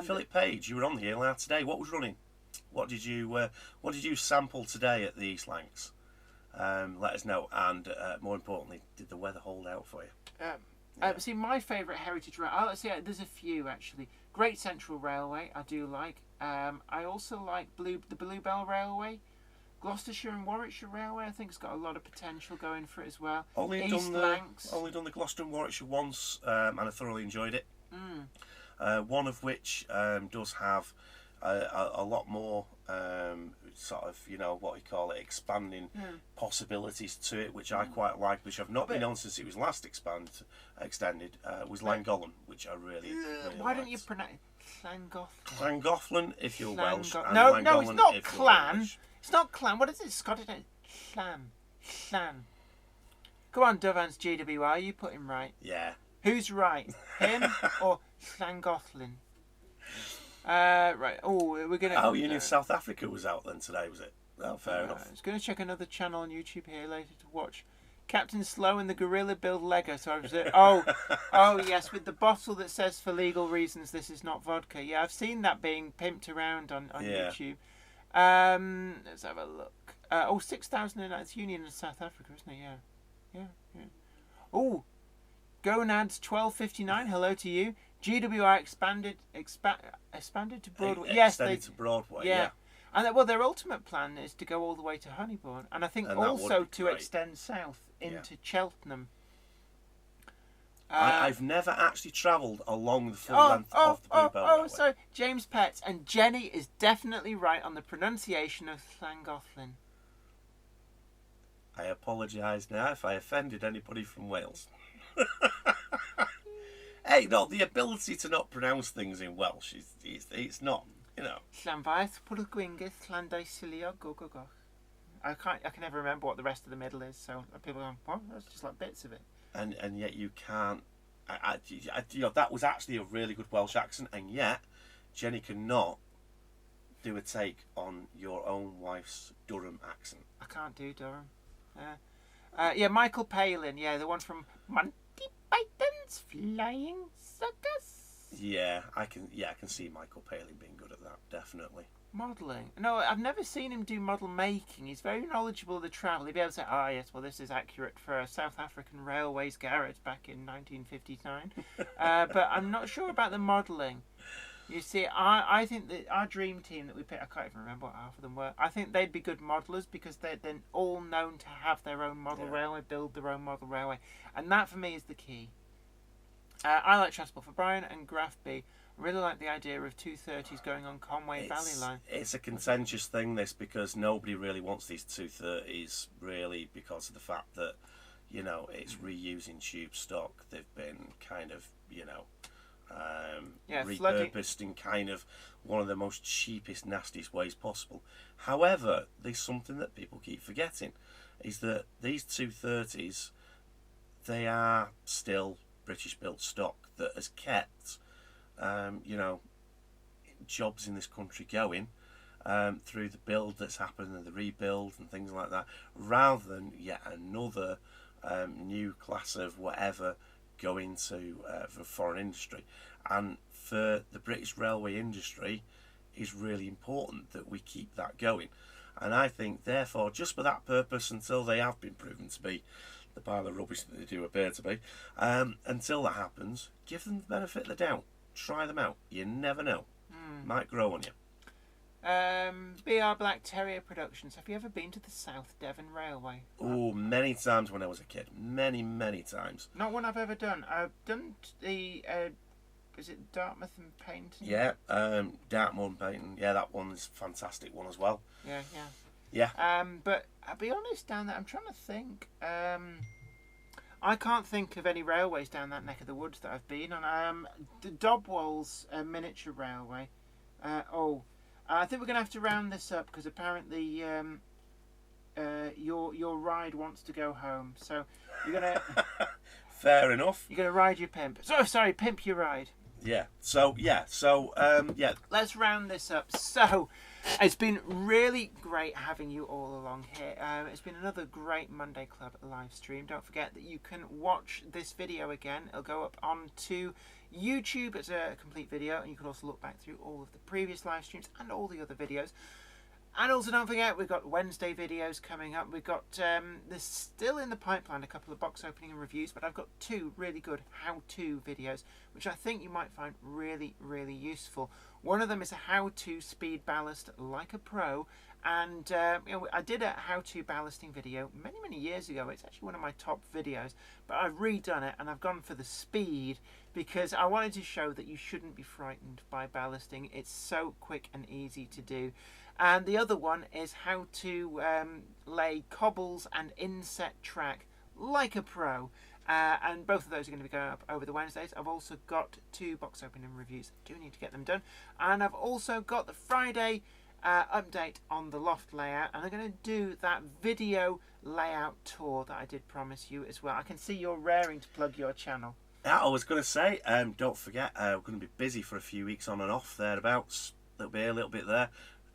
Philip Page, you were on the ALR today. What was running? What did you sample today at the East Lancs? Let us know, and more importantly, did the weather hold out for you? See, my favourite heritage railway. There's a few actually. Great Central Railway, I do like. I also like the Bluebell Railway. Gloucestershire and Warwickshire Railway, I think, has got a lot of potential going for it as well. Only East Lancs. done the Gloucester and Warwickshire once, and I thoroughly enjoyed it. One of which does have a lot more sort of, what you call it, expanding possibilities to it, which I quite like, which I've not been on since it was last extended, was Llangollen, which I really Why liked. don't you pronounce Llangollen? Llangollen if you're Welsh. and No, it's Llangollen not if you're clan. English. It's not clan. What is it? Scottish. Clan. Come on, Devance GWI, you put him right. Yeah. Who's right? Him or Llangollen? Right. Oh, we're gonna. Oh, you knew South Africa was out then today, was it? Oh, fair enough. I was going to check another channel on YouTube here later to watch Captain Slow and the Gorilla Build Lego. So I was oh yes, with the bottle that says for legal reasons this is not vodka. Yeah, I've seen that being pimped around on YouTube. Let's have a look. 6,000 that's Union in South Africa, isn't it? Yeah. Oh, Gonads 1259. Hello to you. GWI expanded to Broadway. Extended to Broadway. Yeah. And their ultimate plan is to go all the way to Honeybourne, and I think And that also would be to great. extend south into Cheltenham. I've never actually travelled along the full length of the Bluebell Railway. So James Pett and Jenny is definitely right on the pronunciation of Llangollen. I apologise now if I offended anybody from Wales. Hey, no, the ability to not pronounce things in Welsh it's not, you know. Llanfaith, Pwllgwyngyll, Llandaesilio, go. I can never remember what the rest of the middle is, so people go, what? That's just like bits of it. And yet you can't. You know, that was actually a really good Welsh accent, and yet Jenny cannot do a take on your own wife's Durham accent. I can't do Durham. Yeah, Michael Palin. Yeah, the one from Monty Python's Flying Circus. Yeah, I can see Michael Palin being good at that, definitely. Modelling. No, I've never seen him do model making. He's very knowledgeable of the travel. He'd be able to say, yes, well, this is accurate for a South African Railways garage back in 1959. But I'm not sure about the modelling. You see, I think that our dream team that we picked, I can't even remember what half of them were. I think they'd be good modellers because they're then all known to have their own model railway, build their own model railway. And that, for me, is the key. I like Transport for Brian and Graph B. I really like the idea of 230s going on Conway Valley Line. It's a contentious thing, this, because nobody really wants these 230s, really, because of the fact that, you know, it's reusing tube stock. They've been kind of, you know, repurposed in kind of one of the most cheapest, nastiest ways possible. However, there's something that people keep forgetting, is that these 230s, they are still British-built stock that has kept, you know, jobs in this country going through the build that's happened and the rebuild and things like that, rather than yet another new class of whatever going to for foreign industry. And for the British railway industry, is really important that we keep that going. And I think, therefore, just for that purpose, until they have been proven to be the pile of rubbish that they do appear to be, until that happens, give them the benefit of the doubt. Try them out. You never know. Might grow on you. BR Black Terrier Productions. Have you ever been to the South Devon Railway? Oh, many times when I was a kid. Many times. Not one I've ever done. I've done the, is it Dartmouth and Paignton? Yeah, Dartmoor and Paignton. Yeah, that one's a fantastic one as well. Yeah. But I'll be honest, down there, I'm trying to think. I can't think of any railways down that neck of the woods that I've been on. The Dobwell's miniature railway. I think we're going to have to round this up because apparently your ride wants to go home. So you're going to... Fair enough. You're going to ride your pimp. Sorry, pimp your ride. Yeah. Let's round this up. So, it's been really great having you all along here. It's been another great Monday Club live stream. Don't forget that you can watch this video again. It'll go up onto YouTube as a complete video, and you can also look back through all of the previous live streams and all the other videos. And also don't forget, we've got Wednesday videos coming up. We've got, there's still in the pipeline a couple of box opening and reviews, but I've got 2 really good how-to videos, which I think you might find really useful. One of them is a how-to speed ballast like a pro, and I did a how-to ballasting video many years ago. It's actually one of my top videos, but I've redone it and I've gone for the speed because I wanted to show that you shouldn't be frightened by ballasting. It's so quick and easy to do. And the other one is how to lay cobbles and inset track like a pro. And both of those are going to be going up over the Wednesdays. I've also got 2 box opening reviews. I do need to get them done. And I've also got the Friday update on the loft layout. And I'm going to do that video layout tour that I did promise you as well. I can see you're raring to plug your channel. Yeah, I was going to say, don't forget, we're going to be busy for a few weeks on and off, thereabouts. A little bit here, a little bit there.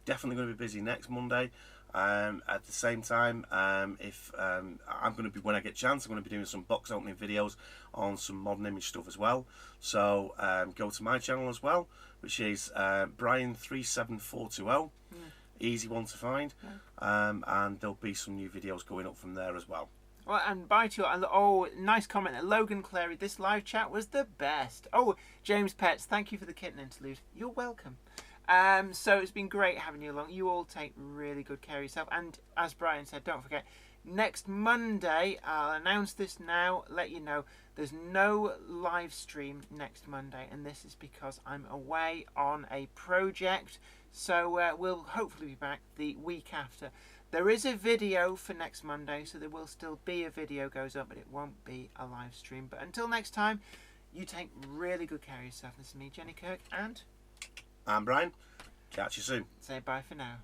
Definitely going to be busy next Monday. At the same time, I'm going to be, when I get a chance, I'm going to be doing some box opening videos on some modern image stuff as well. So go to my channel as well, which is Brian37420. Easy one to find. And there'll be some new videos going up from there as well. Well, and bye to you. Nice comment. Logan Clary, this live chat was the best. James Pets, thank you for the kitten interlude. You're welcome. So it's been great having you along. You all take really good care of yourself. And as Brian said, don't forget, next Monday, I'll announce this now, let you know, there's no live stream next Monday. And this is because I'm away on a project. So we'll hopefully be back the week after. There is a video for next Monday, so there will still be a video goes up, but it won't be a live stream. But until next time, you take really good care of yourself. This is me, Jenny Kirk, and I'm Brian. Catch you soon. Say bye for now.